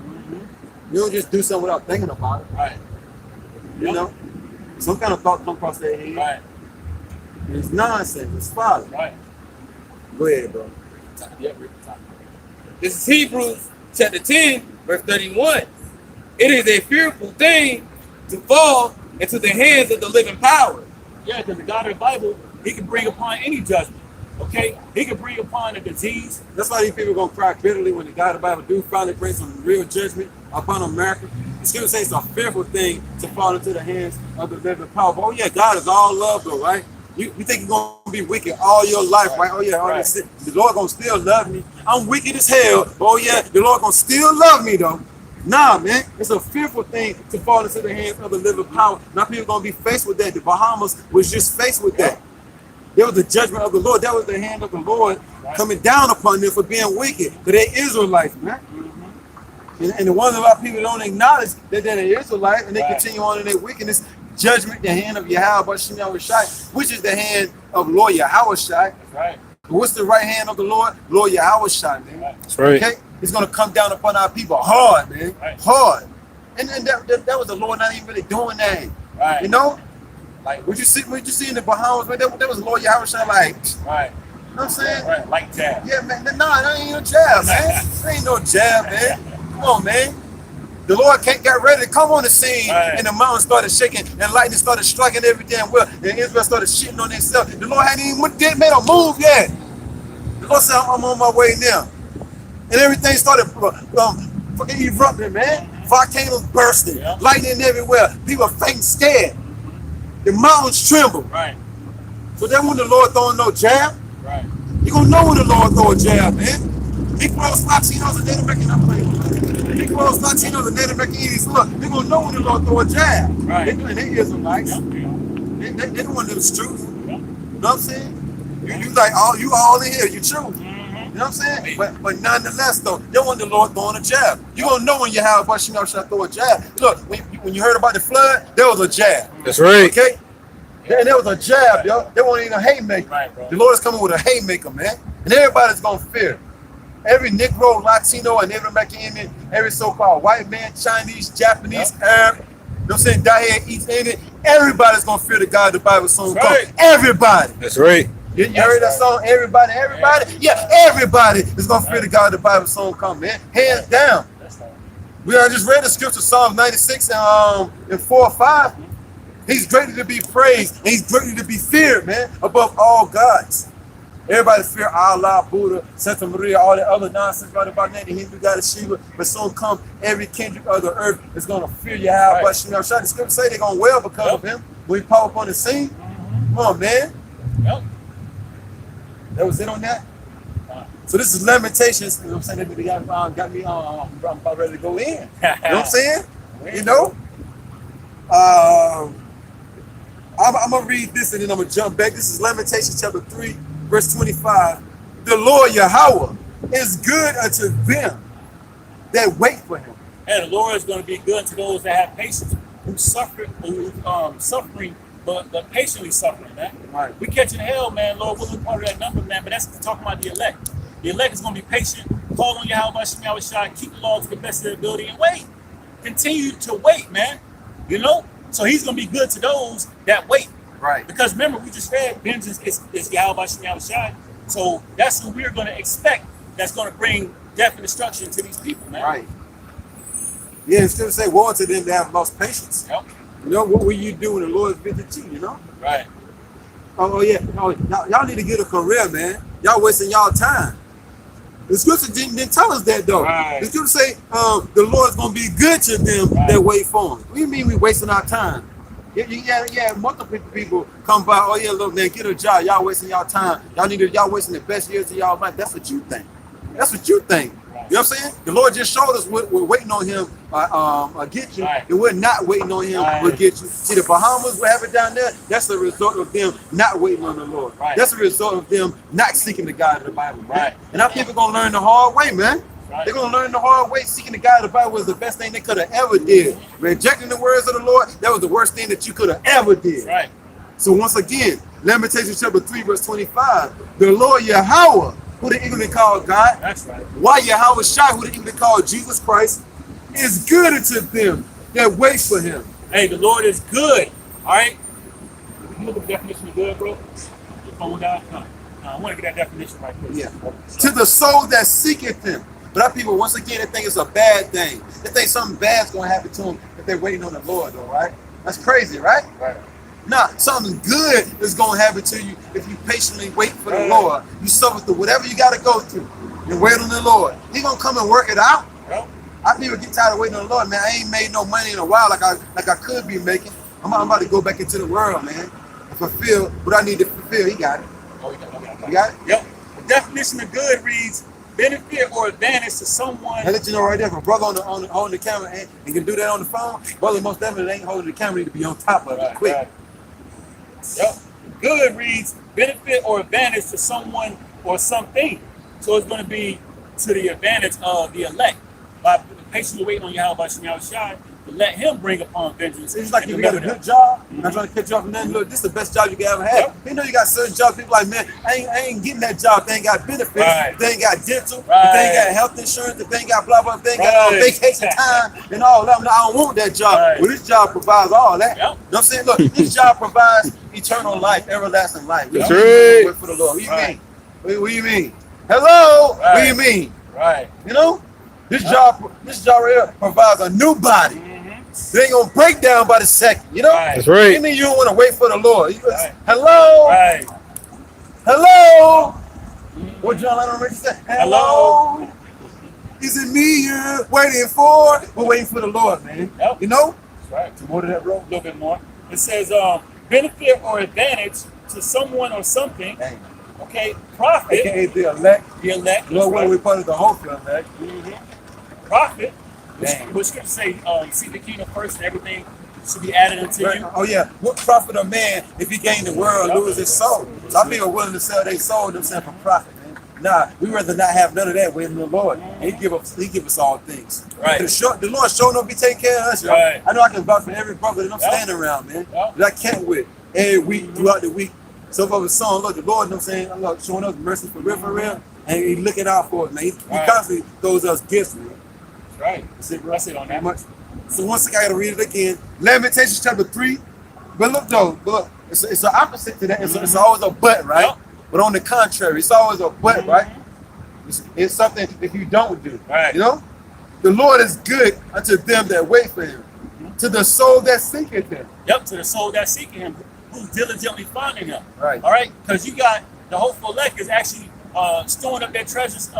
You don't just do something without thinking about it. Right. You know, some kind of thought come across their head. Right. It's nonsense. It's folly. Right. Go ahead, bro. This is Hebrews chapter 10, verse 31. It is a fearful thing to fall into the hands of the living power. Yeah, because the God of the Bible, he can bring upon any judgment. Okay? He can bring upon a disease. That's why these people gonna cry bitterly when the God of the Bible do finally bring some real judgment upon America. The scripture says it's a fearful thing to fall into the hands of the living power. But, oh yeah, God is all love though, right? You think you're gonna be wicked all your life, right? Oh yeah, the Lord gonna still love me. I'm wicked as hell. Oh yeah, the Lord gonna still love me though. Nah, man, it's a fearful thing to fall into the hands of the living power. Now people gonna be faced with that. The Bahamas was just faced with that. There was the judgment of the Lord. That was the hand of the Lord coming down upon them for being wicked. But they're Israelites, man. And the ones of our people don't acknowledge that they're Israelites and they continue on in their wickedness. Judgment, the hand of YAHAWASHI, which is the hand of Lord YAHAWASHI. Right. What's the right hand of the Lord? Lord YAHAWASHI, man. That's right. Okay? It's going to come down upon our people hard, man. Right. Hard. And that was the Lord not even really doing that. Right. You know? Like What you see in the Bahamas, man, that was Lord YAHAWASHI, like, right. you know what I'm saying? Right. Like jab. Yeah, man. Nah, that ain't no jab, man. There ain't no jab, man. Come on, man. The Lord got ready to come on the scene, and the mountain started shaking, and lightning started striking every damn well, and Israel started shitting on themselves. The Lord hadn't even made a move yet. The Lord said, I'm on my way now. And everything started fucking erupting, man. Volcanoes bursting, lightning everywhere. People fainting scared. The mountains tremble. Right. So then when the Lord throwing no jab, Right. you gonna know when the Lord throw a jab, man. Negroes, Latinos, and Native American, I'm playing. Negroes, Latinos, and Native American Indians, look, they're gonna know when the Lord throw a jab. Right. They Israelites. They don't want to know the truth. You know what I'm saying? You like you all in here, you true. You know what I'm saying? But nonetheless though, they want the Lord throwing a jab. You're gonna know when YAHAWASHI throw a jab. Look, when you heard about the flood, there was a jab. That's right. Okay? And there was a jab, yo. They weren't even a haymaker. Right, bro. The Lord is coming with a haymaker, man. And everybody's gonna fear. Every Negro, Latino, and Native American Indian, every so-called white man, Chinese, Japanese, Arab, you know what I'm saying, die here, East Indian, everybody's gonna fear the God the Bible song called. Everybody. That's right. You heard that song? Everybody? Yeah, everybody is gonna fear the God the Bible song come, man. Hands down. We just read the scripture, Psalm 96 and 4 or 5. He's greatly to be praised, and he's greatly to be feared, man, above all gods. Everybody fear Allah, Buddha, Santa Maria, all that other nonsense right about that, the Hindu god of Shiva. But soon come every kindred of the earth is going to fear Yahweh. But the scripture say they're going to wail because of him when he pop up on the scene. Come on, man. That was it on that. So this is Lamentations. You know what I'm saying? They got me I'm about ready to go in. You know what I'm saying? You know? I'm going to read this and then I'm going to jump back. This is Lamentations chapter 3, verse 25. The Lord Yahawah is good unto them that wait for him. And the Lord is going to be good to those that have patience, who suffering, but patiently suffering, man. Right. We catching hell, man. Lord, we're part of that number, man. But that's talking about the elect. The elect is going to be patient. Call on YAHAWASHI, keep the law to the best of their ability, and wait. Continue to wait, man. You know? So he's going to be good to those that wait. Right. Because remember, we just read vengeance is YAHAWASHI. So that's who we're going to expect that's going to bring death and destruction to these people, man. Right. Yeah, it's going to say, woe to them that have lost patience. Yep. You know, what will you do when the Lord is visited you, you know? Right. Oh yeah. Y'all need to get a career, man. Y'all wasting y'all time. The scripture didn't tell us that, though. Right. The scripture say the Lord's going to be good to them that wait for him. What do you mean we wasting our time? Yeah, multiple people come by, oh yeah, look, man, get a job. Y'all wasting y'all time. Y'all wasting the best years of y'all life. That's what you think. That's what you think. You know what I'm saying? The Lord just showed us we're waiting on him get you, and we're not waiting on him will get you. See, the Bahamas, what happened down there, that's the result of them not waiting on the Lord. That's the result of them not seeking the God of the Bible, man. And our people going to learn the hard way, man. They're going to learn the hard way. Seeking the God of the Bible was the best thing they could have ever did. Rejecting the words of the Lord, that was the worst thing that you could have ever did. Right. So once again, Lamentations chapter 3, verse 25, the Lord Yahawah, who the English called God, That's right. YAHAWASHI, who the English called Jesus Christ, is good unto them that wait for him. Hey, the Lord is good. All right. You look at the definition of good, bro. Your phone down. I want to get that definition right quick. Yeah. To the soul that seeketh him. But our people, once again, they think it's a bad thing. They think something bad's going to happen to them if they're waiting on the Lord, though, right? That's crazy, right? Right. Nah, something good is going to happen to you if you patiently wait for the Lord. You suffer through whatever you got to go through and wait on the Lord. He's going to come and work it out. Yep. Our people get tired of waiting on the Lord, man. I ain't made no money in a while like I could be making. I'm about to go back into the world, man. fulfill what I need to fulfill. He got it. Oh, you got it. You got it? Yep. The definition of good reads benefit or advantage to someone. I let you know right there, if a brother holding the camera and can do that on the phone, brother most definitely ain't holding the camera, need to be on top of it quick. Right. Yep. Good reads benefit or advantage to someone or something. So it's going to be to the advantage of the elect by patiently waiting on YAHAWASHI to let him bring upon vengeance. It's like if you got a good job, I'm not trying to cut you off from nothing. Look, this is the best job you can ever have. Yep. You know you got certain jobs, people like, man, I ain't getting that job. They ain't got benefits. Right. They ain't got dental. Right. They ain't got health insurance. They ain't got blah, blah, they ain't got vacation time and all that. I don't want that job. Right. Well, this job provides all that. Yep. You know what I'm saying? Look, this job provides eternal life, everlasting life. That's right. Work for the Lord. What do you Right. mean? What do you mean? Hello? Right. What do you mean? Right. You know? This job right here provides a new body. They ain't gonna break down by the second, you know? Right. That's right. You mean you don't want to wait for the Lord? Right. Hello? Right. Hello? What John Lennon Richard said? Hello? Is it me you're waiting for? We're waiting for the Lord, man. Yep. You know? That's right. Some more to that, bro? A little bit more. It says benefit or advantage to someone or something. Dang. Okay. Profit. AKA the elect. The elect. Lord, Right. we're part of the hope of the elect. Profit. Dang. Which scripture say, seek the kingdom first and everything should be added unto Right. you. Oh yeah, what profit a man if he gain the world and lose his soul? Some people are willing to sell their soul themselves for profit, man. Nah, we rather not have none of that waiting on the Lord. And He give us all things. Right. The Lord sure don't be taking care of us, y'all. Right. I know I can vouch for every brother that I'm Yep. standing around, man. Yep. That I can't with every week throughout the week. So if I was song, look, the Lord, you know what I'm saying, look, showing us mercy for real, and He looking out for us, man. He Right. constantly throws us gifts, man. That's right. That's it, bro. That's it on that. Much. So once again, I gotta read it again. Lamentations chapter 3. But look, it's an opposite to that. It's always a but, right? Yep. But on the contrary, it's always a but, right? It's something if you don't do. Right. You know? The Lord is good unto them that wait for Him, to the soul that seeketh Him. Yep, to the soul that seeking Him, who's diligently finding Him. Right. All right, because you got the hopeful elect is actually storing up their treasures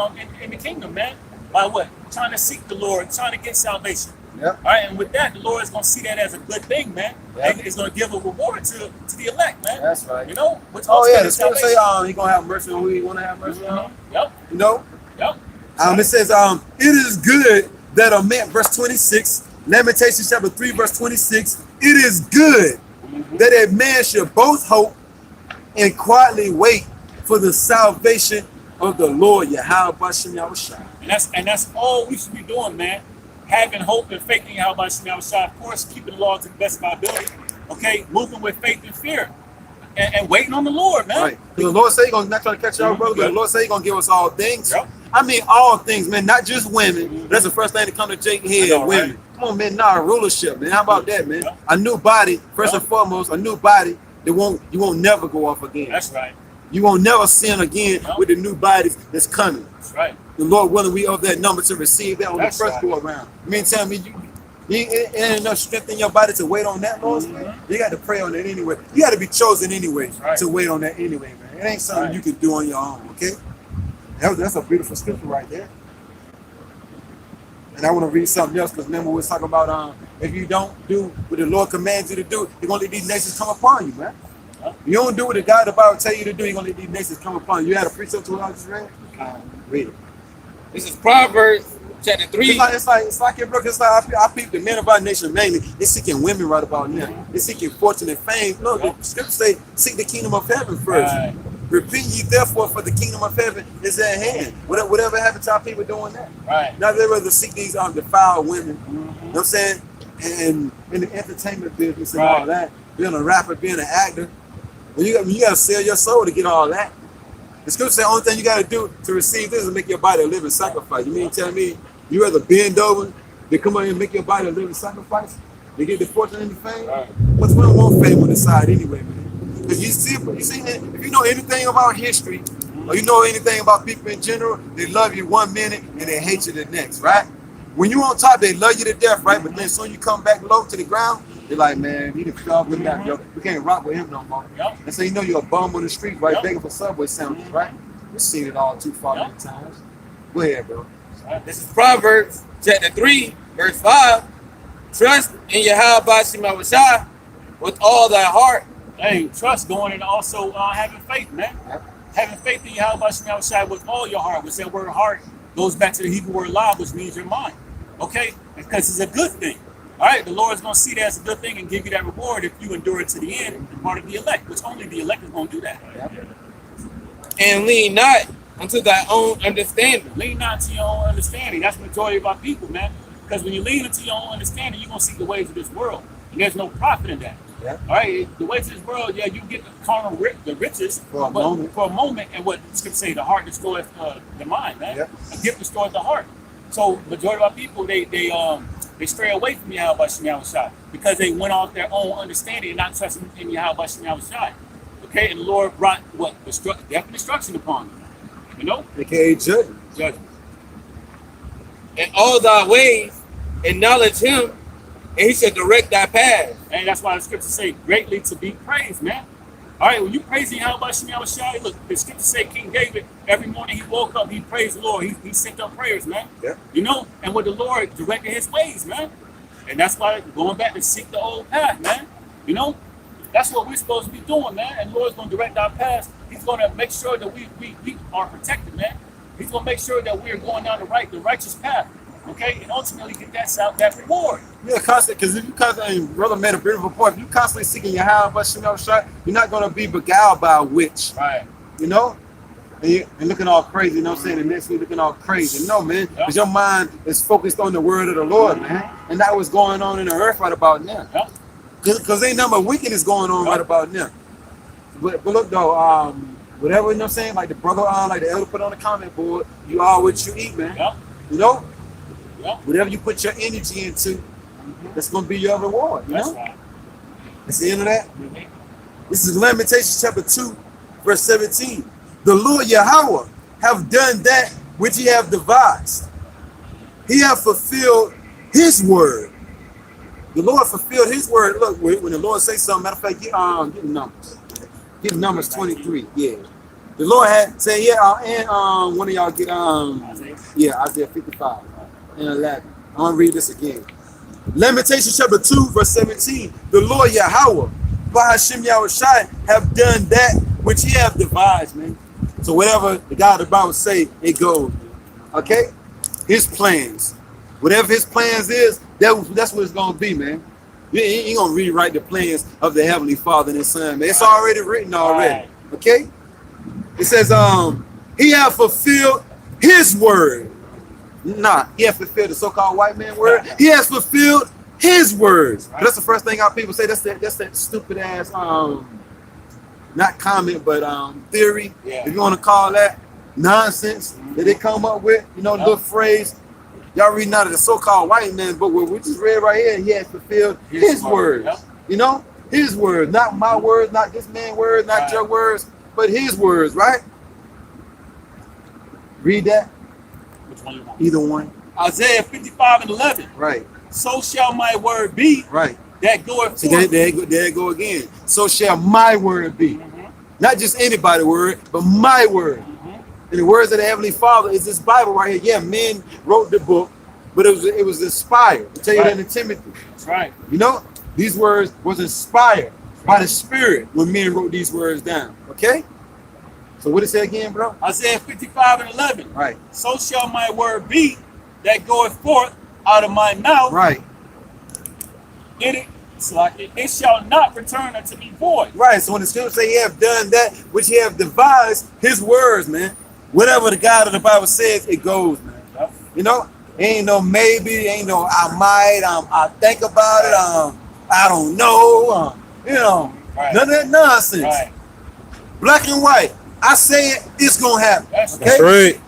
in the kingdom, man. By what? Trying to seek the Lord, trying to get salvation. Yep. All right, and with that, the Lord is going to see that as a good thing, man. Yep. And it's going to give a reward to the elect, man. That's right. You know? Which Oh yeah, the ultimately scripture say salvation. He gonna have mercy on who He wanna have mercy on. Yep, You know? yep. It says, it is good that a man, verse 26, Lamentations chapter 3, verse 26, it is good that a man should both hope and quietly wait for the salvation of the Lord, YAHAWASHI. And that's all we should be doing, man. Having hope and faith in YAHAWASHI, of course, keeping the law to the best of our ability. Okay, moving with faith and fear. And waiting on the Lord, man. Right. The Lord say He gonna not try to catch y'all, brother, but the Lord say He gonna give us all things. Yep. I mean all things, man, not just women. That's the first thing to come to Jake's head, I know, women. right? Come on, man, rulership, man. How about that, man? Yep. A new body, first Yep. and foremost, a new body that you won't never go off again. That's right. You won't never sin again Yep. with the new bodies that's coming. That's right. The Lord willing, we of that number to receive that on That's the first right. go around. You mean tell me you ain't enough strength in your body to wait on that, Lord? You got to pray on that anyway. You got to be chosen anyway Right. to wait on that anyway, man. It ain't something Right. you can do on your own, okay? That's a beautiful scripture right there. And I want to read something else because remember we was talking about if you don't do what the Lord commands you to do, He's gonna let these nations come upon you, man. You don't do what the God the Bible tell you to do, He's gonna let these nations come upon you. You had a precept to what I just read? Read it. This is Proverbs chapter 3. It's like it, bro. It's like I peep the men of our nation mainly. They're seeking women right about now. They're seeking fortune and fame. No, the scripture say, seek the kingdom of heaven first. Right. Repent ye therefore, for the kingdom of heaven is at hand. Whatever happened to our people doing that? Right. Now they rather seek these defiled women. You know what I'm saying? And in the entertainment business and all that, being a rapper, being an actor, you got to sell your soul to get all that. The scripture say the only thing you got to do to receive this is make your body a living sacrifice. You mean tell me you rather bend over to come on and make your body a living sacrifice to get the fortune and the fame? Right. What's we don't want fame on the side anyway, man. Because you see, if you know anything about history, or you know anything about people in general, they love you 1 minute and they hate you the next, right? When you on top, they love you to death, right? But then as soon as you come back low to the ground, they're like, man, you need to stop with that, yo. We can't rock with him no more. Yep. And so you know you're a bum on the street, right? Yep. Begging for Subway sandwiches, right? We've seen it all too far many times. Go ahead, bro. This is Proverbs chapter 3, verse 5. Trust in YAHAWASHI with all thy heart Hey, trust going and also having faith, man. Yep. Having faith in YAHAWASHI with all your heart, which that word heart goes back to the Hebrew word lav, which means your mind. Okay? Because it's a good thing. All right, the Lord is going to see that as a good thing and give you that reward if you endure it to the end and part of the elect, which only the elect is going to do that. Yep. And lean not unto thy own understanding. Lean not to your own understanding. That's the majority of our people, man. Because when you lean into your own understanding, you're going to seek the ways of this world. And there's no profit in that. Yeah. All right, the ways of this world, yeah, you get the carnal the riches For a moment. and what Scripture say, the heart destroys the mind, man. Yep. A gift destroys the heart. So majority of our people, they stray away from YAHAWASHI because they went off their own understanding and not trusting in YAHAWASHI. Okay, and the Lord brought what? Death and destruction upon them. You know? AKA judgment. Judgment. In all thy ways, acknowledge him, and he shall direct thy path. And that's why the Scriptures say greatly to be praised, man. All right, when you praising YAHAWASHI, look, the Scriptures say King David, every morning he woke up, he praised the Lord. He sent up prayers, man. Yeah. You know, and with the Lord directed his ways, man. And that's why going back to seek the old path, man. You know, that's what we're supposed to be doing, man. And the Lord's going to direct our paths. He's going to make sure that we are protected, man. He's going to make sure that we are going down the righteous path. Okay, and ultimately get that reward. Yeah, constantly, because if you constantly, brother made a beautiful point. If you constantly seeking YAHAWASHI, you're not going to be beguiled by a witch. Right. You know? And looking all crazy, you know what I'm saying? And next week looking all crazy. No, man. Because your mind is focused on the word of the Lord, man. And that's what's going on in the earth right about now. Because ain't nothing but wickedness going on right about now. But look, though, whatever, you know what I'm saying? Like the brother, like the elder put on the comment board, you are what you eat, man. You know? Whatever you put your energy into, that's going to be your reward, you know? Right. That's the end of that. This is Lamentations chapter 2, verse 17. The Lord Yahawah have done that which he have devised. He have fulfilled his word. The Lord fulfilled his word. Look, when the Lord says something, matter of fact, get Numbers. Get Numbers 23, yeah. The Lord had said, and one of y'all get, Isaiah 55 and 11. I'm going to read this again. Lamentations chapter 2, verse 17. The Lord Yahawah, BAHASHAM YAHAWASHI, have done that which he have devised, man. So whatever the God of the Bible say, it goes. Okay? His plans. Whatever his plans is, that's what it's going to be, man. You ain't going to rewrite the plans of the Heavenly Father and his Son, man. It's already written already. Okay? It says, he have fulfilled his word. Nah, he has fulfilled the so-called white man word. He has fulfilled his words. But that's the first thing our people say. That's that stupid ass not comment, but theory. If you want to call that nonsense that they come up with, you know, little phrase. Y'all reading out of the so-called white man book where we just read right here, he has fulfilled his words. You know, his words, not my words, not this man's words, not your words, but his words, right? Read that. Which one you want? Either one. Isaiah 55 and 11. Right. So shall my word be. Right. That goeth See, forth. there it go again. So shall my word be. Not just anybody's word, but my word. And the words of the Heavenly Father is this Bible right here. Yeah, men wrote the book, but it was inspired. I tell you that in Timothy. That's right. You know, these words was inspired by the Spirit when men wrote these words down. Okay? So what it say again, bro? Isaiah 55 and 11. Right. So shall my word be that goeth forth out of my mouth. Right. It shall not return unto me void. Right. So when the scripture say he have done that which he have devised, his words, man. Whatever the God of the Bible says, it goes, man. You know, ain't no maybe, ain't no I might, I think about it, I don't know, you know, none of that nonsense. Right. Black and white. I say it, it's gonna happen. That's right.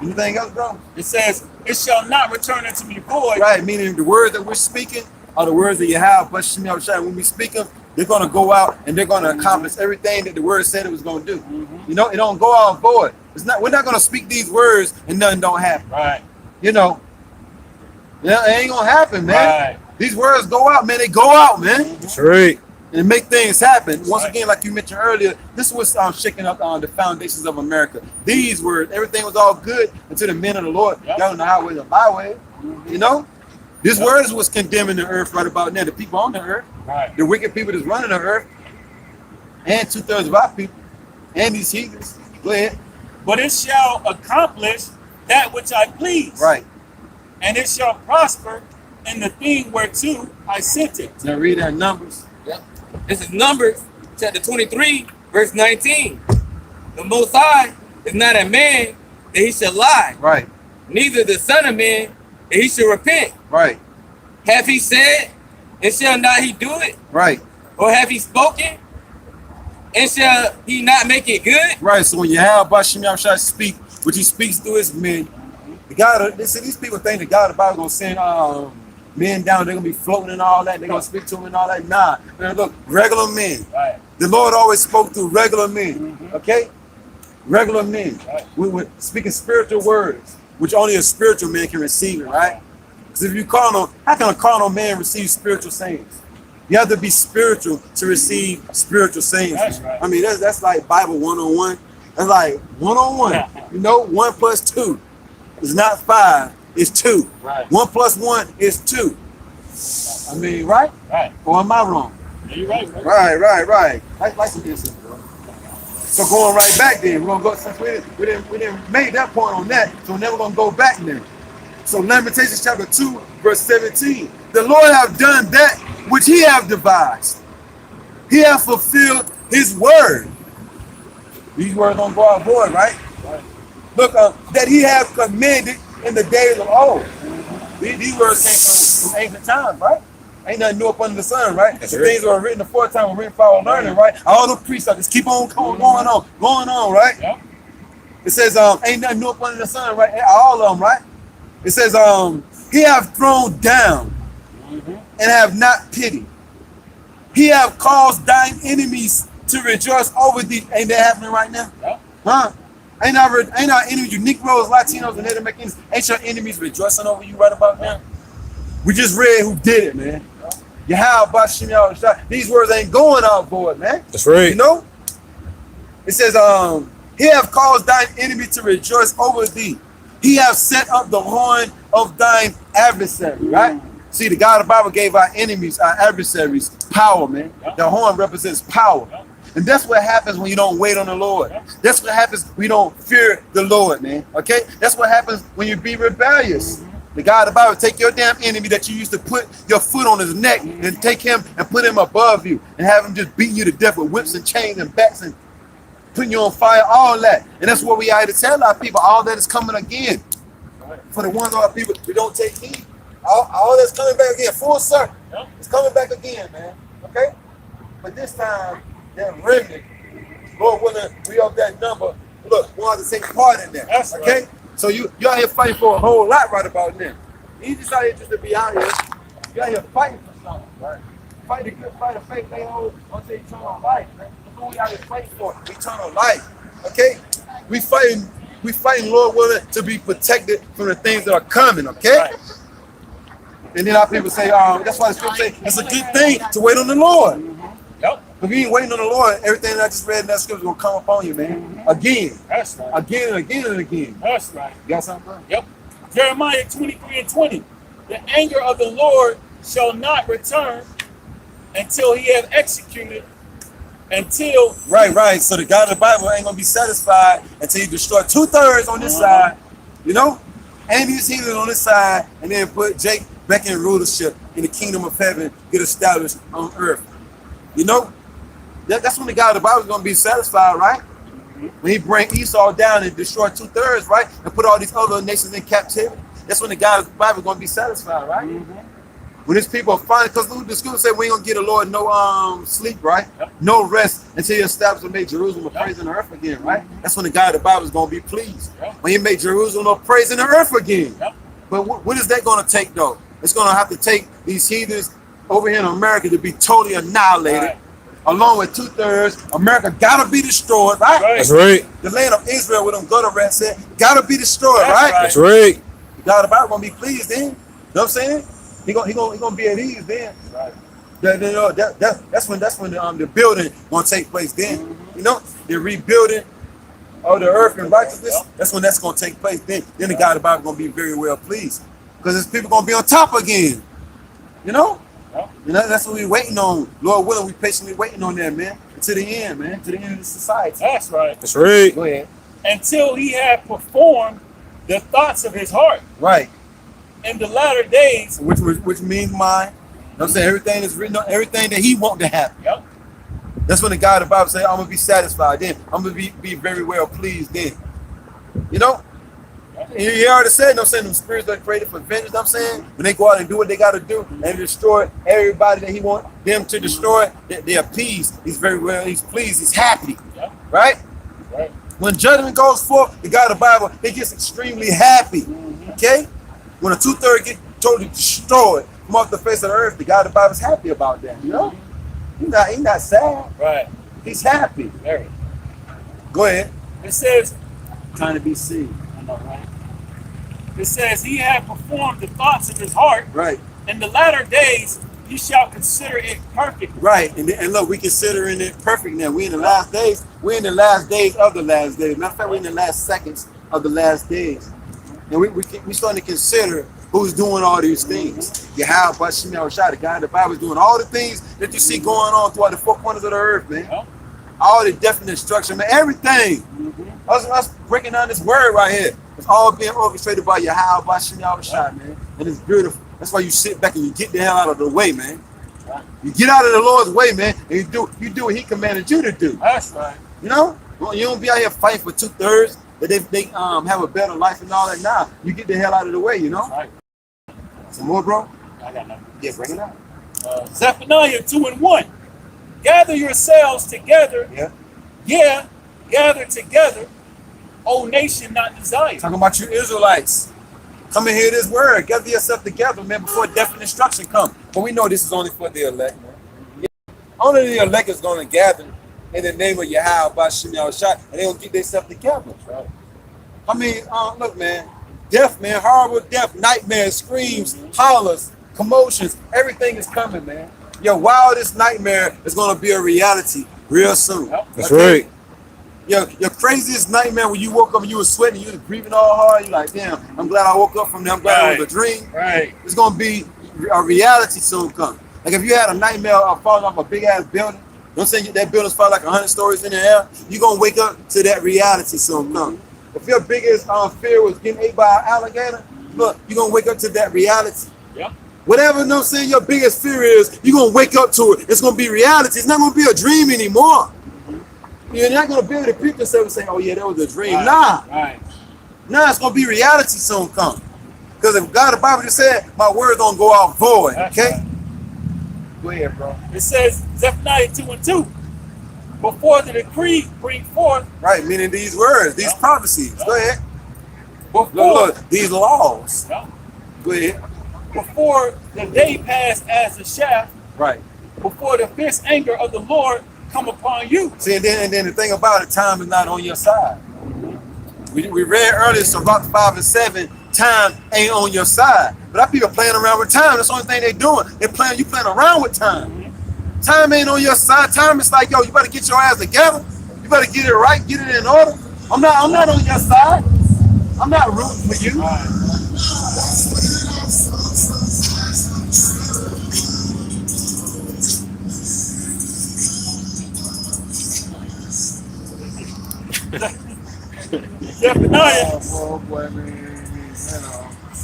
Anything else, bro? It says, it shall not return unto me void. Right, meaning the words that we're speaking are the words that you have, but when we speak them, they're gonna go out and they're gonna accomplish everything that the word said it was gonna do. You know, it don't go out void. We're not gonna speak these words and nothing don't happen. Right. You know, it ain't gonna happen, man. Right. These words go out, man. They go out, man. That's right. And make things happen. Once again, like you mentioned earlier, this was shaking up the foundations of America. These words, everything was all good until the men of the Lord got on the highway and byway. You know, these words was condemning the earth right about now. The people on the earth, the wicked people that's running the earth, and 2/3 of our people, and these heathens. Go ahead. But it shall accomplish that which I please. Right. And it shall prosper in the thing whereto I sent it. Now read that Numbers. Yep. This is Numbers chapter 23, verse 19. The Most High is not a man that he shall lie, Right. neither the Son of Man that he shall repent. Right. Have he said, and shall not he do it? Right. Or have he spoken, and shall he not make it good? Right. So when YAHAWASHI speak, which he speaks through his men, the God, these people think the God about gonna send men down, they're gonna be floating and all that, they're gonna speak to them and all that. Nah, man, look, regular men. Right. The Lord always spoke through regular men. Okay? Regular men. Right. We were speaking spiritual words, which only a spiritual man can receive it, right? Because if you carnal, how can a carnal man receive spiritual sayings? You have to be spiritual to receive spiritual sayings. That's right. I mean, that's like Bible 101. That's like 101. You know, 1 plus 2 is not 5, it's 2. Right. 1 plus 1 is 2. I mean, right? Right. Or am I wrong? You're right, bro. Right. Like some instance, bro. So going right back there, we're gonna go since we didn't make that point on that, so we're never gonna go back there. So Lamentations chapter 2, verse 17. The Lord have done that which he have devised. He have fulfilled his word. These words don't go out void, right? Look, that he have commanded in the days of old. These words came from ancient times, right? Ain't nothing new up under the sun, right? The things that were written aforetime were written for our learning, right? All the precepts just keep on going on, right? Yep. It says, ain't nothing new up under the sun, right? All of them, right? It says, he have thrown down and have not pity. He have caused thine enemies to rejoice over thee. Ain't that happening right now? Yep. Huh? Ain't our enemies, you Negroes, Latinos, and Native Americans, ain't your enemies rejoicing over you right about now? We just read who did it, man. YAHAWASHI. These words ain't going out void, man. That's right. You know? It says, he have caused thine enemy to rejoice over thee. He have set up the horn of thine adversary, right? See, the God of the Bible gave our enemies, our adversaries, power, man. The horn represents power. And that's what happens when you don't wait on the Lord. That's what happens when you don't fear the Lord, man. Okay? That's what happens when you be rebellious. The God of the Bible take your damn enemy that you used to put your foot on his neck and take him and put him above you and have him just beating you to death with whips and chains and bats and putting you on fire, all that. And that's what we are to tell our people. All that is coming again. For the ones of our people who don't take heed. All that's coming back again, full circle. It's coming back again, man. Okay? But this time, that remnant, Lord willing, we up that number. Look, we want to take part in that. That's okay? Right. So you out here fighting for a whole lot right about now. You just out here just to be out here. You out here fighting for something, right? Fight the good fight, a faith, they hold onto eternal life, man. That's what we out here fighting for, eternal life. Okay? We fighting, Lord willing, to be protected from the things that are coming, okay? Right. And then our people say, that's why the scripture say it's a good thing to wait on the Lord. Yep. If you ain't waiting on the Lord, everything that I just read in that scripture is gonna come upon you, man. Again. That's right. Again and again and again. That's right. You got something, bro? Yep. Jeremiah 23:20. The anger of the Lord shall not return until he have executed, until... Right. So the God of the Bible ain't gonna be satisfied until he destroy 2/3 on this side, you know? And he's healing on this side, and then put Jake back in rulership in the kingdom of heaven, get established on earth. You know? That's when the God of the Bible is gonna be satisfied, right? When he bring Esau down and destroy 2/3, right? And put all these other nations in captivity. That's when the God of the Bible is gonna be satisfied, right? When his people are finally, because the scripture said we ain't gonna get the Lord no sleep, right? Yep. No rest until he establishes and make Jerusalem a praise in the earth again, right? That's when the God of the Bible is gonna be pleased. Yep. When he make Jerusalem a praise in the earth again. Yep. But what is that gonna take though? It's gonna have to take these heathens over here in America to be totally annihilated. Right. Along with 2/3, America gotta be destroyed, right? Right. That's right. The land of Israel with them gutter rats said, gotta be destroyed, That's right? right. That's right. God of the Bible gonna be pleased then. You know what I'm saying? He gonna be at ease then. Right. That's when the building gonna take place then. You know, the rebuilding of the earth and righteousness. That's when that's gonna take place then. Then the God of the Bible gonna be very well pleased. Because his people gonna be on top again. You know? Yep. You know, that's what we waiting on. Lord willing, we patiently waiting on that, man. to the end, man. To the end of the society. That's right. That's right. Go ahead. Until he had performed the thoughts of his heart. Right. In the latter days. Which means mine. You know what I'm saying? Everything is written on everything that he want to happen. Yep. That's when the God of the Bible say, I'm gonna be satisfied then. I'm gonna be very well pleased then. You know? He already said, you know what I'm saying, them spirits that are created for vengeance, you know what I'm saying? When they go out and do what they gotta do and destroy everybody that he want them to destroy, they're appeased. He's very well, he's pleased, he's happy. Yep. Right? Right. When judgment goes forth, the God of the Bible, he gets extremely happy. Okay? When a 2/3 get totally destroyed from off the face of the earth, the God of the Bible is happy about that, you know? He's not sad. Right. He's happy. Very. Go ahead. It says, Trying to be seen. I know, right? It says, he had performed the thoughts of his heart. Right. In the latter days, you shall consider it perfect. Right. And look, we considering it perfect now. We in the last days. We're in the last days of the last days. Matter of fact, we're in the last seconds of the last days. And we starting to consider who's doing all these things. YAHAWASHI, the God of the Bible, is doing all the things that you see going on throughout the four corners of the earth, man. Yeah. All the death and destruction, man. Everything. Us breaking down this word right here. It's all being orchestrated by YAHAWASHI, man. And it's beautiful. That's why you sit back and you get the hell out of the way, man. You get out of the Lord's way, man, and you do what he commanded you to do. That's right. You know? Well, you don't be out here fighting for 2/3, but they have a better life and all that. Nah, you get the hell out of the way, you know? Right. Some more, bro? I got nothing. Yeah, bring it out. Zephaniah 2:1. Gather yourselves together. Yeah. Yeah, gather together, O nation not desired. Talking about you Israelites. Come and hear this word. Gather yourself together, man, before death and destruction come. But we know this is only for the elect, man. Yeah. Only the elect is going to gather in the name of YAHAWASHI, and they're going to get themselves together. Right. I mean, look, man. Death, man, horrible death, nightmares, screams, hollers, commotions, everything is coming, man. Your wildest nightmare is going to be a reality real soon. That's right. Your craziest nightmare when you woke up and you were sweating, you were breathing all hard, you're like, damn, I'm glad I woke up from that. I'm glad it was a dream. Right. It's going to be a reality soon come. Like if you had a nightmare of falling off a big ass building, you know what I'm saying, that building's probably like 100 stories in the air, you're going to wake up to that reality soon come. If your biggest fear was getting ate by an alligator, look, you're going to wake up to that reality. Yep. Whatever, you know what I'm saying, your biggest fear is, you're going to wake up to it. It's going to be reality. It's not going to be a dream anymore. You're not going to be able to pick yourself and say, oh yeah, that was a dream. Right. Nah. Right. Nah, it's going to be reality soon come. Because if God, the Bible just said, my word don't go out void. That's Okay? right. Go ahead, bro. It says, Zephaniah 2:2. Before the decree bring forth. Right, meaning these words, these prophecies. Go ahead. Before, Look, these laws. yeah, Go ahead. before the day pass as a shaft, Right. before the fierce anger of the Lord come upon you. See, and then the thing about it, time is not on your side. We read earlier, so about 5 and 7, time ain't on your side. But our people playing around with time. That's the only thing they doing. You playing around with time. Time ain't on your side. Time is like, yo, you better get your ass together. You better get it right, get it in order. I'm not on your side. I'm not rooting for you. Zephaniah.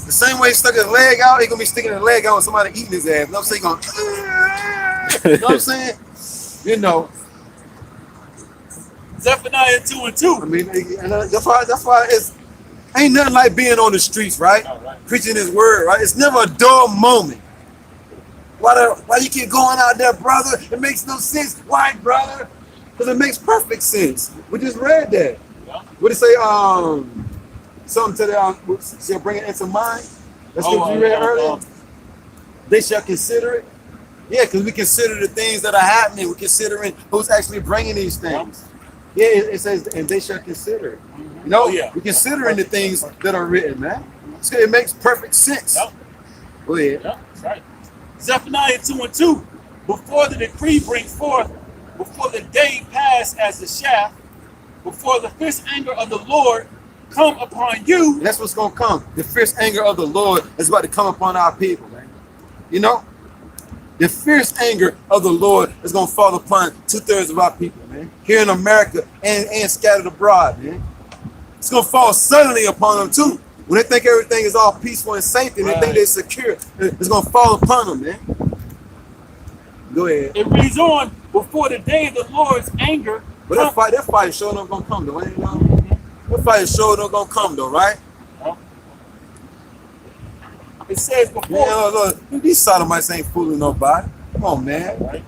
The same way he stuck his leg out, he gonna be sticking his leg out with somebody eating his ass. You know what I'm saying? You know what I'm saying? You know. Zephaniah 2:2. I mean, and that's why it's ain't nothing like being on the streets, right? Preaching his word, right? It's never a dull moment. Why you keep going out there, brother? It makes no sense. Why, brother? Because it makes perfect sense. We just read that. What did it say? Something to the shall bring it into mind. That's what we read earlier. They shall consider it. Yeah, because we consider the things that are happening. We're considering who's actually bringing these things. Yeah, it says, and they shall consider it. You know, we're considering the things that are written, man. So it makes perfect sense. Go ahead. Yep, that's right. Zephaniah 2:2. Before the decree bring forth, before the day pass as a shaft, before the fierce anger of the Lord come upon you. And that's what's going to come. The fierce anger of the Lord is about to come upon our people, man. You know? The fierce anger of the Lord is going to fall upon 2/3 of our people, man, here in America and scattered abroad, man. It's going to fall suddenly upon them, too. When they think everything is all peaceful and safe and they think they're secure, it's going to fall upon them, man. Go ahead. It reads on, before the day of the Lord's anger. But that fight is sure not going to come, though, ain't it? That fight is sure not going to come, though, right? It says before. Yeah, look, these sodomites ain't fooling nobody. Come on, man.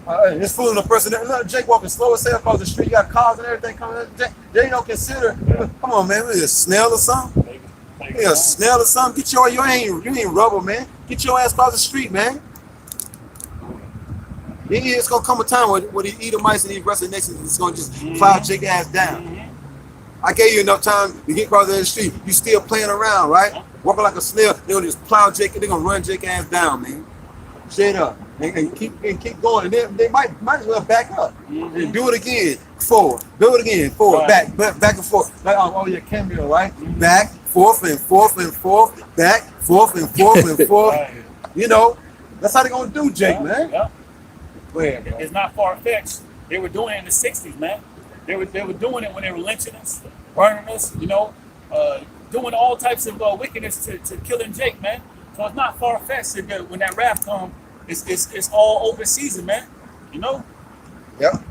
It's fooling a person. Look, Jake walking slow as hell across the street. You got cars and everything coming up. Jake don't consider. Come on, man. What, a snail or something? A snail or something? Get you ain't rubber, man. Get your ass across the street, man. It's gonna come a time where the Edomites and these wrestling nations is gonna just plow Jake's ass down. I gave you enough time to get across the street. You still playing around, right? Walking like a snail. They're gonna just plow Jake. They're gonna run Jake's ass down, man. Straight up. And keep going. And they might as well back up and do it again. Forward. Do it again. Forward. Back and forth. Like yeah, cameo, right? Back, forth and forth and forth. Back, forth and forth and forth. You know, that's how they're gonna do Jake, man. Go ahead, bro. It's not far-fetched. They were doing it in the 60s, man. They were doing it when they were lynching us, burning us, you know, doing all types of wickedness to killing Jake, man. So it's not far-fetched that when that wrath comes, it's all open season, man. You know? Yep.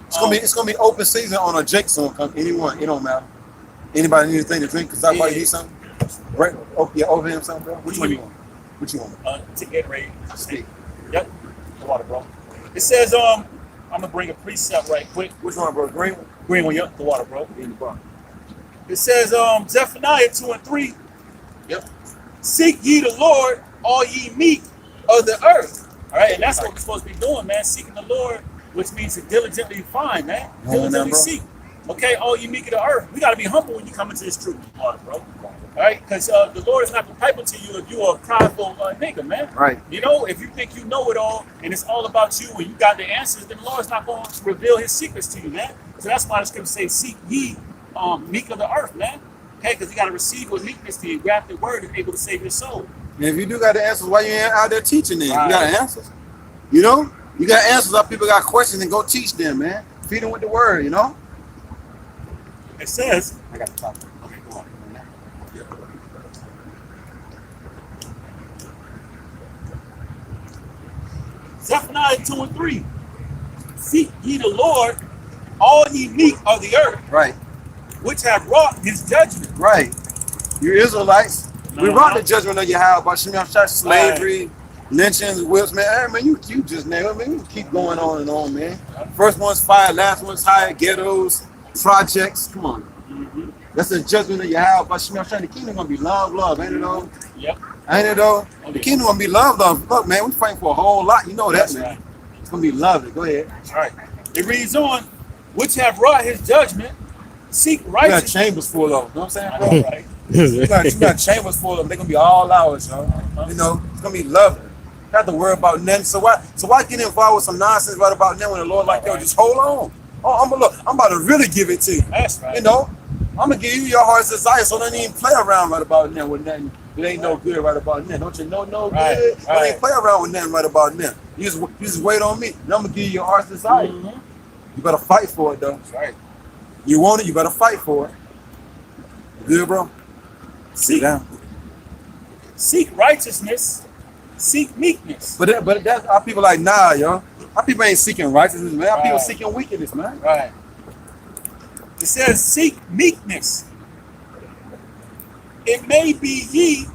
It's gonna be open season on a Jake song. Anyone, it don't matter. Anybody need anything to drink? Cause I might need something. Right? Over him something, bro. Which one you want? What you want? To get ready. Speak. Yep. The water, bro. It says, I'm gonna bring a precept right quick. Which one, bro? Green one? Green one, yep. The water, bro. In the bar. It says, Zephaniah 2:3. Yep. Seek ye the Lord, all ye meek of the earth. All right, and that's what we're supposed to be doing, man. Seeking the Lord, which means to diligently find, man. Diligently seek. Okay, all you meek of the earth. We gotta be humble when you come into this truth, bro. All right, because the Lord is not gonna pipe into you if you are a prideful nigga, man. Right. You know, if you think you know it all and it's all about you and you got the answers, then the Lord's not going to reveal His secrets to you, man. So that's why the scripture says, "Seek ye meek of the earth," man. Okay, because you got to receive with meekness the engrafted word is able to save your soul. And if you do got the answers, why you ain't out there teaching them? Right. You got answers. You know, you got answers. Our people got questions, and go teach them, man. Feed them with the word. You know. It says, I got the top. Okay, go on. Zephaniah 2:3. Seek ye the Lord, all ye meek of the earth, Right. which have wrought His judgment. Right. You Israelites. We wrought the judgment of YAHAWASHI, slavery, lynchings, whips, man. Hey, man, you just nailed it, man. You keep going on and on, man. First one's fire, last one's higher, ghettos, projects. Come on. That's the judgment of YAHAWASHI. The kingdom gonna be love, ain't it though? Yep. Ain't it though? The kingdom gonna be love. Look, man, we fighting for a whole lot. You know that, That's man. right. It's gonna be lovely. Go ahead. All right. It reads on, which have wrought His judgment, seek You got righteousness. chambers full of them. You know what I'm saying, bro? Right. You got chambers full of them. They're gonna be all ours, yo. You know, it's gonna be lovely. You have to worry about nothing. So why get involved with some nonsense right about now when the Lord like, yo, just hold on. Oh, I'm about to really give it to you. That's right. You know, I'm gonna give you your heart's desire, so don't even play around right about now with nothing. It ain't no good right about now. Don't you know no Right, good? right. Don't even play around with nothing right about now. You just wait on me, and I'm gonna give you your heart's desire. You better fight for it though. That's right. You want it, you better fight for it. Good, bro? Sit down. Seek righteousness, seek meekness. But that's our people like, nah, yo. Our people ain't seeking righteousness, man. Our people Right. seeking wickedness, man. Right. It says, seek meekness. It may be ye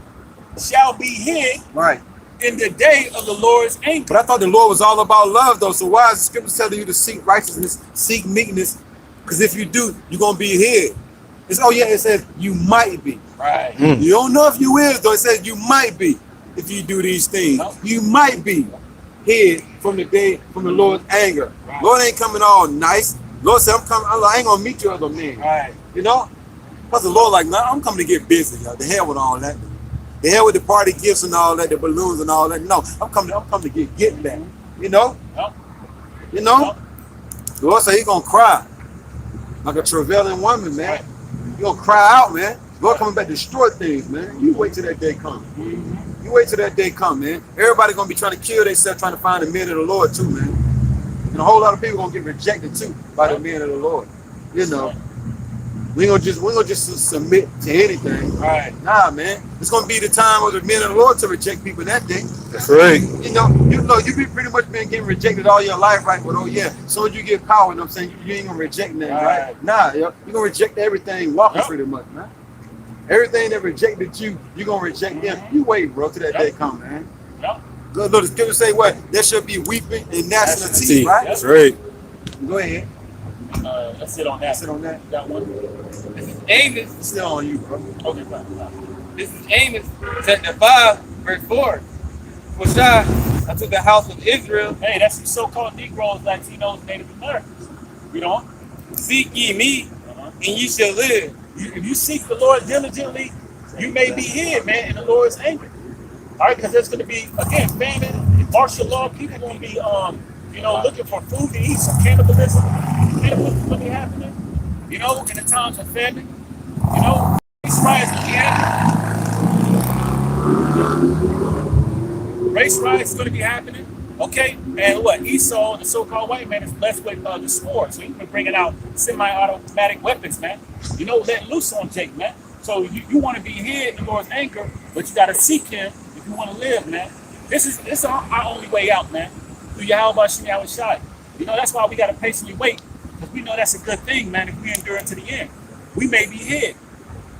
shall be hid Right. in the day of the Lord's anger. But I thought the Lord was all about love, though. So why is the scripture telling you to seek righteousness, seek meekness? Because if you do, you're going to be hid. It says you might be. Right. You don't know if you is, though. It says you might be if you do these things. No. You might be hid from the Lord's anger. Right. Lord ain't coming all nice. Lord said, I ain't going to meet you as a man. Right. You know? Because the Lord like, nah, I'm coming to get busy, y'all. The hell with all that. The hell with the party gifts and all that, the balloons and all that. No, I'm coming to get back. You know? Yep. You know? Yep. The Lord said He gonna cry like a travailing woman, man. Right. You gonna cry out, man. Lord coming back to destroy things, man. You wait till that day comes. You wait till that day come, man. Everybody gonna be trying to kill themselves, trying to find the men of the Lord too, man. And a whole lot of people gonna get rejected too by the men of the Lord. You know, we ain't gonna just submit to anything. All right. Nah, man. It's gonna be the time of the men of the Lord to reject people that day. That's right. You know, you be pretty much been getting rejected all your life, right? But oh yeah, so when you get power, you know what I'm saying, you ain't gonna reject nothing, right? Nah, you're gonna reject everything walking pretty much, man. Everything that rejected you, you're gonna reject them. You wait, bro, till that day come, man. Look, the scripture say what? There should be weeping and gnashing of teeth, right? That's right. Go ahead. Let's sit on that. Sit on that. That one. This is Amos. It's still on you, bro. Okay, fine. This is Amos chapter 5, verse 4. For Shah unto the house of Israel, Hey, that's some so-called Negroes, Latinos, Native Americans. You know? seek ye me, and ye shall live. If you seek the Lord diligently, you may be hid, man, in the Lord's anger. All right, because there's going to be, again, famine, martial law. People going to be, looking for food to eat. Some cannibalism. Cannibalism going to be happening. You know, in the times of famine. You know, race riots going to be happening. Race riots going to be happening. Okay, and what? Esau, the so-called white man, is blessed with the sword. So he's been bringing out semi-automatic weapons, man. You know, letting loose on Jake, man. So you want to be hid in the Lord's anger, but you got to seek him if you want to live, man. This is our only way out, man. Through YAHAWASHI. You know, that's why we got to patiently wait, because we know that's a good thing, man, if we endure to the end. We may be hid.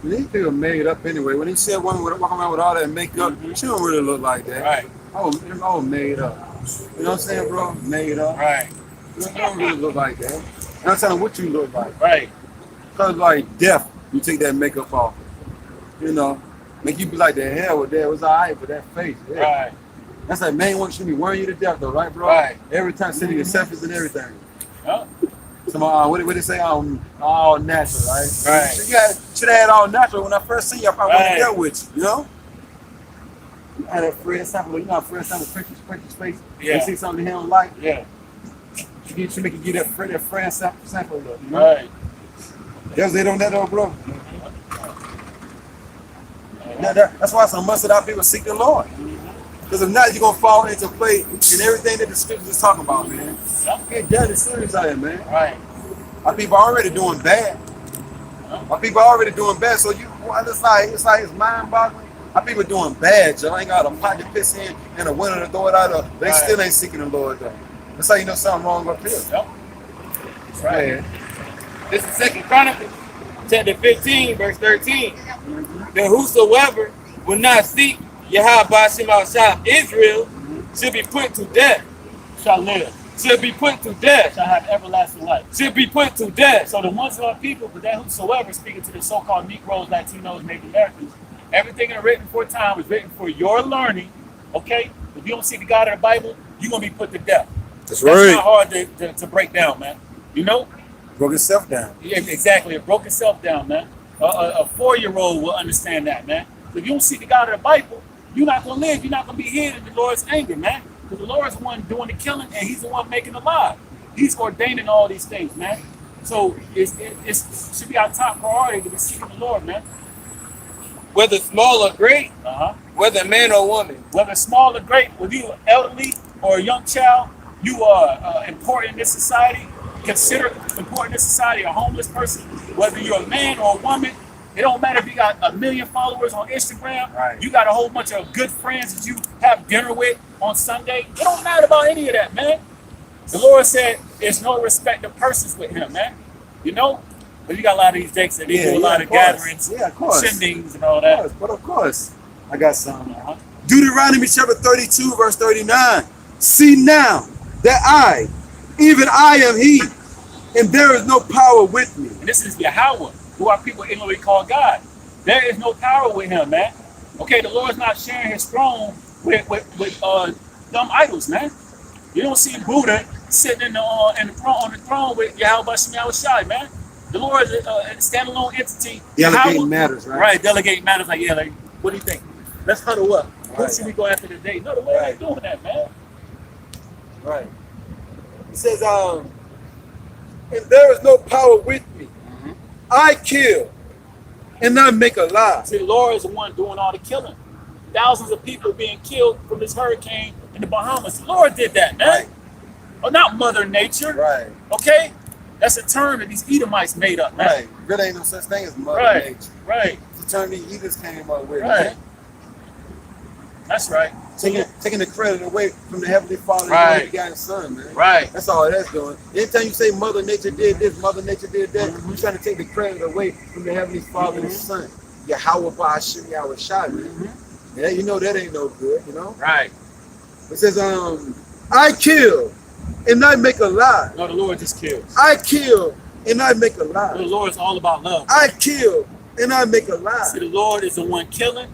These people made up anyway. When he said one walking around with all that makeup, she don't really look like that. Right. Oh, made up. You know what I'm saying, bro? Made up. Right. You don't really look like that. I'm not telling what you look like. Right. Because like death, you take that makeup off. You know, make you be like, the hell with that. It was all right for that face. Yeah. Right. That's like main one should be wearing you to death though, right, bro? Right. Every time sending your selfies and everything. Yeah. Some what they say, all natural, right? Right. So you should have had all natural when I first seen you. I probably would have dealt with you, you know? I had a friend sample, you know, Fred sample print his face. Yeah. You see something he don't like, Yeah. you should make you get that friend sample look, you know? Right. That's it on that though, bro. That's why so much of our people seek the Lord. Because if not, you're going to fall into play in everything that the scriptures is talking about, man. Get done is serious out here, man. Right. Our people are already doing bad. Our people are already doing bad. So it's mind-boggling. Our people doing bad, Joe. Ain't got a pot to piss in and a window to throw it out of. They still ain't seeking the Lord, though. That's how you know something wrong up here. Yep. That's right. Man. This is 2 Chronicles chapter 15, verse 13. Then whosoever will not seek YAHAWASHI Israel should be put to death. Shall live. Should be put to death. Shall have everlasting life. Should be put to death. So the ones of our people, but that whosoever, speaking to the so-called Negroes, Latinos, Native Americans, everything in the written for time is written for your learning, okay? If you don't see the God of the Bible, you're going to be put to death. That's That's right. not hard to break down, man. You know? Broke itself down. Yeah, exactly. It broke itself down, man. A 4-year-old will understand that, man. So if you don't see the God of the Bible, you're not going to live. You're not going to be hid in the Lord's anger, man. Because the Lord's the one doing the killing, and he's the one making the live. He's ordaining all these things, man. So it should be our top priority to be seeking the Lord, man. Whether small or great, whether man or woman. Whether small or great, whether you are elderly or a young child, you are important in this society, considered important in this society, a homeless person, whether you're a man or a woman. It don't matter if you got 1 million followers on Instagram, Right. You got a whole bunch of good friends that you have dinner with on Sunday. It don't matter about any of that, man. The Lord said there's no respect of persons with him, man. You know? But you got a lot of these jakes that they do a lot of gatherings, Yeah, of course. shindigs and all that. But of course, I got some. Deuteronomy chapter 32, verse 39. See now that I, even I am he, and there is no power with me. And this is Yahawah, who our people ignorantly call God. There is no power with him, man. Okay, the Lord's not sharing his throne with dumb idols, man. You don't see Buddha sitting on the throne with YAHAWASHI, man. The Lord is a standalone entity. Delegating matters, right? Right, delegate matters. Like, what do you think? Let's huddle up. Who Right. should we go after today? No, the Lord ain't doing that, man. Right. It says, and there is no power with me. I kill, and I make alive. See, the Lord is the one doing all the killing. thousands of people being killed from this hurricane in the Bahamas. The Lord did that, man. Right. Oh, not Mother Nature. Right. Okay? That's a term that these Edomites made up, man. Right. Really ain't no such thing as Mother Right. Nature. Right. It's the term these heathens came up with. Right. Man. That's right. Taking the credit away from the Heavenly Father Right. and the begotten Son, man. Right. That's all that's doing. Anytime you say Mother Nature did this, Mother Nature did that, Mm-hmm. you're trying to take the credit away from the Heavenly Father and the Son. YAHAWAH, BAHASHAM, YAHAWASHI, man. Mm-hmm. Yeah, you know that ain't no good, you know? Right. It says, I kill and I make alive. No, the Lord just kills. I kill and I make The alive. Lord is all about love. I kill and I make See, alive. the Lord is the one killing,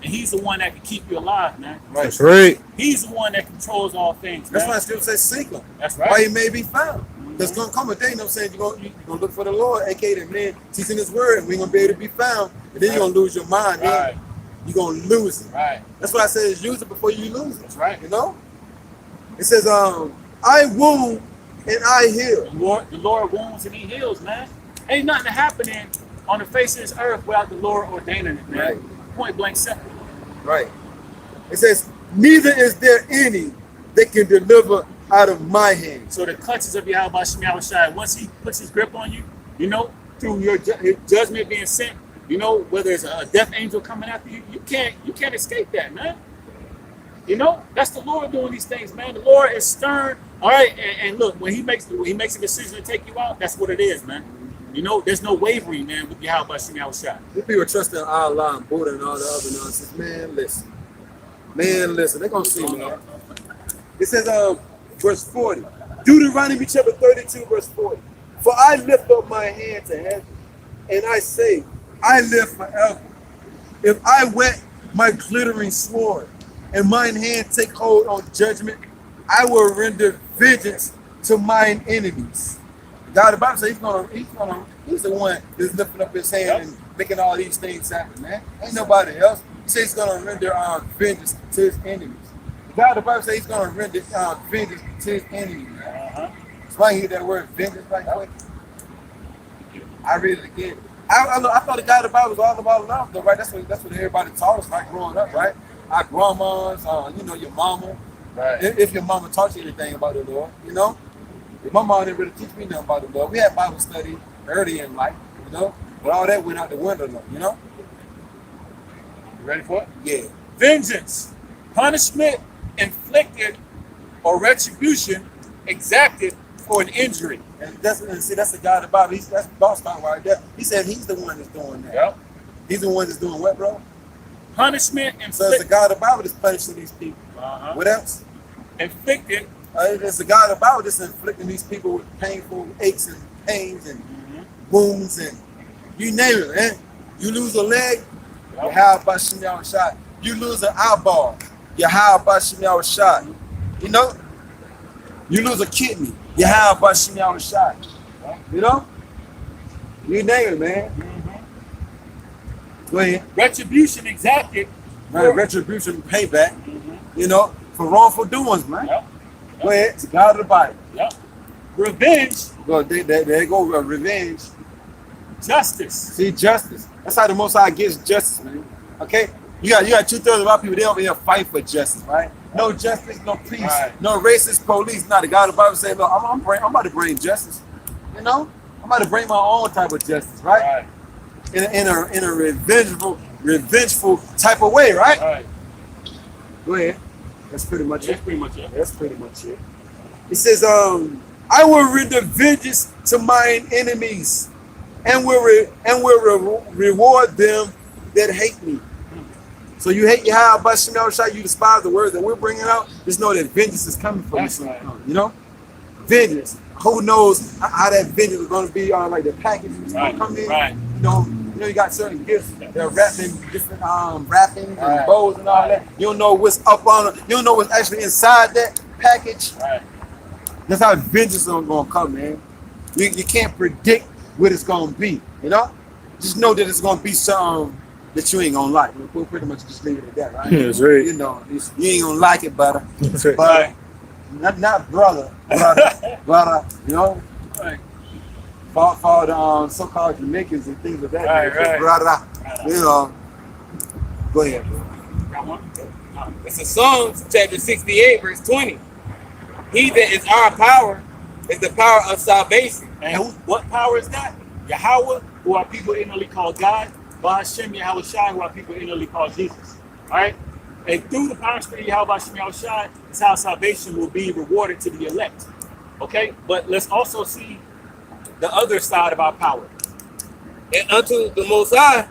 and He's the one that can keep you alive, man. Right. That's right. He's the one that controls all things, man. That's why the scripture says seek him. That's Why right. he may be found. There's gonna come a day, you know what I'm saying, you're gonna look for the Lord, aka the man teaching his word, and we ain't gonna be able to be found. And then you're gonna lose your mind. Then Right. you're gonna lose it. Right. That's why I say use it before you lose it. That's right. You know? It says, I wound and I heal. The Lord wounds and He heals, man. Ain't nothing happening on the face of this earth without the Lord ordaining it, man. Right. Point blank simple. Right. It says, neither is there any that can deliver out of my hand. So the clutches of YAHAWASHI, once He puts His grip on you, you know, through His judgment being sent, you know, whether it's a death angel coming after you, you can't escape that, man. You know, that's the Lord doing these things, man. The Lord is stern, all right. And look, when He makes a decision to take you out, that's what it is, man. You know, there's no wavering, man, with YAHAWASHI. These people trust in Allah and Buddha and all the other nonsense. Man, listen. Man, listen. They're gonna see, man. It says, verse 40. Deuteronomy chapter 32, verse 40. For I lift up my hand to heaven, and I say, I live forever. If I wet my glittering sword, and mine hand take hold on judgment, I will render vengeance to mine enemies. God, the Bible says he's the one that's lifting up his hand and making all these things happen, man. Ain't nobody else. He says he's gonna render vengeance to his enemies. God, the Bible says he's gonna render vengeance to his enemies, man. That's why you hear that word vengeance right quick. I read it again. I thought the God, the Bible was all about love, though, right? That's what everybody taught us, like growing up, right? Our grandmas, you know, your mama. Right. If your mama taught you anything about the Lord, you know. My mom didn't really teach me nothing about the Lord. We had Bible study early in life, you know, but all that went out the window, you know. You ready for it? Yeah. Vengeance, punishment inflicted or retribution exacted for an injury. And that's the God of the Bible. That's the boss talking right there. He said he's the one that's doing that. Yep. He's the one that's doing what, bro? Punishment So it's inflicted. the God of the Bible that's punishing these people. Uh-huh. What else? Inflicted. It's the God of the Bible that's inflicting these people with painful aches and pains and wounds and you name it, man. You lose a leg, YAHAWASHI. You lose an eyeball, YAHAWASHI. You know? You lose a kidney, YAHAWASHI. You know? You name it, man. Go ahead. Retribution exacted. Man, retribution, payback, you know, for wrongful doings, man. Yep. Go ahead. It's the God of the Bible. Yep. Revenge. Go, there go revenge. Justice. See, justice. That's how the Most High gives justice, man. Okay? You got 2/3 of our people, they over here fight for justice, right? No justice, no peace, Right. no racist police. Now the God of the Bible say, look, I'm about to bring justice. You know? I'm about to bring my own type of justice, right? In a revengeful type of way, right? Right. Go ahead. That's pretty much That's it. pretty much it. That's pretty much it. It says, I will render vengeance to mine enemies, and will reward them that hate me. So you hate YAHAWASHI, you despise the words that we're bringing out. Just know that vengeance is coming from That's you. right. You know, vengeance. Who knows how that vengeance is going to be on like the package is going Right. to come in. Right. You know, you got certain gifts. They're wrapped in different wrappings and Right. bows and all that. You don't know what's up on it. You don't know what's actually inside that package. Right. That's how vengeance is going to come, man. You can't predict what it's going to be, you know? Just know that it's going to be something that you ain't going to like. We'll pretty much just leave it at that, right? That's right. You know, you ain't going to like it, brother. That's right. But not brother, you know? Right. For the so-called Jamaicans and things of that Right, nature. right. Brother, you know. Go ahead, bro. It's a Psalms chapter 68, verse 20. He that is our power is the power of salvation. And what power is that? Yahawah, who our people inwardly call God. BAHASHAM, YAHAWASHI, who our people inwardly call Jesus. All right? And through the power and spirit of YAHAWASHAM, YAHAWASHI, is how salvation will be rewarded to the elect. Okay? But let's also see the other side of our power. And unto the Most High,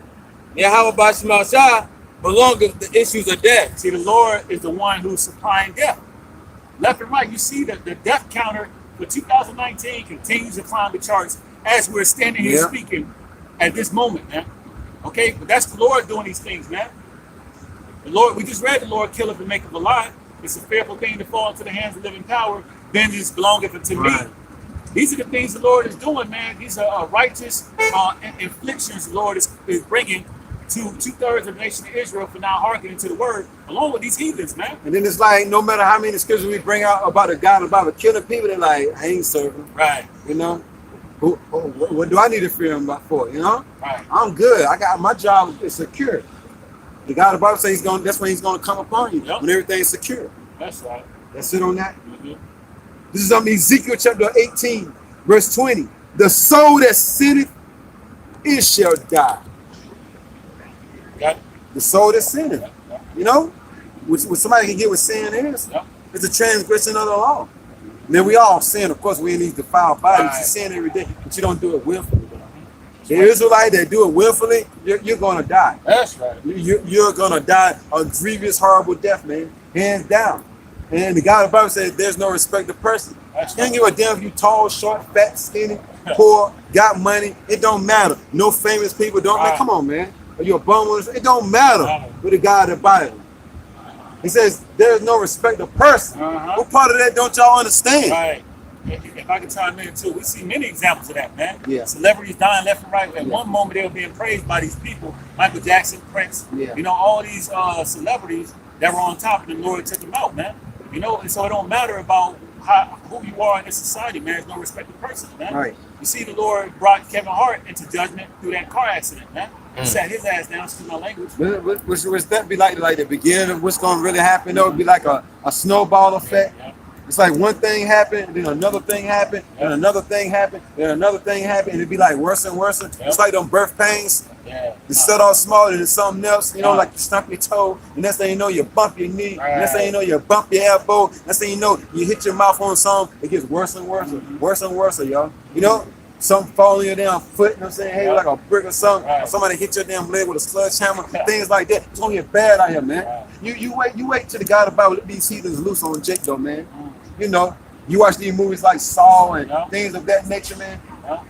YAHAWASHI, belongeth the issues of death. See, the Lord is the one who's supplying death. Left and right, you see that the death counter for 2019 continues to climb the charts as we're standing here speaking at this moment, man. Okay, but that's the Lord doing these things, man. The Lord, we just read the Lord killeth and maketh alive. It's a fearful thing to fall into the hands of living power. Vengeance belongeth unto me. These are the things the Lord is doing, man. These are righteous inflictions the Lord is bringing to 2/3 of the nation of Israel for not hearkening to the word, along with these heathens, man. And then it's like, no matter how many scriptures we bring out about a God about killing people, they're like, I ain't serving. Right. You know? What do I need to fear him for? You know? Right. I'm good. I got my job is secure. The God of the Bible says he's going. That's when he's going to come upon you when everything's secure. That's right. That's it on that. This is Ezekiel chapter 18, verse 20. The soul that sinneth, it shall die. Got it. The soul that sinneth. You know, which somebody can get what sin is. It's a transgression of the law. And then we all sin. Of course, we in these defiled bodies. You sin every day, but you don't do it willfully. The Israelite that do it willfully, you're going to die. That's right. You're going to die a grievous, horrible death, man. Hands down. And the God of the Bible says there's no respect of person. You don't give a damn if you tall, short, fat, skinny, poor, got money. It don't matter. No famous people don't matter. Come on, man. Are you a bum? It don't matter with the God of the Bible. He says there's no respect of person. What part of that don't y'all understand? Right. If I can chime in too, we see many examples of that, man. Yeah. Celebrities dying left and right. At one moment they were being praised by these people, Michael Jackson, Prince, you know, all these celebrities that were on top, and the Lord took them out, man. You know, and so it don't matter about who you are in this society, man. There's no respect of persons, man. Right. You see, the Lord brought Kevin Hart into judgment through that car accident, man. He sat his ass down, excuse my language. Would that be like the beginning of what's going to really happen? Though, it'd be like a snowball effect. It's like one thing happened, then another thing happened, and another thing happened, then another thing happened, and it'd be like worse and worse. It's like them birth pains. You start off small, and then something else, you know, like you stump your toe, and next thing you know, you bump your knee, and next thing you know, you bump your elbow, next thing you know, you hit your mouth on something, it gets worse and worse, worse and worse, y'all. You know, something fall on your damn foot, you know what I'm saying? Hey, like a brick or something, or somebody hit your damn leg with a sledgehammer, things like that. It's gonna get bad out here, man. You wait till the God of the Bible let these heathens loose on Jake, though, man. You know, you watch these movies like Saw and things of that nature, man.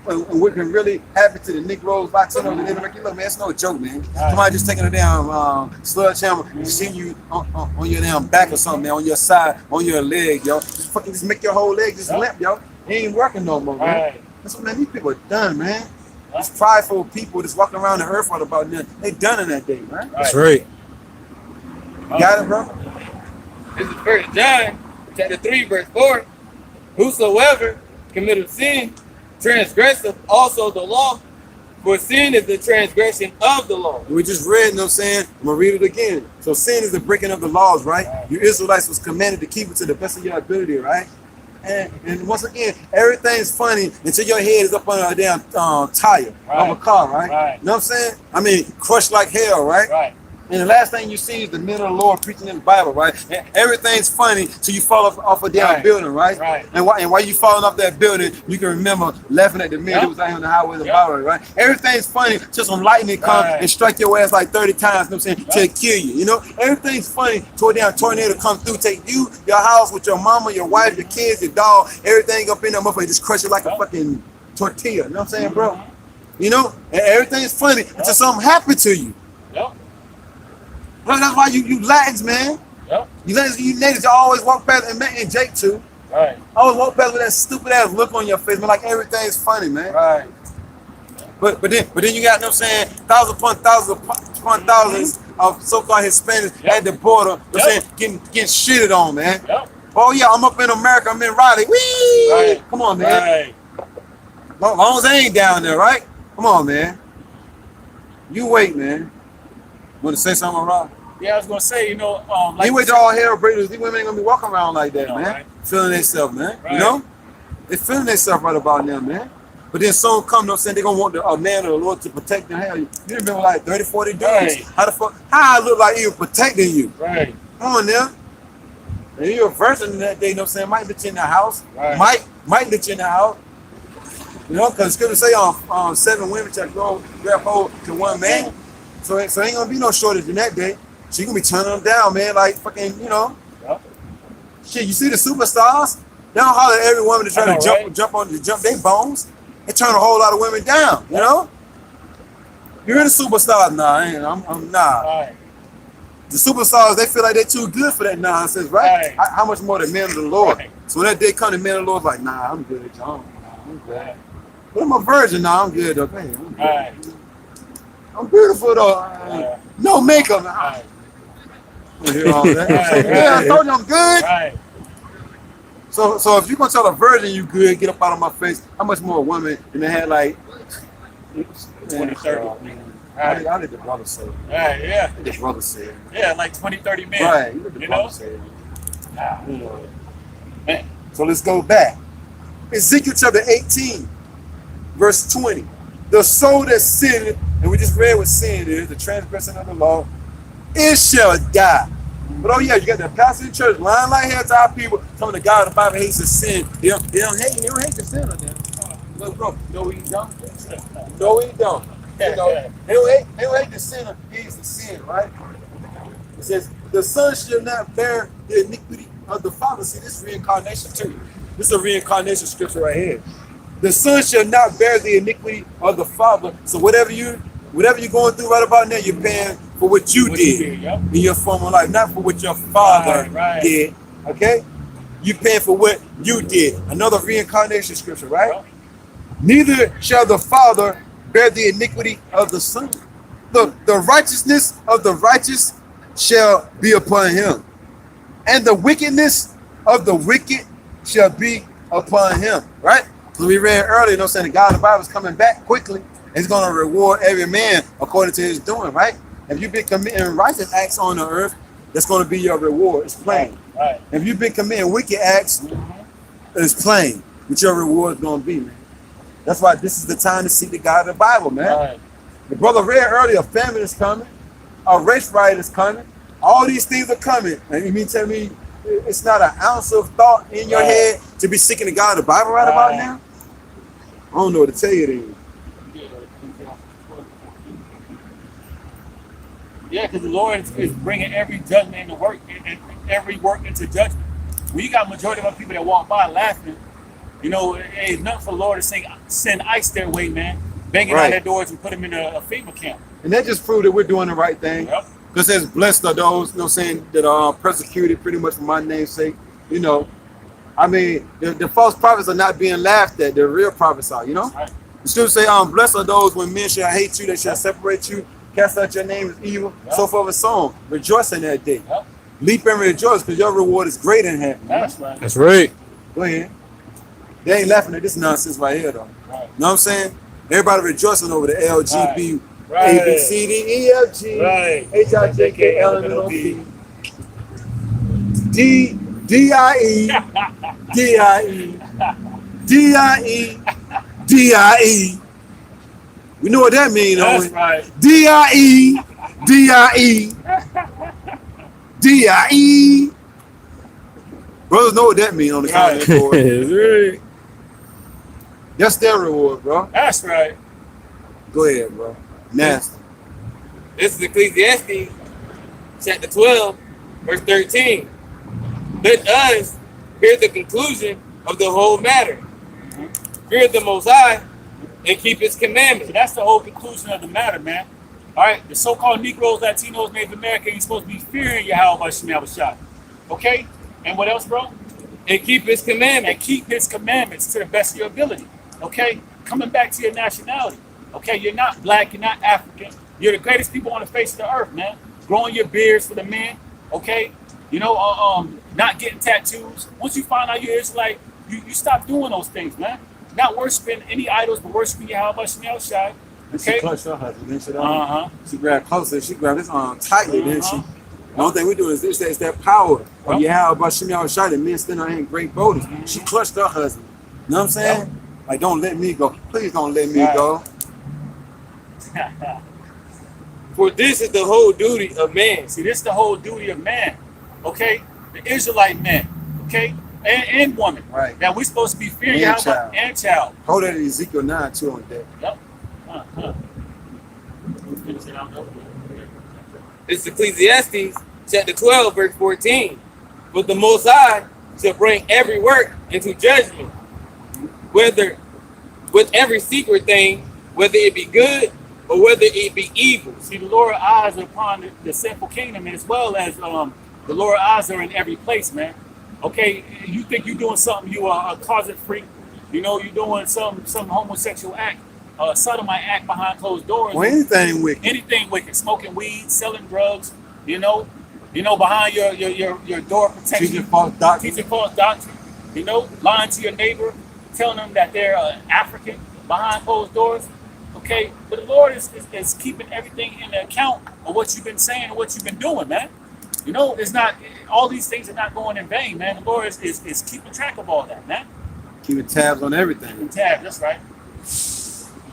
And what can really happen to the Negroes, Latinos, and everything. Look, man, it's no joke, man. Somebody just taking a damn sledgehammer and seeing you on your damn back or something, man, on your side, on your leg, yo. Just make your whole leg just limp, yo. It ain't working no more, man. That's what, man, these people are done, man. These prideful people just walking around the earth all about nothing. They done in that day, man. That's right. You got it, bro? This is 1 John chapter 3, verse 4. Whosoever committeth sin transgresseth also the law, for sin is the transgression of the law. We just read, you know what I'm saying? I'm going to read it again. So sin is the breaking of the laws, right? You Israelites was commanded to keep it to the best of your ability, right? And once again, everything's funny until your head is up on a damn tire of a car, right? You know what I'm saying? I mean, crushed like hell, right? And the last thing you see is the men of the Lord preaching in the Bible, right? Everything's funny till you fall off a damn building, right? And while you falling off that building, you can remember laughing at the men that was out here on the highway of the Bible, right? Everything's funny till some lightning come and strike your ass like 30 times, you know what I'm saying, till it kill you, you know? Everything's funny till a damn tornado come through, take you, your house with your mama, your wife, your kids, your dog, everything up in that motherfucker, just crush it like a fucking tortilla, you know what I'm saying, bro? You know? And everything's funny until something happened to you. Well, that's why you lags, man. You niggas always walk past, and Jake too. Always walk past with that stupid ass look on your face, man, like everything's funny, man. But then you got, you know what I'm saying, thousands upon thousands of so-called Hispanics at the border, you know what I'm saying, getting shitted on, man. Oh yeah, I'm up in America, I'm in Raleigh. Whee! Come on, man. Long as I ain't down there, right? Come on, man. You wait, man. Want to say something, Rob? Yeah, I was gonna say, like Anyway, all hair braiders, these women ain't gonna be walking around like that, man. Right? Feeling themselves, man. Right. You know? They feeling themselves right about now, man. But then some come up saying they gonna want a man or the Lord to protect them. Hell, you remember like 30, 40 days. Right. How the fuck? How I look like you protecting you? Right. Come on now. And you're a virgin that day, you know what I'm saying? Might let you in the house. Right. Might let you in the house. You know, because Scripture say 7 women shall go grab hold to one man. So ain't gonna be no shortage in that day. She gonna be turning them down, man, like fucking, Yep. Shit, you see the superstars? They don't holler at every woman to try I know, to jump their bones. They turn a whole lot of women down, you know? You're in the superstars, I'm nah. Right. The superstars, they feel like they're too good for that nonsense, right? Right. How much more the men of the Lord? Right. So when that day come, the men of the Lord's like, nah, I'm good, John. I'm good. But I'm a virgin now, I'm good, though. Man, I'm good. Right. I'm beautiful, though. Right. No makeup. Right. I hear all that. Right. Yeah, I told you I'm good. Right. So if you're gonna tell a virgin you good, get up out of my face. How much more a woman than they had like 20, 30. I let the brother say it. Right. Yeah. Let the brother say it. Yeah. Like 20, 30 men. Right. Let the You brother know? say it. Nah. You know. Man. So let's go back. Ezekiel chapter 18, verse 20. The soul that sinned, and we just read what sin is, the transgression of the law, it shall die. But oh yeah, you got the pastor in church lying like hell to our people, telling the God the Bible hates the sin. They don't hate the sin of them. Look, bro, no he don't. No he don't. You know, they don't hate the sinner, he hates the sin, right? It says, the son shall not bear the iniquity of the father. See, this is reincarnation too. This is a reincarnation scripture right here. The son shall not bear the iniquity of the father. So whatever you're going through right about now, you're paying for what you did Yep. in your former life, not for what your father Right. did. Okay? You paying for what you did. Another reincarnation scripture, right? Yep. Neither shall the father bear the iniquity of the son. The righteousness of the righteous shall be upon him, and the wickedness of the wicked shall be upon him. Right? So we read earlier, you know, saying the God of the Bible is coming back quickly. He's going to reward every man according to his doing, right? If you've been committing righteous acts on the earth, that's going to be your reward. It's plain. Right. If you've been committing wicked acts, it's plain what your reward is going to be, man. That's why this is the time to seek the God of the Bible, man. Right. The brother read earlier, a famine is coming, a race riot is coming. All these things are coming. And you mean tell me it's not an ounce of thought in your head to be seeking the God of the Bible right about now? I don't know what to tell you then. Yeah, because the Lord is bringing every judgment into work, and every work into judgment. When you got majority of our people that walk by laughing, you know, it ain't nothing for the Lord to send ice their way, man, banging on their doors and put them in a FEMA camp. And that just proved that we're doing the right thing. Yep. Because it says, blessed are those, you know, saying that are persecuted pretty much for my name's sake. You know, I mean, the false prophets are not being laughed at. The real prophets are, you know. Right. The scripture say, blessed are those when men shall hate you, they shall separate you, cast out your name as evil, so forth and so on. Rejoice in that day. Yep. Leap and rejoice, because your reward is great in heaven. That's right. That's right. Go ahead. They ain't laughing at this nonsense right here, though. Right. Know what I'm saying? Everybody rejoicing over the LGB, Right. A, B, C, D, E, F, G, Right. H, I, J, K, L, M, N, O, P, D, D, I, E, D, I, E, D, I, E, D, I, E. We know what that means, don't we? That's right. D, I, E, D, I, E, D, I, E. Brothers know what that means on the Right. comment board. That's right. That's their reward, bro. That's right. Go ahead, bro. Nasty. This is Ecclesiastes chapter 12, verse 13. Let us hear the conclusion of the whole matter. Fear the Most High and keep His So commandments. that's the whole conclusion of the matter, man. All right, the so-called Negroes, Latinos, Native Americans, you're supposed to be fearing YAHAWASHI. Okay? And what else, bro? And keep His And commandments. keep His commandments to the best of your ability. Okay? Coming back to your nationality. Okay? You're not black, you're not African. You're the greatest people on the face of the earth, man. Growing your beards for the men. Okay? You know, not getting tattoos. Once you find out you're Israelite, you stop doing those things, man. Not worshiping any idols, but worshiping YAHAWASHI. She Okay? clutched her husband, didn't she? Uh-huh. She grabbed closer. She grabbed his arm tightly, didn't she? The only thing we do is this: it's that power of YAHAWASHI that men stand out here in great boldness. She clutched her husband. You know what I'm saying? Like, don't let me go. Please don't let me go. For this is the whole duty of man. See, this is the whole duty of man. Okay, the Israelite man. Okay, and woman. Right. Now we're supposed to be fearing And Yahweh child. and child. Hold that in Ezekiel 9 too on that. Yep. It's Ecclesiastes chapter 12, verse 14. But the Most High shall bring every work into judgment, whether with every secret thing, whether it be good or whether it be evil. See, the Lord's eyes are upon the sinful kingdom, as well as the Lord's eyes are in every place, man. Okay, you think you're doing something, you are a closet freak, you know, you're doing some homosexual act, sodomite act behind closed doors. Or anything wicked. Anything wicked, smoking weed, selling drugs, you know, behind your door protection, Teaching false doctrine. teaching false doctrine, you know, lying to your neighbor, telling them that they're African behind closed doors. Okay, but the Lord is keeping everything in the account of what you've been saying and what you've been doing, man. You know, it's not, all these things are not going in vain, man. The Lord is keeping track of all that, man. Keeping tabs on everything. Keeping tabs, that's right.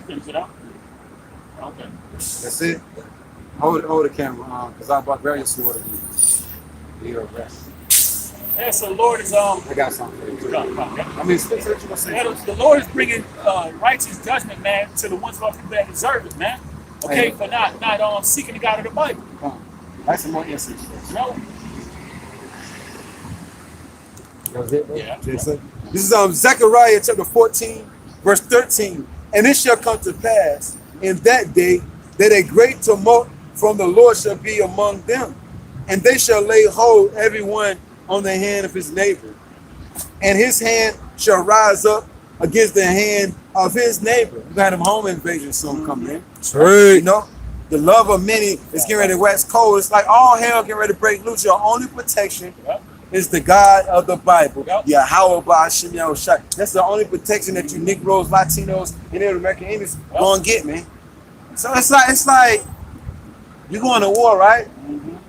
Finish it up. Okay. That's it. Hold the camera because I brought various sword again. You're rest. Yeah, so the Lord is I got something for you. I mean, what you gonna say? Yeah, the Lord is bringing righteous judgment, man, to the ones of our people that deserve it, man. Okay, Hey. for not seeking the God of the Bible. That's some more incense. You know? That was it, bro? Yeah. This is Zechariah chapter 14, verse 13. And it shall come to pass in that day that a great tumult from the Lord shall be among them, and they shall lay hold everyone on the hand of his neighbor, and his hand shall rise up against the hand of his neighbor. You got him home invasion soon coming in. You know, the love of many is getting ready to wax cold. It's like all hell getting ready to break loose. Your only protection is the God of the Bible. Yahawah BAHASHAM YAHWASHI. That's the only protection that you Negroes, Latinos, and Native American Indians gonna get, man. So it's like you going to war, right?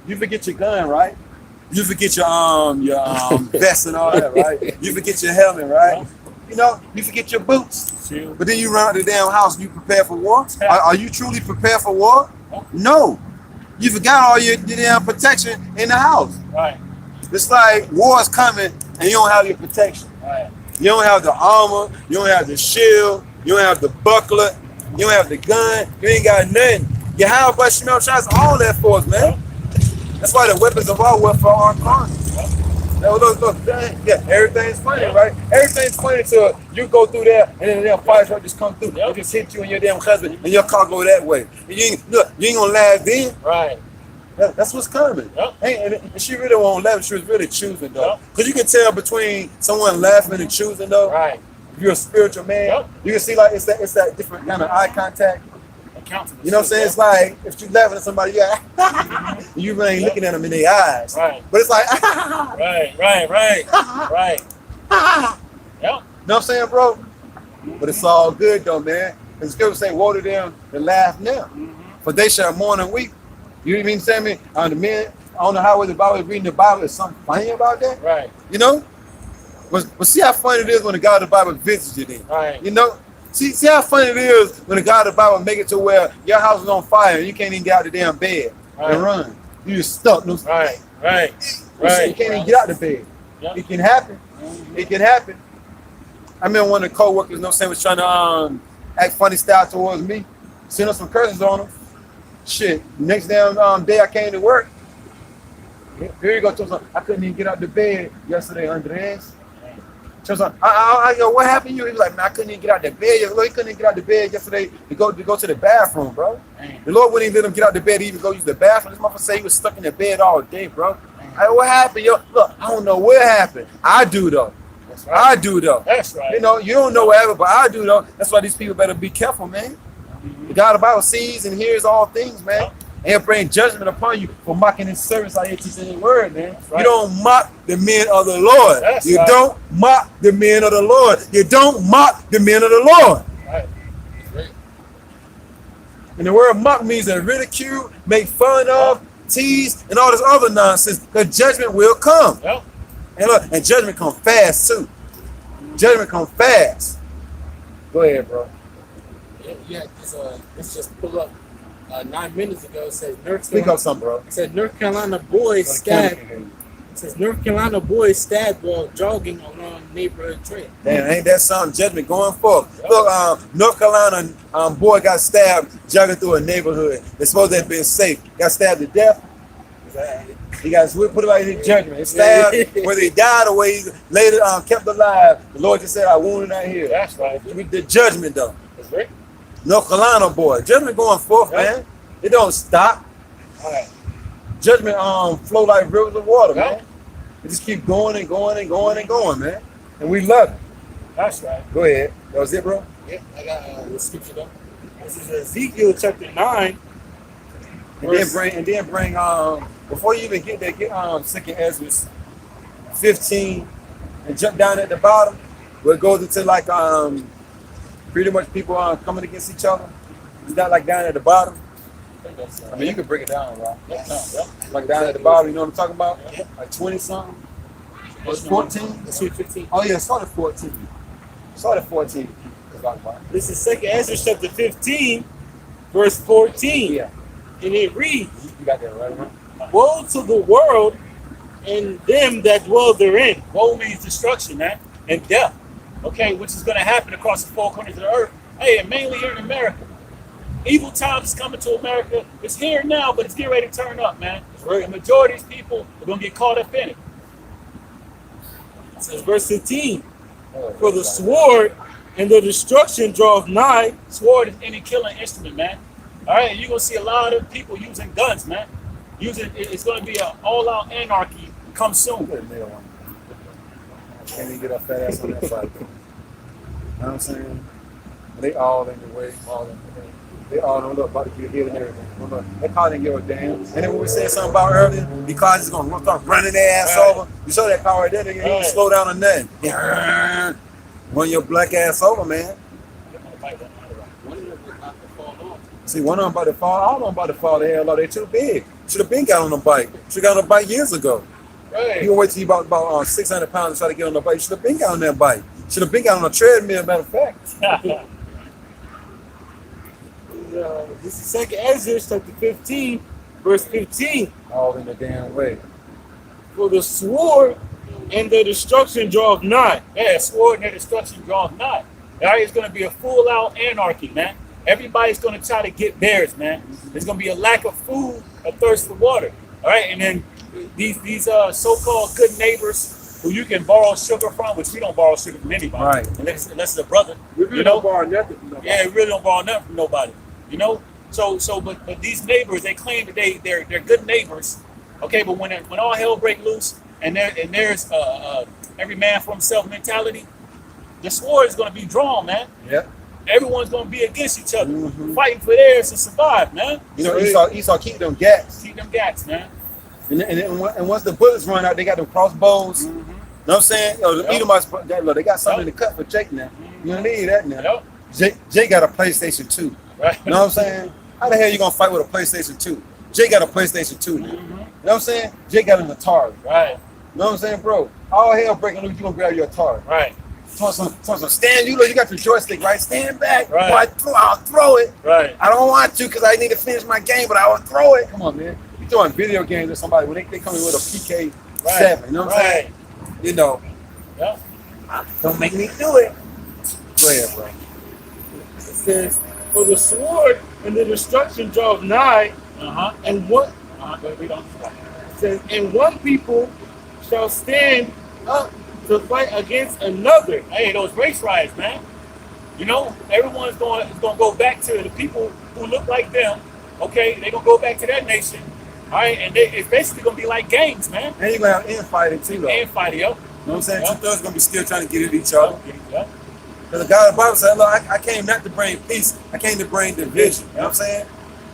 You forget your gun, right? You forget your vest and all that, right? You forget your helmet, right? You know, you forget your boots. But then you run out the damn house and you prepare for war. Are you truly prepared for war? No. You forgot all your damn protection in the house. Right. It's like war is coming and you don't have your protection. Right. You don't have the armor, you don't have the shield, you don't have the buckler, you don't have the gun, you ain't got nothing. YAHAWAH BAHASHAM YAHWASHI is all that for us, man. That's why the weapons of our warfare are carnal. Look, yeah, everything's funny, right? Everything's funny till you go through there and then the damn fire truck just come through. It just hit you and your damn husband and your car go that way. And you ain't gonna laugh then. Right. That's what's coming. And she really won't laugh. She was really choosing though. Because you can tell between someone laughing and choosing though. Right. If you're a spiritual man, you can see like it's that different kind of eye contact. You know what I'm saying? It's like if you laughing at somebody, you really ain't looking at them in their eyes. Right. But it's like right. Right. Yep. You know what I'm saying, bro? But it's all good though, man. And the scripture say, woe to them that laugh now, for they shall mourn and weep. You know what I mean? Saying me on the men on the highway, the Bible reading the Bible, is something funny about that. Right. You know? But see how funny it is when the God of the Bible visits you then. Right. You know? See how funny it is when the God of the Bible make it to where your house is on fire and you can't even get out of the damn bed and run. You just stuck. No, Right. You can't even get out of the bed. Yep. It can happen. It can happen. I remember one of the co-workers, you know what I'm saying, was trying to act funny style towards me. Send us some curses on him. Shit. Next damn day I came to work. Here you go, Tosa. I couldn't even get out the bed yesterday, Andres. Tosa, yo, what happened to you? He was like, man, I couldn't even get out the bed. He couldn't even get out the bed yesterday to go to the bathroom, bro. Dang. The Lord wouldn't even let him get out the bed to even go use the bathroom. This motherfucker said he was stuck in the bed all day, bro. Hey, what happened, yo? Look, I don't know what happened. I do though. That's right. I do though. That's right. You know, you don't know what happened, but I do though. That's why these people better be careful, man. The God of the Bible sees and hears all things, man. And he'll bring judgment upon you for mocking his servants out here teaching his word, man. Right. You don't mock the men of the Lord. That's you right. don't mock the men of the Lord. You don't mock the men of the Lord. Right. And the word mock means to ridicule, make fun of, T's, and all this other nonsense, because judgment will come. Yep. And look, and judgment come fast too. Judgment come fast. Go ahead, bro. Yeah, this just pulled up 9 minutes ago. It says North Speak Carolina. up some, bro. It said North Carolina boys stabbed. It says North Carolina boys stabbed while jogging along neighborhood trail. Damn, ain't that something? Judgment going forth. Look, North Carolina boy got stabbed jogging through a neighborhood. They're supposed to have been safe. Got stabbed to death. He got put it like his judgment. It's stabbed, whether he died or whether he later kept alive. The Lord just said, I wounded out here. That's right. With the judgment though. That's right. North Carolina boy. Judgment going forth, man. It don't stop. All right. Judgment flow like rivers of water, Yeah. man. It just keep going and going and going and going, man. And we love it. That's right. Go ahead. That was it, bro? Yeah, I got the scripture though. This is Ezekiel chapter 9. And then bring before you even get there, get 2nd Ezra 15 and jump down at the bottom where it goes into like pretty much people coming against each other. It's not like down at the bottom. I mean, you can break it down, right? Like down at the bottom, you know what I'm talking about? Like 20 something. Or 14? Let's read 15. Oh yeah, start at 14. Start at 14. This is 2nd Ezra chapter 15, verse 14. Yeah. And it reads, You got that right, man? woe to the world and them that dwell therein. Woe means destruction, man, and death. Okay, which is going to happen across the four corners of the earth. Hey, and mainly here in America. Evil times is coming to America. It's here now, but it's getting ready to turn up, man. The majority of these people are going to get caught up in it. It says verse 15, for the sword and the destruction draweth nigh. Sword is any killing instrument, man. All right, you're going to see a lot of people using guns, man. It's going to be an all-out anarchy come soon. Can't even get our fat ass on that side. You know what I'm saying? They all in the way, They all know about to get hit and everything. They probably didn't give a damn. And then when we said something about earlier, because it's going to start running their ass over. You saw that car right there, they didn't slow down on nothing. Run your black ass over, man. See, one of them about to fall. All of them about to fall the hell out. They too big. Should have been got on the bike. Should have got on the bike years ago. Right. You can wait till you about 600 pounds to try to get on the bike. You should have been got on that bike. Should have been got on a treadmill, matter of fact. This is 2nd Ezra chapter 15, verse 15. All in the damn way. For the sword and the destruction draweth nigh. Yeah, sword and the destruction draweth nigh. All right, it's going to be a full-out anarchy, man. Everybody's going to try to get theirs, man. There's going to be a lack of food, a thirst for water. All right, and then these so-called good neighbors who you can borrow sugar from, which we don't borrow sugar from anybody, Right. unless it's a brother. We really don't borrow nothing from nobody. Yeah, we really don't borrow nothing from nobody. You know, but these neighbors, they claim that they're good neighbors. Okay, but when all hell break loose and there's every man for himself mentality, the sword is going to be drawn, man. Yep. Everyone's going to be against each other, fighting for theirs to survive, man. You know, Esau keep them gats. Keep them gats, man. And once the bullets run out, they got them crossbows. You know what I'm saying? The Edomites, they got something to cut for Jake now. You don't need that now. Jake got a PlayStation 2. Right. You know what I'm saying? How the hell you going to fight with a PlayStation 2? Jake got a PlayStation 2 now. You know what I'm saying? Jake got an Atari. Right. You know what I'm saying, bro? All hell breaking loose, you going to grab your Atari. Right. Stand, you got your joystick, right? Stand back. Right. I'll throw it. Right. I don't want to because I need to finish my game, but I will throw it. Come on, man. You throwing video games with somebody when they come in with a PK 7. You know what I'm saying? You know. Yeah. Don't make me do it. Go ahead, bro. It says, for the sword and the destruction draweth nigh, and what? It says, and one people shall stand up to fight against another. Hey, those race riots, man. You know, everyone's going to go back to the people who look like them. Okay, they're going to go back to that nation. All right, and it's basically going to be like gangs, man. And you're going to have infighting too, though. Infighting, yo. You know what I'm saying? Two-thirds going to be still trying to get at each other. Yeah. Because the God of the Bible said, look, I came not to bring peace. I came to bring division. You know what I'm saying?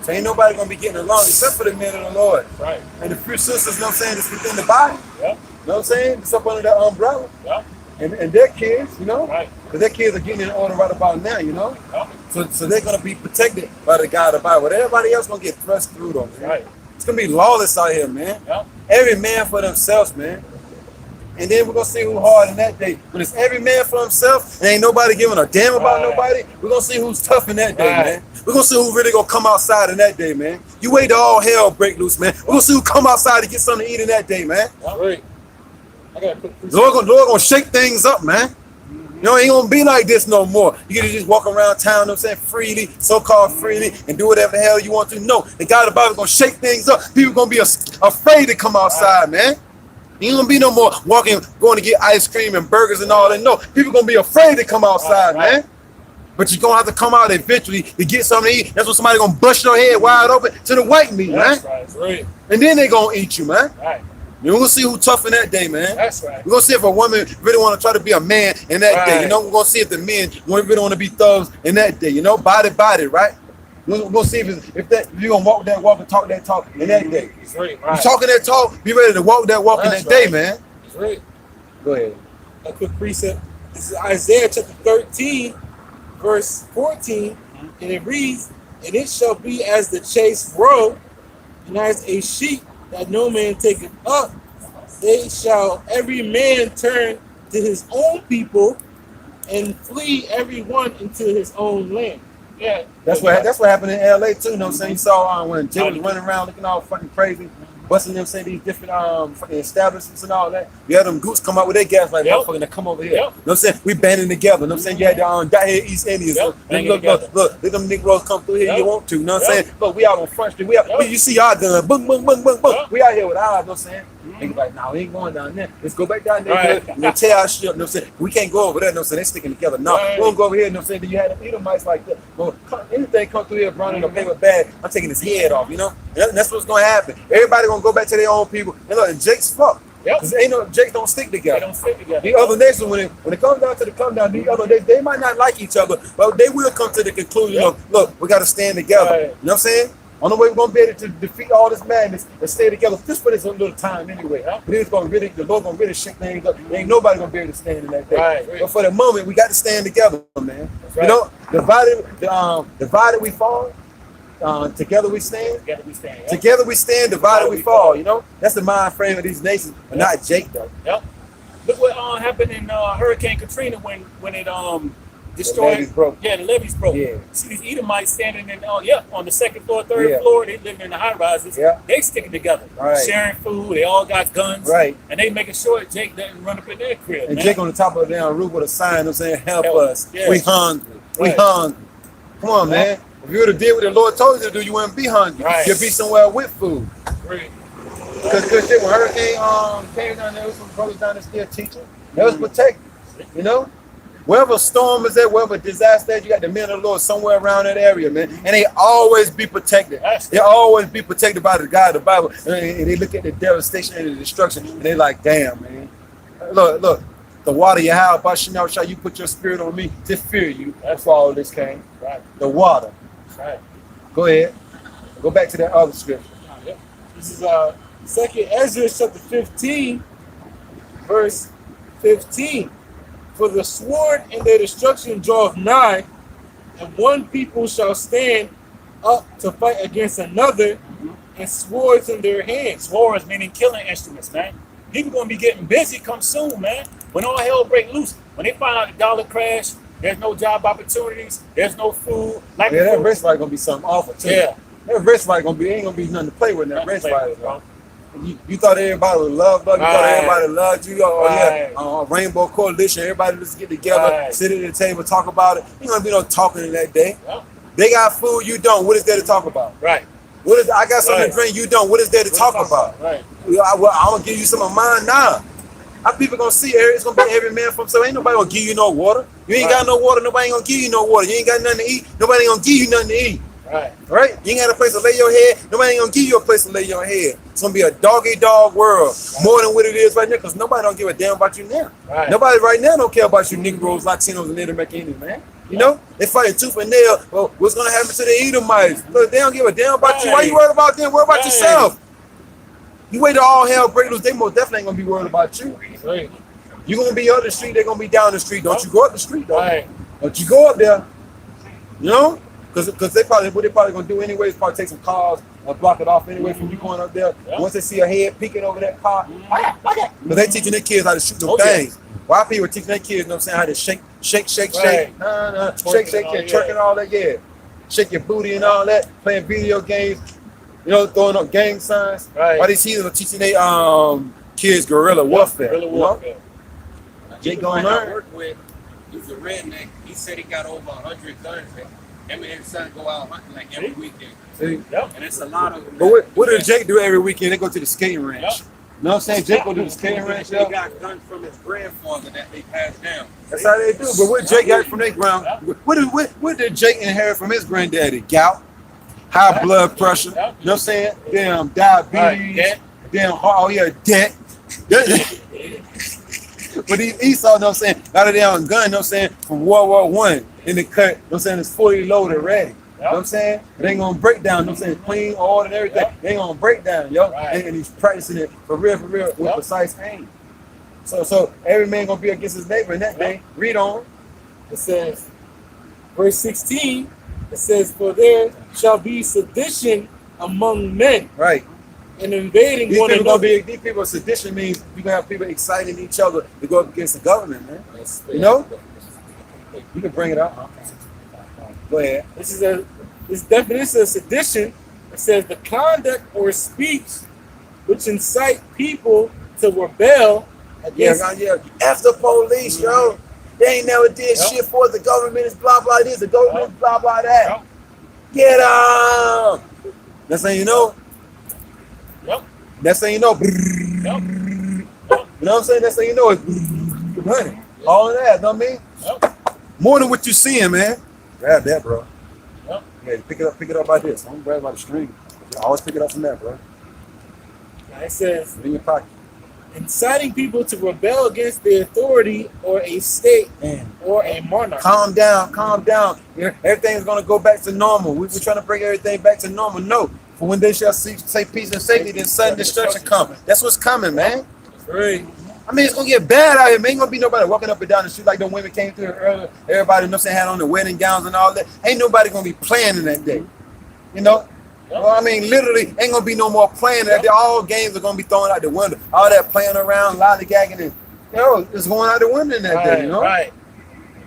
So ain't nobody going to be getting along except for the men of the Lord. Right. And the few sisters, you know what I'm saying, it's within the body. Yeah. You know what I'm saying? It's up under that umbrella. Yeah. And their kids, you know? Right. Because their kids are getting in order right about now, you know? Yeah. So they're going to be protected by the God of the Bible. But everybody else going to get thrust through them. Man. Right. It's gonna be lawless out here, man. Yep. Every man for themselves, man. And then we're gonna see who's hard in that day. When it's every man for himself and ain't nobody giving a damn about nobody, we're gonna see who's tough in that day, man. We're gonna see who really gonna come outside in that day, man. You wait till all hell break loose, man. We're gonna see who come outside to get something to eat in that day, man. Right. I gotta put Lord gonna shake things up, man. You know, it ain't gonna be like this no more. You get to just walk around town, you know what I'm saying, freely, so-called freely, and do whatever the hell you want to. No, the God of the Bible gonna shake things up. People gonna be afraid to come outside, man. Ain't gonna be no more walking, going to get ice cream and burgers and all that. No, people gonna be afraid to come outside, man. But you're gonna have to come out eventually to get something to eat. That's when somebody gonna bust your head wide open to the white meat, man. right. And then they gonna eat you, man. Right. We're gonna see who tough in that day, man. That's right. We're gonna see if a woman really want to try to be a man in that day. You know, we're gonna see if the men really want to be thugs in that day. You know, body, right? We're gonna see if you're gonna walk that walk and talk that talk in that day. Right. You talking that talk, be ready to walk that walk in that day, man. Right. Go ahead. A quick precept. This is Isaiah chapter 13, verse 14, and it reads, "And it shall be as the chased roe, and as a sheep that no man taketh up, they shall every man turn to his own people, and flee every one into his own land." Yeah. That's what happened in LA too. You know what I'm saying? You saw when Jay was running around looking all fucking crazy, busting them, saying these different fucking establishments and all that. You had them goose come out with their gas like motherfucking to come over here. You know what I'm saying? We banding together. You know what I'm saying? You had the down here East Indians. Look, let them Negroes come through here. You want to? You know what I'm saying? Look, we out on Front Street. You see our gun. Boom, boom, boom, boom, boom. We out here with ours. You know what I'm saying? Niggas like, nah, we ain't going down there. Let's go back down there. We'll tear our shit up. You know what I'm saying? We can't go over there. You know what I'm saying? They sticking together. No, we won't go over here. You know what I'm saying? Then you had them Edomites like that. Well, anything come through here running a paper bag, I'm taking his head off, you know? And that's what's gonna happen. Everybody gonna go back to their own people. And look, and Jake's fucked. Because Jake don't stick together. They don't stick together. The other nations, when it comes down to the come down, the other they might not like each other, but they will come to the conclusion of, look, we gotta stand together. You know what I'm saying? Only way we're gonna be able to defeat all this madness and stay together just for this little time anyway. But it's gonna really, the Lord gonna really shake things up. Ain't nobody gonna be able to stand in that day. But for the moment, we got to stand together, man. You know, divided we fall. Together we stand. Together we stand. Yep. Together we stand. Divided we fall. You know, that's the mind frame of these nations, but not Jake though. Yep. Look what happened in Hurricane Katrina when it destroyed. The levees broke. Yeah, the levees broke. Yeah. See these Edomites standing in on the second floor, third floor. They living in the high rises. Yeah. They sticking together, sharing food. They all got guns. Right. And they making sure Jake doesn't run up in their crib. And man. Jake on the top of the damn roof with a sign, I'm saying, help us. Yeah. We hungry. We hungry. Come on, man. If you would have did what the Lord told you to do, you wouldn't be hungry. You'd be somewhere with food. Right. Because when Hurricane came down there was some brothers down there still teaching. They was protected. You know? Wherever storm is at, wherever disaster is, you got the men of the Lord somewhere around that area, man. And they always be protected. They always be protected by the God of the Bible. And they look at the devastation and the destruction, and they like, damn, man. Look. The water, YAHAWASHI, you put your spirit on me to fear you. That's why all this came. Right. The water. Right. Go ahead. Go back to that other scripture. This is 2nd Ezra chapter 15, verse 15. For the sword and their destruction draweth nigh, and one people shall stand up to fight against another, and swords in their hands. Swords meaning killing instruments, man. People gonna be getting busy come soon, man. When all hell break loose, when they find out the dollar crash, there's no job opportunities, there's no food. Like that rest fight gonna be something awful too. Yeah. That rest fight ain't gonna be nothing to play with. That rest fight, bro. You thought everybody would love, you thought everybody loved you. Rainbow Coalition, everybody just get together, sit at the table, talk about it. Ain't gonna be no talking in that day. They got food, you don't. What is there to talk about? Right. I got something to drink, you don't. What is there to talk about? Right. I'm gonna give you some of mine now. How people gonna see it's gonna be every man for himself. Ain't nobody gonna give you no water. You ain't got no water, nobody ain't gonna give you no water. You ain't got nothing to eat, nobody ain't gonna give you nothing to eat. Right? You ain't got a place to lay your head, nobody ain't gonna give you a place to lay your head. It's gonna be a dog world, more than what it is right now, because nobody don't give a damn about you now. Nobody right now don't care about you Negroes, Latinos, and Native Americans, man. You know, they fighting tooth and nail. Well, what's gonna happen to the Edomites? Look, they don't give a damn about you. Why you worried about them? Worry about yourself. You wait till all hell break loose, they most definitely ain't gonna be worried about you. You gonna be up the street, they're gonna be down the street. Don't you go up the street, though. Don't you go up there. You know? Because they probably what they probably gonna do anyway is probably take some cars and block it off anyway from you going up there. Yeah. Once they see a head peeking over that car, but they teaching their kids how to shoot them Oh, yeah. things. Why people are teaching their kids, you know what I'm saying, how to shake, Right. shake, twerking and all that, yeah. Shake your booty and all that, playing video games, you know, throwing up gang signs. Right. Why these heathens are teaching their kids guerrilla warfare? Guerrilla you know? warfare. Jake The gonna man I learn. work with, he's a redneck. He said he got over 100 guns. Him and his son go out hunting like every weekend. See? Yep. And it's a lot of them. But what does Jake do every weekend? They go to the skating ranch. Yep. You know what I'm saying? Jake go to the skating ranch. He Yo. got guns from his grandfather that they passed down. That's how they do. But what Jake got from their ground? What did Jake inherit from his granddaddy? Gout, high blood pressure. You know what I'm saying? Damn diabetes. Right. Damn heart. Oh yeah, debt. But Esau, you know what I'm saying? Got a damn gun, you know what I'm saying? From World War I in the cut. You know what I'm saying? It's fully loaded, ready. You know what I'm saying? It ain't gonna break down, you know what I'm saying? Clean, oil, and everything. It ain't gonna break down, yo. Right. And he's practicing it for real, with precise aim. So every man gonna be against his neighbor in that day. Read on. It says, verse 16, it says, for there shall be sedition among men Right. and invading These one people another. gonna be these people. Sedition means you gonna have people exciting each other to go up against the government, man. You know? You can bring it up. Go ahead. This definition of sedition, it says the conduct or speech which incite people to rebel against. Yeah. F the police, yo. They ain't never did shit for us. The government is blah blah this. The government is blah blah that. Get up. That's how you know. Yep. That's how you know. Yep. You know what I'm saying? That's how you know it's money. All of that, know what I mean? Yep. More than what you're seeing, man. Grab that, bro. Yep. Yeah, pick it up by this. Don't grab by the string. Always pick it up from that, bro. Now it says, Put it in your pocket. inciting people to rebel against the authority or a state or a monarch. Calm down. Everything's gonna go back to normal. We're trying to bring everything back to normal. No. For when they shall say peace and safety, then sudden destruction come. That's what's coming, man. Right. I mean, it's gonna get bad out here, man. Ain't gonna be nobody walking up and down the street like the women came through earlier. Everybody, you know what I'm saying, had on the wedding gowns and all that. Ain't nobody gonna be playing in that day. You know? Well, I mean, literally, ain't gonna be no more playing that day. All games are gonna be thrown out the window. All that playing around, lollygagging, and you know, it's going out the window in that day, you know? Right.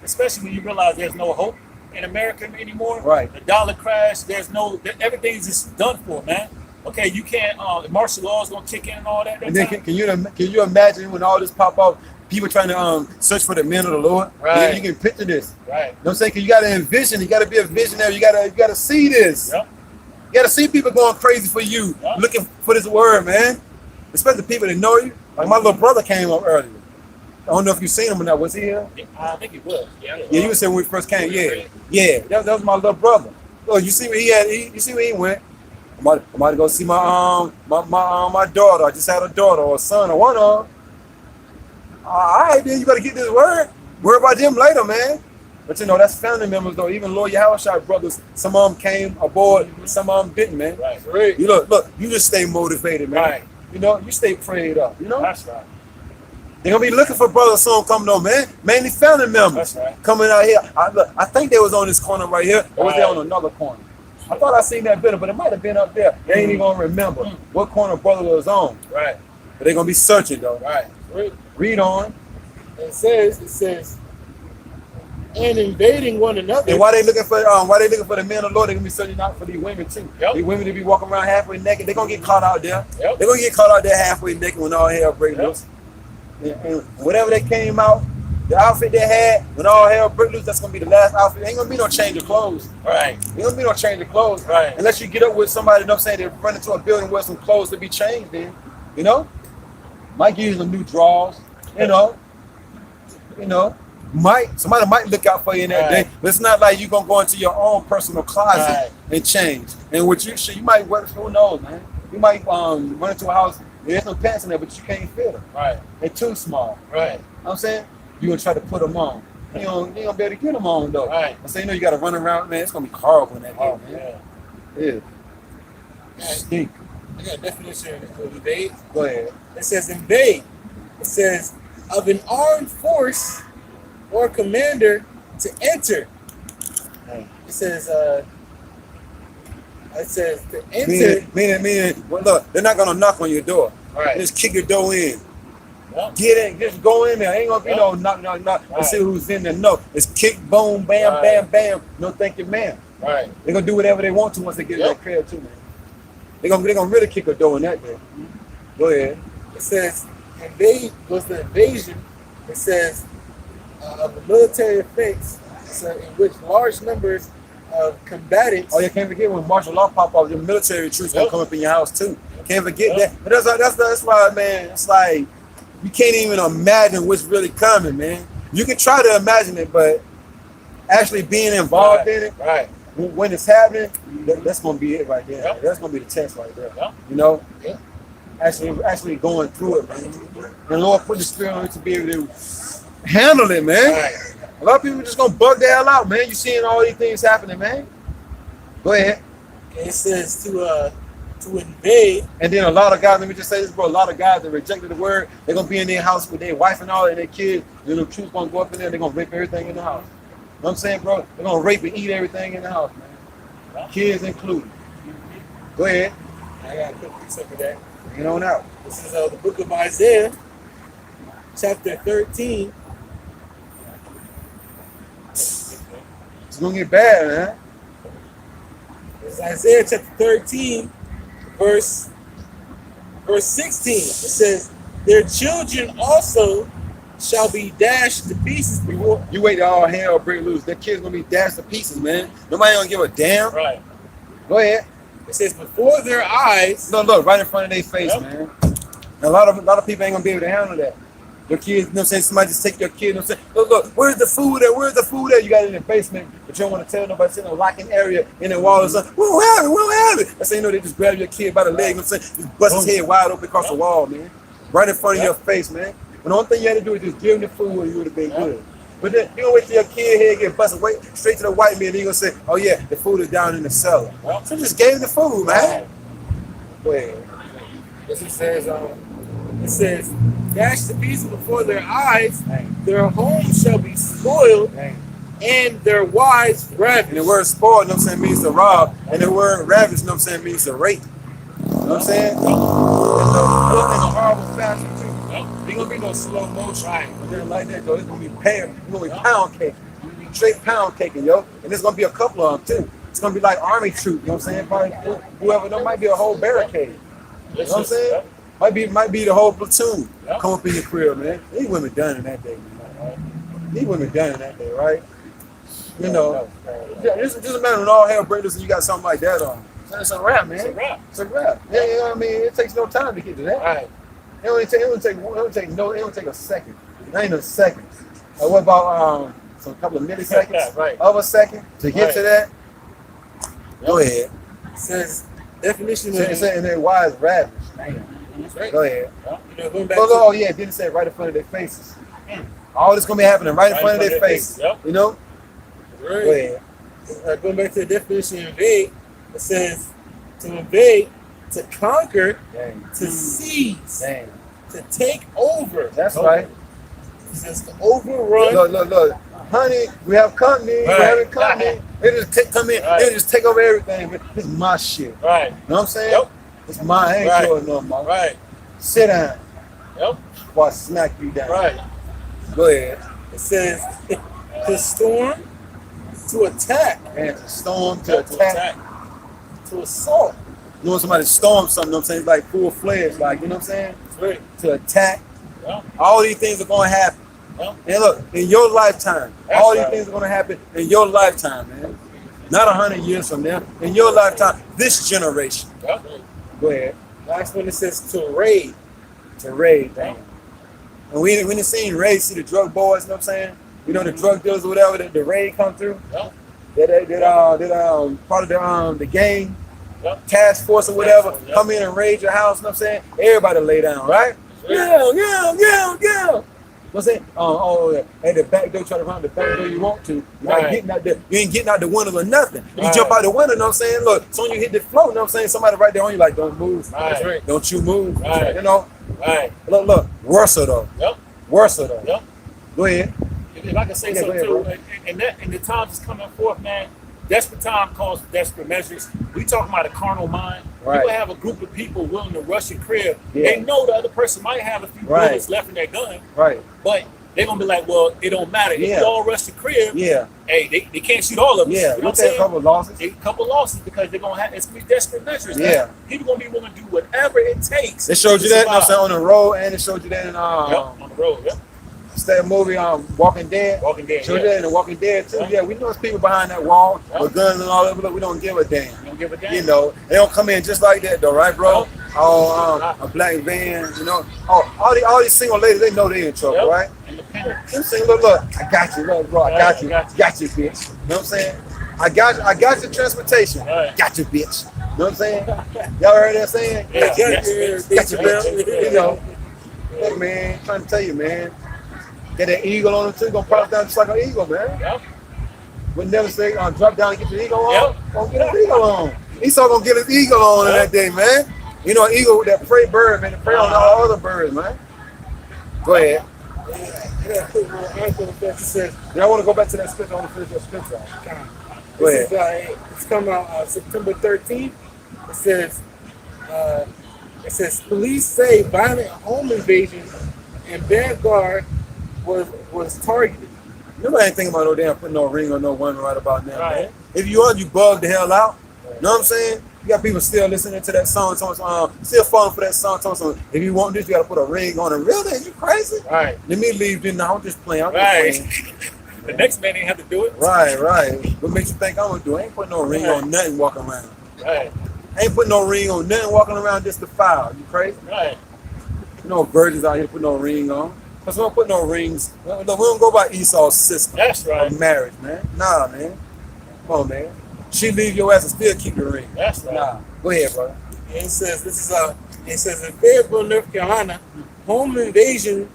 Especially when you realize there's no hope in America anymore. Right. The dollar crash, everything's just done for, man. Okay, you can't, martial law is going to kick in and all that. And then can you imagine when all this pop up, people trying to search for the men of the Lord? Right. You can picture this. Right. You know what I'm saying? 'Cause you gotta envision, you gotta be a visionary, you gotta see this. Yep. You gotta see people going crazy for you, Yep. looking for this word, man. Especially people that know you. Like my little brother came up earlier. I don't know if you seen him or not. Was he here? I think it was. Yeah, you was here when we first came. Yeah. That was my little brother. Oh, you see where he had? You see where he went? I'm about to go see my daughter. I just had a daughter or a son or one of them. All right, then you better get this word. Worry about them later, man. But you know, that's family members though. Even Lord YAHAWASHI brothers, some of them came aboard, some of them didn't, man. Right. You look, you just stay motivated, man. Right. You know, you stay prayed up, you know? That's right. They're gonna be looking for brothers soon coming though, man. Mainly family members. That's right. Coming out here. I think they was on this corner right here, or was they Right. on another corner? I thought I seen that better, but it might have been up there. They ain't even gonna remember what corner brother was on. Right. But they're gonna be searching though. Right. Read on. It says, and invading one another. And why they looking for the men of the Lord, they're gonna be searching out for these women too. Yep. These women to be walking around halfway naked, they're gonna get caught out there. Yep. They're gonna get caught out there halfway naked when all hell breaks Yep. loose. And whatever they came out, the outfit they had, when all hell breaks loose, that's gonna be the last outfit. Ain't gonna be no change of clothes. Right. Ain't gonna be no change of clothes. Right. Unless you get up with somebody, you know what I'm saying, they run into a building with some clothes to be changed in. You know? Might give you some new drawers, you know. Somebody might look out for you in that Right. day, but it's not like you're gonna go into your own personal closet Right. and change. And what you might wear, who knows, man? You might run into a house, there's some pants in there, but you can't fit them. Right. They're too small. Right. You know what I'm saying? You gonna try to put them on. You ain't gonna be able to get them on though. Right. I say, you know, you gotta run around, man. It's gonna be horrible in that day, Oh, man. yeah. Yeah. Right. Stink. I got a definition of invade. Go ahead. It says invade. It says of an armed force or commander to enter. It says It says to enter. Meaning, well, look, they're not gonna knock on your door. All right. Just kick your door in. Yep. Get in, just go in there. Ain't gonna be no knock. Let's see who's in there. No, it's kick, boom, bam, bam, bam. No, thank you, ma'am. Right. They're gonna do whatever they want to once they get in their crib too, man. They're gonna really kick a door in that day. Go ahead. It says invade was the invasion. It says of the military offense, so in which large numbers of combatants. Oh, you can't forget when martial law pop up, your military troops gonna come up in your house too. Can't forget that. But that's why, man. It's like you can't even imagine what's really coming, man. You can try to imagine it, but actually being involved in it, right? When it's happening, that's gonna be it right there. Yep. That's gonna be the test right there. Yep. You know, actually going through it, man. And the Lord put the spirit on you to be able to handle it, man. Right. A lot of people just gonna bug the hell out, man. You seeing all these things happening, man. Go ahead. It says to invade. And then a lot of guys, let me just say this, bro. A lot of guys that rejected the word, they're gonna be in their house with their wife and all, and their kids. You know, the troops gonna go up in there. They're gonna rape everything in the house. You know what I'm saying, bro? They're gonna rape and eat everything in the house, man. Kids included. Go ahead. I got a quick piece of that. Bring it on out. This is the book of Isaiah, chapter 13. It's gonna get bad, man. It's Isaiah chapter 13, verse 16. It says, "Their children also shall be dashed to pieces before." You wait till all hell break loose. Their kids gonna be dashed to pieces, man. Nobody gonna give a damn. Right. Go ahead. It says, "Before their eyes." Look, right in front of their face, man. And a lot of people ain't gonna be able to handle that. Your kids, you know what I'm saying? Somebody just take your kid, you know what I'm saying? Look, where's the food at? Where's the food at? You got it in the basement, but you don't want to tell nobody. It's in a locking area in the wall or something. We don't have it. That's how you know they just grab your kid by the leg, you know what I'm saying? Just bust his head wide open across the wall, man. Right in front of your face, man. And the only thing you had to do is just give him the food and you would have been good. But then you gonna wait till your kid head get busted, wait straight to the white man, and you gonna say, oh yeah, the food is down in the cellar. So just gave him the food, man. Go ahead. It says, "Dash to pieces before their eyes, their homes shall be spoiled, and their wives ravished." And the word spoiled, you know what I'm saying, means to rob. And the word ravished, you know what I'm saying, means to rape. You know what I'm saying? It's a horrible fashion too. Ain't gonna be no slow motion. Nothing like that, though. It's gonna be pound cake. Straight pound caking, yo. And there's gonna be a couple of them too. It's gonna be like army troop, you know what I'm saying? Probably whoever, there might be a whole barricade. You know what I'm saying? Might be the whole platoon. Come up in your crib, man. These women done in that day, man. These women done in that day, right? You know, just imagine when all hell breaks loose and you got something like that on. It's a wrap, man. It's a wrap. Yeah, you know what I mean? It takes no time to get to that. Right. It don't take a second. It ain't a second. What about some couple of milliseconds of a second to get to that? Go ahead. It says, definition of And their wives ravished. Go ahead. You know, going back Oh yeah, didn't say right in front of their faces. All this gonna be happening right in front of their faces. You know? Go ahead. Going back to the definition of invade, it says to invade, to conquer, to seize, to take over. That's right. It says to overrun. Look. Honey, we have company. We're having company. They just come in. They just take over everything. This is my shit. Right. You know what I'm saying? It's mine. I ain't yours no more. Right. Sit down. Yep. Before I smack you down. Right. Go ahead. It says to storm, to attack. And to storm, to attack. To assault. You know, somebody storm something, you know what I'm saying? Like full fledged, like, you know what I'm saying? Right. To attack. Yeah. All these things are going to happen. Yeah. And look, in your lifetime, all these things are going to happen in your lifetime, man. Not 100 years from now. In your lifetime, this generation. Yeah. Go ahead. Last one, it says to raid. To raid, damn. And we didn't seen raid, see the drug boys, you know what I'm saying? You know, the drug dealers or whatever, the raid come through. Yeah. That part of the gang, task force or whatever, come in and raid your house, you know what I'm saying? Everybody lay down, right? Yeah. What's that? At the back door, try to run the back door you want to. You're not getting out there. You ain't getting out the windows or nothing. You jump out the window, you know what I'm saying? Look, so when you hit the floor, you know what I'm saying? Somebody right there on you like, don't move. Right. Don't you move. Right. You know? Right. Look. Worse though. Yep. Worse though. Yep. Go ahead. If I can say something too, and the times is coming forth, man. desperate time calls for desperate measures. We talking about a carnal mind. Right. You have a group of people willing to rush your crib. Yeah. They know the other person might have a few Right. bullets left in their gun, Right. but they're gonna be like, well, it don't matter. If Yeah. you all rush the crib, Yeah. hey, they can't shoot all of us. Yeah. You know what I'm We'll take a saying? couple of losses. A couple losses because they're gonna have it's gonna be desperate measures. Yeah. Man. People gonna be willing to do whatever it takes. They showed you to that, you know what I'm saying, survive. on the road, and it showed you that in Yep, on the road. Yep. that movie, Walking Dead. Walking Dead. Showed you Yeah. that in The Walking Dead too. Yeah. Yeah, we know it's people behind that wall Yeah. with guns and all that, but we don't give a damn. You don't give a damn. You know, they don't come in just like that though, right, bro? Oh, a black van, you know. Oh, all these single ladies, they know they in trouble, Yep. right? Independent. Them saying, look, I got you, look, bro, I Right, got you, got you. got you, bitch. You know what I'm saying? I got your transportation, Right. got you, bitch. You know what I'm saying? Y'all heard that saying? Yeah. Got you, bitch. Yeah. You know, look, man, trying to tell you, man. Get that eagle on him too, gonna pop down just like an eagle, man. Yep. Would never say, drop down and get your eagle on. Yep. Gonna get his eagle on. Esau gonna get his eagle on in that day, man. You know, an eagle with that prey bird, man, to prey on all other birds, man. Go ahead. Yeah, I want to go back to that scripture. I want to finish that scripture. Go ahead. It's coming out September 13th. It says police say violent home invasion and vanguard was targeted. Nobody ain't thinking about no damn putting no ring or no one right about now, Right. man. If you are, you bug the hell out. You know what I'm saying? You got people still listening to that song, still falling for that song. If you want this, you got to put a ring on it. Really? You crazy? Right. Let me leave you now. I'm just playing. I'm Right. just playing. The next man ain't have to do it. Right, right. What makes you think I'm gonna do? I ain't putting no ring on nothing walking around. Right. I ain't putting no ring on nothing walking around just to foul. You crazy? Right. You know, virgins out here putting no ring on. Cause we don't put no rings. We don't go by Esau's system That's right. of marriage, man. Nah, man. Come on, man. She leave your ass and still keep the ring. That's right. Nah. Go ahead, brother. And it says in Fayetteville, North Carolina, home invasion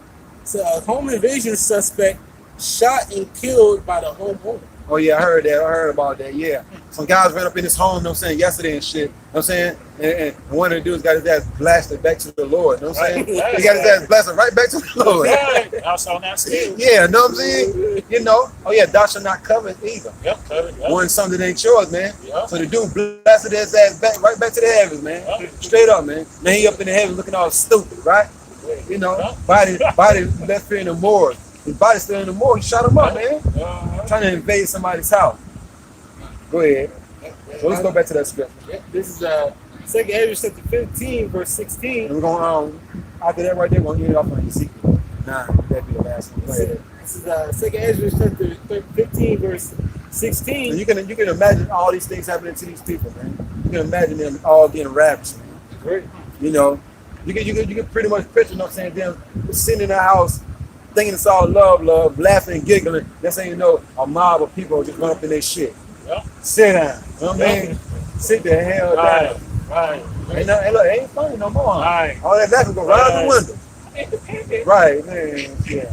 suspect shot and killed by the homeowner. Oh yeah, I heard that. I heard about that. Yeah. Some guys ran up in his home, you know what I'm saying, yesterday and shit. You know what I'm saying? And one of the dudes got his ass blasted back to the Lord. You know what I'm saying? Right. He got his ass blasted right back to the Lord. Right. I saw that still. Yeah, know what I'm saying? You know, oh yeah, thou shalt not covet either. Yep. Covered. Yep. One something that ain't yours, man. Yep. So the dude blasted his ass back, right back to the heavens, man. Yep. Straight up, man. Now he up in the heavens looking all stupid, right? You know, Yep. body left here in the morgue. His body's still in the morgue. He shot him up, man. Trying to invade somebody's house. Go ahead. So let's go back to that script. This is 2nd Ezra chapter 15, verse 16. And we're going after that right there, we're going to get it off on Ezekiel. Nah, that'd be the last one. Go ahead. This is 2nd Ezra chapter 15, verse 16. And you can imagine all these things happening to these people, man. You can imagine them all getting ravaged, man. Right. You know, you can pretty much picture, you know what I'm saying, them sitting in the house, thinking it's all love, laughing and giggling. Next thing you know, a mob of people just run up in their shit. Yep. Sit down. You know what I mean? Sit the hell Right. down. Right. Hey, look, it ain't funny no more. Right. All that laughing go right out the window. Independent. Right, man. Yeah.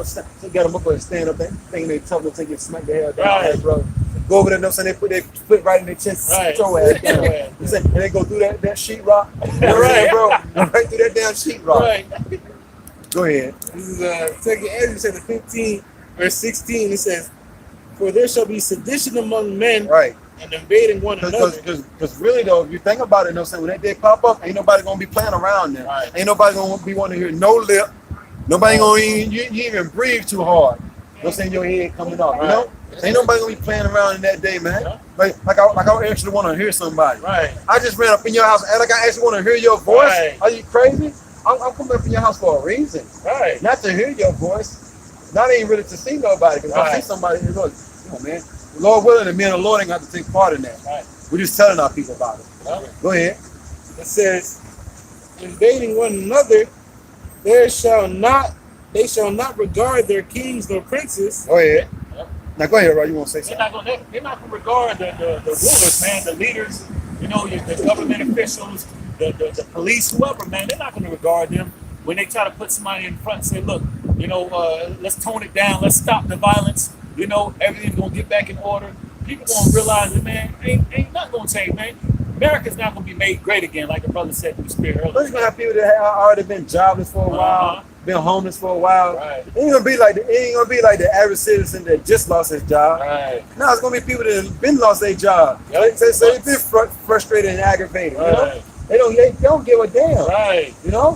So got them up and stand up there, thinking they tough enough to get smacked the hell down, Right. bro. Go over there, you know what I'm saying? They put their foot right in their chest, Right. throw ass down. Right. You saying, and they go through that sheetrock. You know what I'm saying, bro? Right through that damn sheetrock. Right. Go ahead. This is 2nd Ezra chapter 15, verse 16. It says, "For there shall be sedition among men Right. and invading one another." Because really though, if you think about it, you know what I'm saying, when that day pop up, ain't nobody gonna be playing around there. Right. Ain't nobody gonna be wanting to hear no lip. Nobody gonna you even breathe too hard. You know what I'm saying, your head coming off, you know? Ain't nobody gonna be playing around in that day, man. Yeah. Like I actually want to hear somebody. Right. I just ran up in your house and like I actually want to hear your voice. Right. Are you crazy? I'm coming up in your house for a reason. Right. Not to hear your voice. Not even really to see nobody. Because if I see Right. somebody, look, come on, man. Lord willing, the men of the Lord ain't got to take part in that. Right. We're just telling our people about it. Yep. Go ahead. It says, "Invading one another, they shall not regard their kings nor princes." Go ahead. Yep. Now go ahead, Roy. You want to say They're something? not gonna regard the rulers, man, the leaders, you know, the government officials, the police, whoever, man. They're not gonna regard them when they try to put somebody in front and say, look, you know, let's tone it down, let's stop the violence, you know, everything's gonna get back in order. People gonna realize that, man, ain't nothing gonna change, man. America's not gonna be made great again, like the brother said through the spirit We're earlier. just gonna have people that have already been jobless for a while. been homeless for a while. Right. It ain't gonna be like the average citizen that just lost his job. Right. No, it's gonna be people that have been lost their job. Yep. So they've been frustrated and aggravated. Right. You know? They don't give a damn. Right. You know?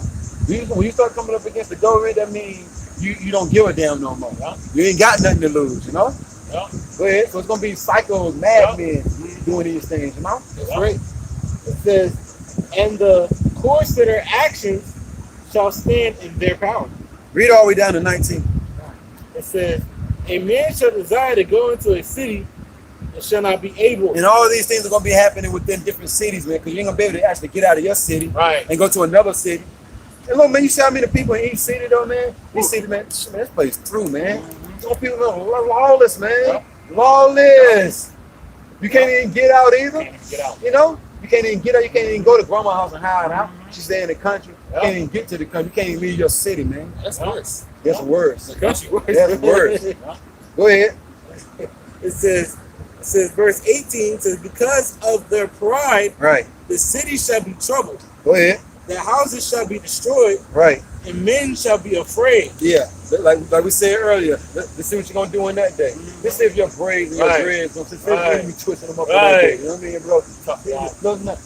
When you start coming up against the government, that means you don't give a damn no more. Yep. You ain't got nothing to lose, you know? Yep. Go ahead. So it's gonna be psychos, madmen doing these things, you know? That's right. It says, and the course of their actions shall stand in their power. Read all the way down to 19. It says, a man shall desire to go into a city and shall not be able. And all of these things are gonna be happening within different cities, man, because you ain't gonna be able to actually get out of your city Right. and go to another city. And look, man, you see how many people in each city though, man? These cities, man, this place through, man. Some people are lawless, man. Lawless. You can't even get out either. Get out. You know? You can't even get out. You can't even go to grandma's house and hide out. She stay in the country. You can't even get to the country. You can't even leave your city, man. That's worse. That's worse. The country worse. That's worse. Go ahead. It says, verse 18 says, because of their pride, Right. the city shall be troubled, Go ahead. the houses shall be destroyed, Right. and men shall be afraid. Yeah. Like we said earlier, let's see what you're gonna do in that day. Let's see if your braids and your Right. dreads, let's see Right. if you twisting them up in that day. Right. You know what I mean, bro?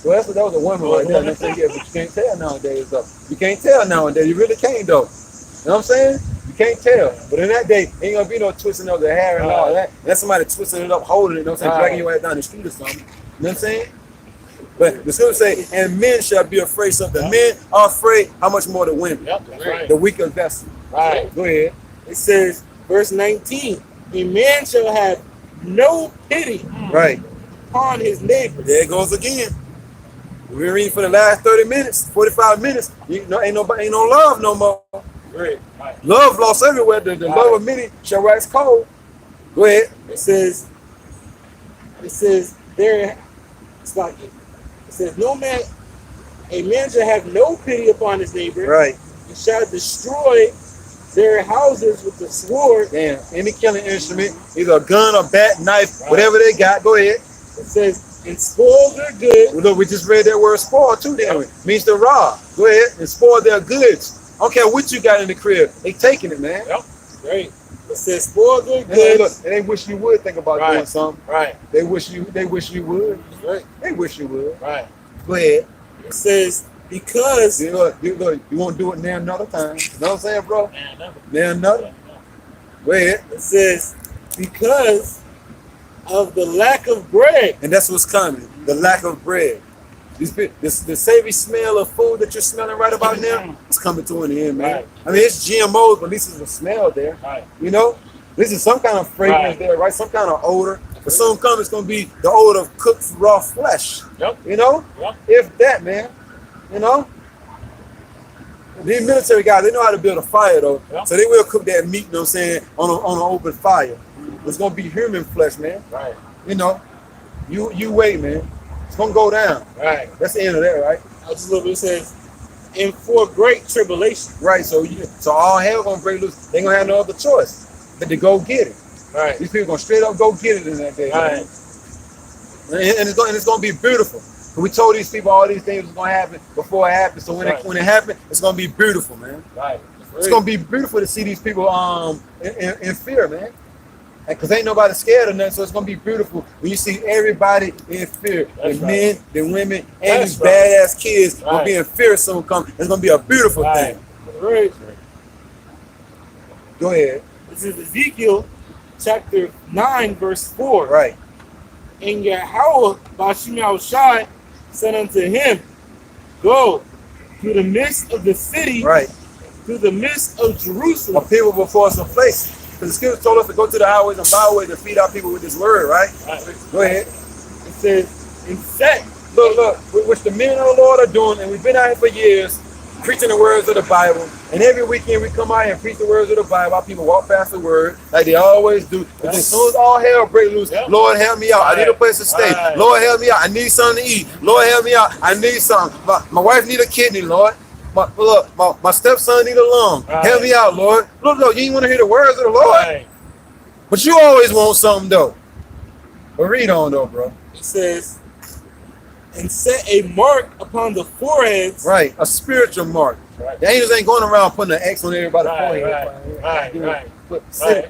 Well, that was a woman right there. And they say, yeah, but you can't tell nowadays, though. You can't tell nowadays. You really can't, though. You know what I'm saying? You can't tell. But in that day, ain't gonna be no twisting of the hair and all that. That's somebody twisting it up, holding it, you know what I'm saying? Dragging your ass down the street or something. You know what I'm saying? But the scripture say, and men shall be afraid. So the men are afraid, how much more the women? Yep. That's right. The weaker vessel. Right. Go ahead. It says, verse 19, a man shall have no pity Right. upon his neighbor. There it goes again. We've been reading for the last 30 minutes, 45 minutes. You know, ain't no love no more. Great. Right. Love lost everywhere. The love of many shall wax cold. Go ahead. It says there, it's like, it says, no man, a man shall have no pity upon his neighbor, Right. and shall destroy their houses with the sword. Damn. Any killing instrument, either a gun, a bat, knife, whatever they got. Go ahead. It says, and spoil their goods. Well, look, we just read that word spoil too, didn't we? Means to rob. Go ahead and spoil their goods. I don't care what you got in the crib. They taking it, man. Yep. Right. It says, spoil their And they, look, goods. and they wish you would think about Right. doing something. Right. They wish you would. Right. They wish you would. Right. Go ahead. It says, because You won't do it now another time. You know what I'm saying, bro? Man, never. Now another. Go ahead. it says, because of the lack of bread. And that's what's coming. The lack of bread. The savory smell of food that you're smelling right about now, it's coming to an end, man. Right. I mean, it's GMOs, but at least there's a smell there. Right. You know? This is some kind of fragrance Right. there, right? Some kind of odor. But soon come, it's going to be the odor of cooked raw flesh. Yep. You know? Yep. If that, man. You know? These military guys, they know how to build a fire, though. Yep. So they will cook that meat, you know what I'm saying, on an open fire. It's going to be human flesh, man. Right. You know? You wait, man. It's going to go down. Right. That's the end of that, right? I just look, it says, and for great tribulation. Right, so all hell going to break loose. They ain't going to have no other choice but to go get it. Right. These people going to straight up go get it in that day. Right. And it's going to be beautiful. We told these people all these things was going to happen before it happened. So when it happened, it's going to be beautiful, man. Right. It's going to be beautiful to see these people in fear, man. Because ain't nobody scared of nothing, so it's going to be beautiful when you see everybody in fear. That's the right. men, the women, and That's these right. badass kids will Right. be in fear soon come. It's going to be a beautiful Right. thing. Right. Go ahead. This is Ezekiel chapter 9, verse 4. Right. And YAHAWASHI said unto him, go through the midst of the city, Right. through the midst of Jerusalem. A people before some places. Because the scripture told us to go to the highways and byways and feed our people with this word, right? Right. Go ahead. It says, and set. Look, which the men of the Lord are doing, and we've been out here for years, preaching the words of the Bible. And every weekend we come out here and preach the words of the Bible. Our people walk past the word like they always do. But as soon as all hell breaks loose, Yep. Lord help me out. I need a place to stay. Right. Lord help me out. I need something to eat. Lord help me out. I need something. My wife need a kidney, Lord. My stepson need a lung. Right. Help me out, Lord. Look, you ain't want to hear the words of the Lord. Right. But you always want something, though. But read on, though, bro. It says, and set a mark upon the foreheads Right, a spiritual mark. The angels ain't going around putting an X on everybody's forehead. Right.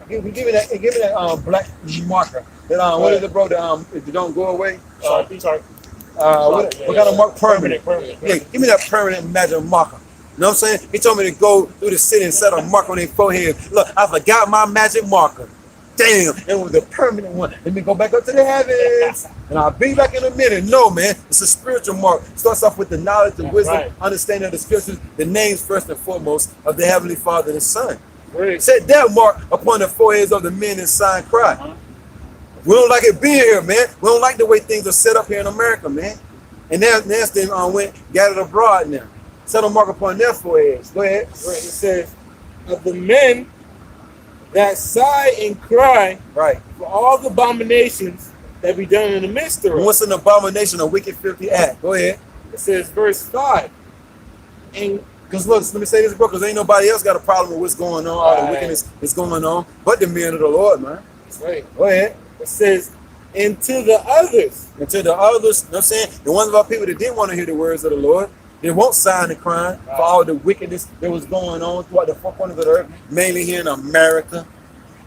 Give me that black marker. That what is it, bro? If you don't go away. What kind of mark? Permanent. Permanent. Yeah, give me that permanent magic marker. You know what I'm saying? He told me to go through the city and set a mark on their forehead. Look, I forgot my magic marker. Damn, it was a permanent one. Let me go back up to the heavens. And I'll be back in a minute. No, man, it's a spiritual mark. It starts off with the knowledge and wisdom, understanding of the scriptures, the names first and foremost of the Heavenly Father and the Son. Set that mark upon the foreheads of the men and sign cry. We don't like it being here, man. We don't like the way things are set up here in America, man. And that's then went gathered abroad now. Set a mark upon their foreheads. Go ahead. Right. It says, of the men that sigh and cry for all the abominations that be done in the midst of us. What's an abomination, a wicked, filthy act? Go ahead. It says, verse 5. And because look, let me say this, bro, because ain't nobody else got a problem with what's going on, all the wickedness that's going on, but the men of the Lord, man. That's right. Go ahead. It says, and to the others. And to the others, you know what I'm saying? The ones of our people that didn't want to hear the words of the Lord, they won't sign and cry for all the wickedness that was going on throughout the four corners of the earth, mainly here in America.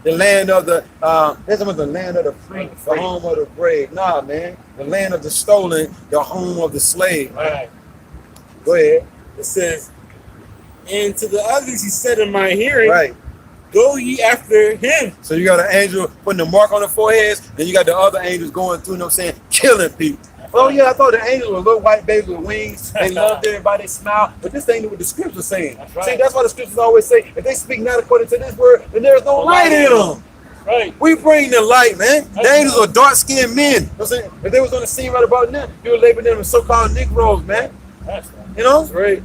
The land of the, the land of the free, the home of the brave. Nah, man. The land of the stolen, the home of the slave. Right. Go ahead. It says, and to the others he said in my hearing, right, go ye after him. So you got an angel putting the mark on the foreheads, and you got the other angels going through, you know what I'm saying, killing people. Oh yeah, I thought the angels were little white babies with wings. They loved everybody, they smiled. But this ain't what the scriptures saying. That's right. See, that's why the scriptures always say, if they speak not according to this word, then there's no light in them. Right. We bring the light, man. The angels are dark-skinned men. You know what I'm saying? If they was on the scene right about now, you would label them as so-called Negroes, man. That's right. You know? That's right.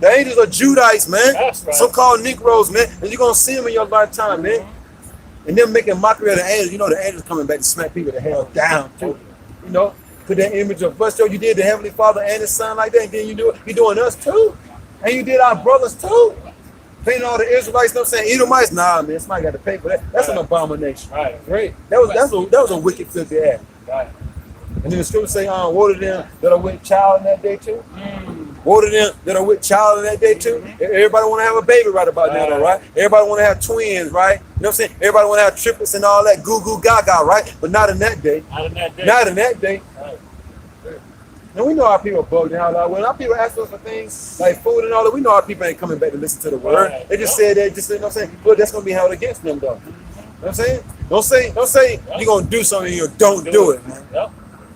The angels are Judites, man. That's right. So-called Negroes, man. And you're going to see them in your lifetime, man. And them making mockery of the angels. You know the angels coming back to smack people the hell down, too. You know? Put that image of us, you did the Heavenly Father and His Son like that, and then you're doing us too. And you did our brothers too. Painting all the Israelites, you know what I'm saying? Edomites, nah, man, somebody got to pay for that. That's an abomination. Right. Right. That was a wicked, filthy act. Right. And then the scripture say, woe to them that are with child in that day too. Woe to them that are with child in that day too. Everybody want to have a baby right about now, though, right? Everybody want to have twins, right? You know what I'm saying? Everybody want to have triplets and all that goo goo gaga, right? But not in that day. Not in that day. Not in that day. Right. And we know our people bugged out. When our people ask us for things like food and all that, we know our people ain't coming back to listen to the word. Right. They just said that, you know what I'm saying? But that's going to be held against them, though. You know what I'm saying? Don't say you're going to do something and you don't do it, man. Yep.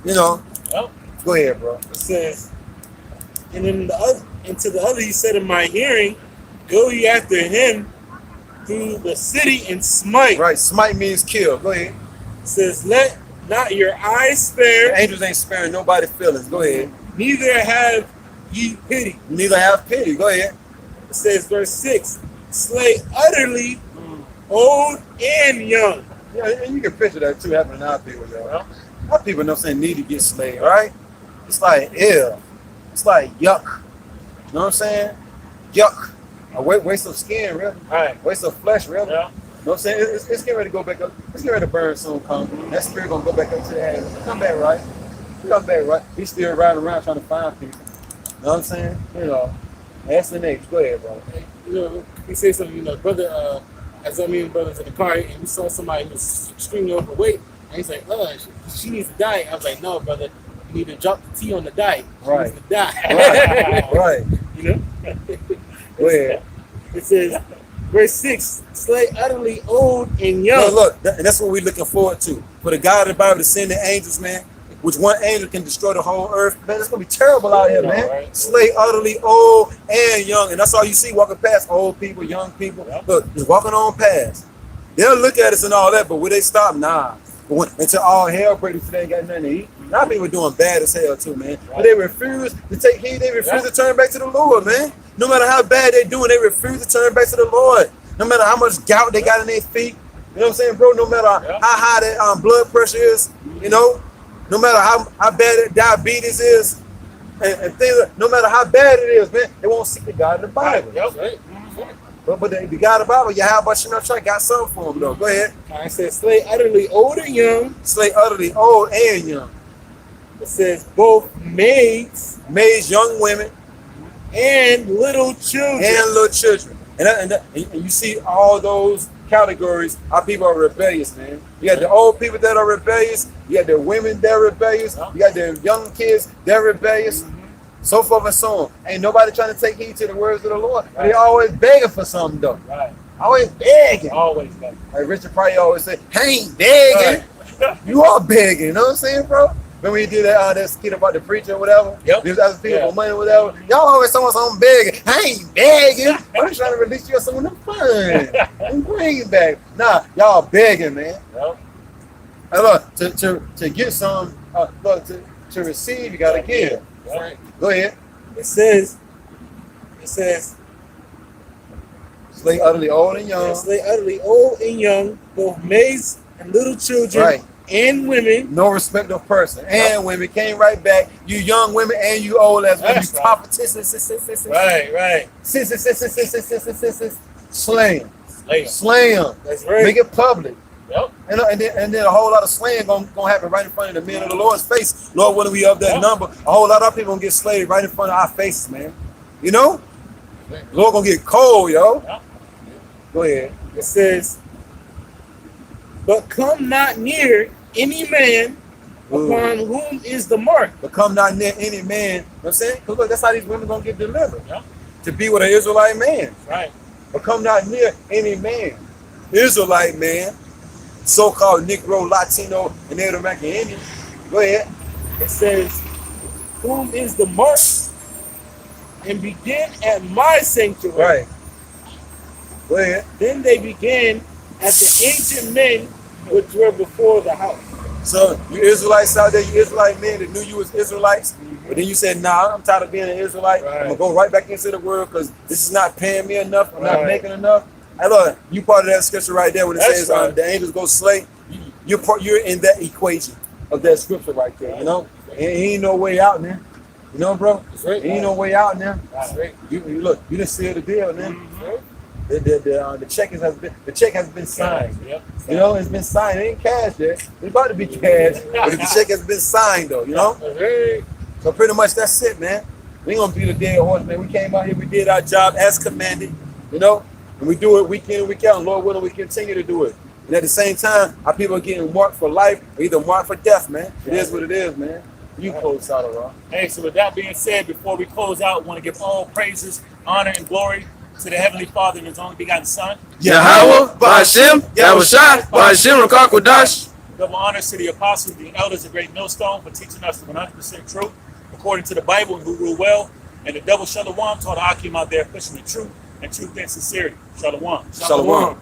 You know? Yep. Go ahead, bro. It says, and to the other he said in my hearing, go ye after him through the city and smite. Right, smite means kill. Go ahead. It says, let not your eyes spare. The angels ain't sparing nobody's feelings. Go ahead. Neither have ye pity. Neither have pity. Go ahead. It says, verse 6, slay utterly old and young. Yeah, and you can picture that too happening to our people, y'all. Our people, you know what I'm saying, need to get slayed, right? It's like, ew. It's like yuck. You know what I'm saying? Yuck. A waste of skin, really. Right. Waste of flesh, really. Yeah. You know what I'm saying? It's getting ready to go back up. It's getting ready to burn soon, come. That spirit gonna go back up to the heavens. Come back, right? Come back, right? He's still riding around trying to find people. You know what I'm saying? You know. That's the name. Go ahead, bro. You know, he said something, you know, brother, as I mean, brothers in the car, and we saw somebody who was extremely overweight, and he's like, she needs to diet. I was like, no, brother, you need to drop the T on the diet. She Right. needs to die. Right. Right. You know? Go ahead. It says, verse 6, slay utterly old and young. No, look, and that's what we're looking forward to. For the God of the Bible to send the angels, man, which one angel can destroy the whole earth. Man, it's going to be terrible out here, man. Right. Slay utterly old and young. And that's all you see walking past, old people, young people. Yep. Look, just walking on past. They'll look at us and all that, but will they stop? Nah. But until all hell breaks loose, they ain't got nothing to eat. A lot of people doing bad as hell too, man. Right. But they refuse to take heed. They refuse to turn back to the Lord, man. No matter how bad they're doing, they refuse to turn back to the Lord. No matter how much gout they got in their feet. You know what I'm saying, bro? No matter how high that blood pressure is, you know, no matter how bad that diabetes is, and things, no matter how bad it is, man, they won't seek the God in the Bible. Right. But the God of the Bible, YAHAWASHI, got something for him, though. Go ahead. I said, slay utterly old and young. Slay utterly old and young. It says, both maids, young women, and little children. And little children. And you see all those categories, how people are rebellious, man. You got the old people that are rebellious. You got the women that are rebellious. You got the young kids that are rebellious. So forth and so on. Ain't nobody trying to take heed to the words of the Lord. But they always begging for something, though. Right. Always begging. Always begging. Like Richard Pryor always say, I ain't begging. Right. You are begging. You know what I'm saying, bro? When we did that skit about the preacher or whatever, Yep. he was asking people for money or whatever. Y'all always someone I'm begging. I ain't begging. I'm just trying to release you of some of them fun and bring it back. Nah, y'all begging, man. Yep. And look, to get some, look, to receive, you gotta give. Right. Go ahead. It says, Slay utterly old and young. slay utterly old and young, both maids and little children, Right. and women. No respect of person. And women came right back. You young women and you old as women. You That's right. prophetesses. Right. Slay them. Slay 'em. Slay them. That's right. Make it public. Yep. And then a whole lot of slaying gonna happen right in front of the men of the Lord's face. Lord, when we up that number, a whole lot of people gonna get slayed right in front of our faces, man. You know? Lord gonna get cold, yo. Yeah. Go ahead. It says, but come not near any man upon whom is the mark. But come not near any man. You know what I'm saying? Because look, that's how these women gonna get delivered. Yeah. To be with an Israelite man. Right. But come not near any man. Israelite man, so-called Negro, Latino, and Native American Indian. Go ahead. It says, whom is the mark, and begin at my sanctuary. Right. Go ahead. Then they began at the ancient men which were before the house. So you Israelites out there, you Israelite men that knew you was Israelites, but then you said, nah, I'm tired of being an Israelite. Right. I'm gonna go right back into the world because this is not paying me enough. I'm not Right. making enough. I love you part of that scripture right there when it That's says right. the angels go slay. You're in that equation of that scripture right there. You know, ain't no way out, man. You know, bro, ain't no way out now. You look, you didn't seal the deal, man. The check has been signed. Yep. You know, it's been signed. It ain't cash yet. It's about to be cash, but the check has been signed, though. You know. So pretty much that's it, man. We ain't gonna be the dead horse, man. We came out here, we did our job as commanded, you know, and we do it week in and week out. And Lord willing, we continue to do it. And at the same time, our people are getting marked for life or either marked for death, man. It is what it is, man. You close out of Raw. Hey, so with that being said, before we close out, I want to give all praises, honor, and glory to the Heavenly Father and His only begotten Son. YAHAWAH, BAHASHAM, YAHAWASHI, BAHASHAM, Rakakwadash. Double honors to the apostles, the elders of Great Millstone for teaching us the 100% truth according to the Bible and who rule well. And the double shalom to all the Akim out there pushing the truth and truth and sincerity. Shalom. Shalom.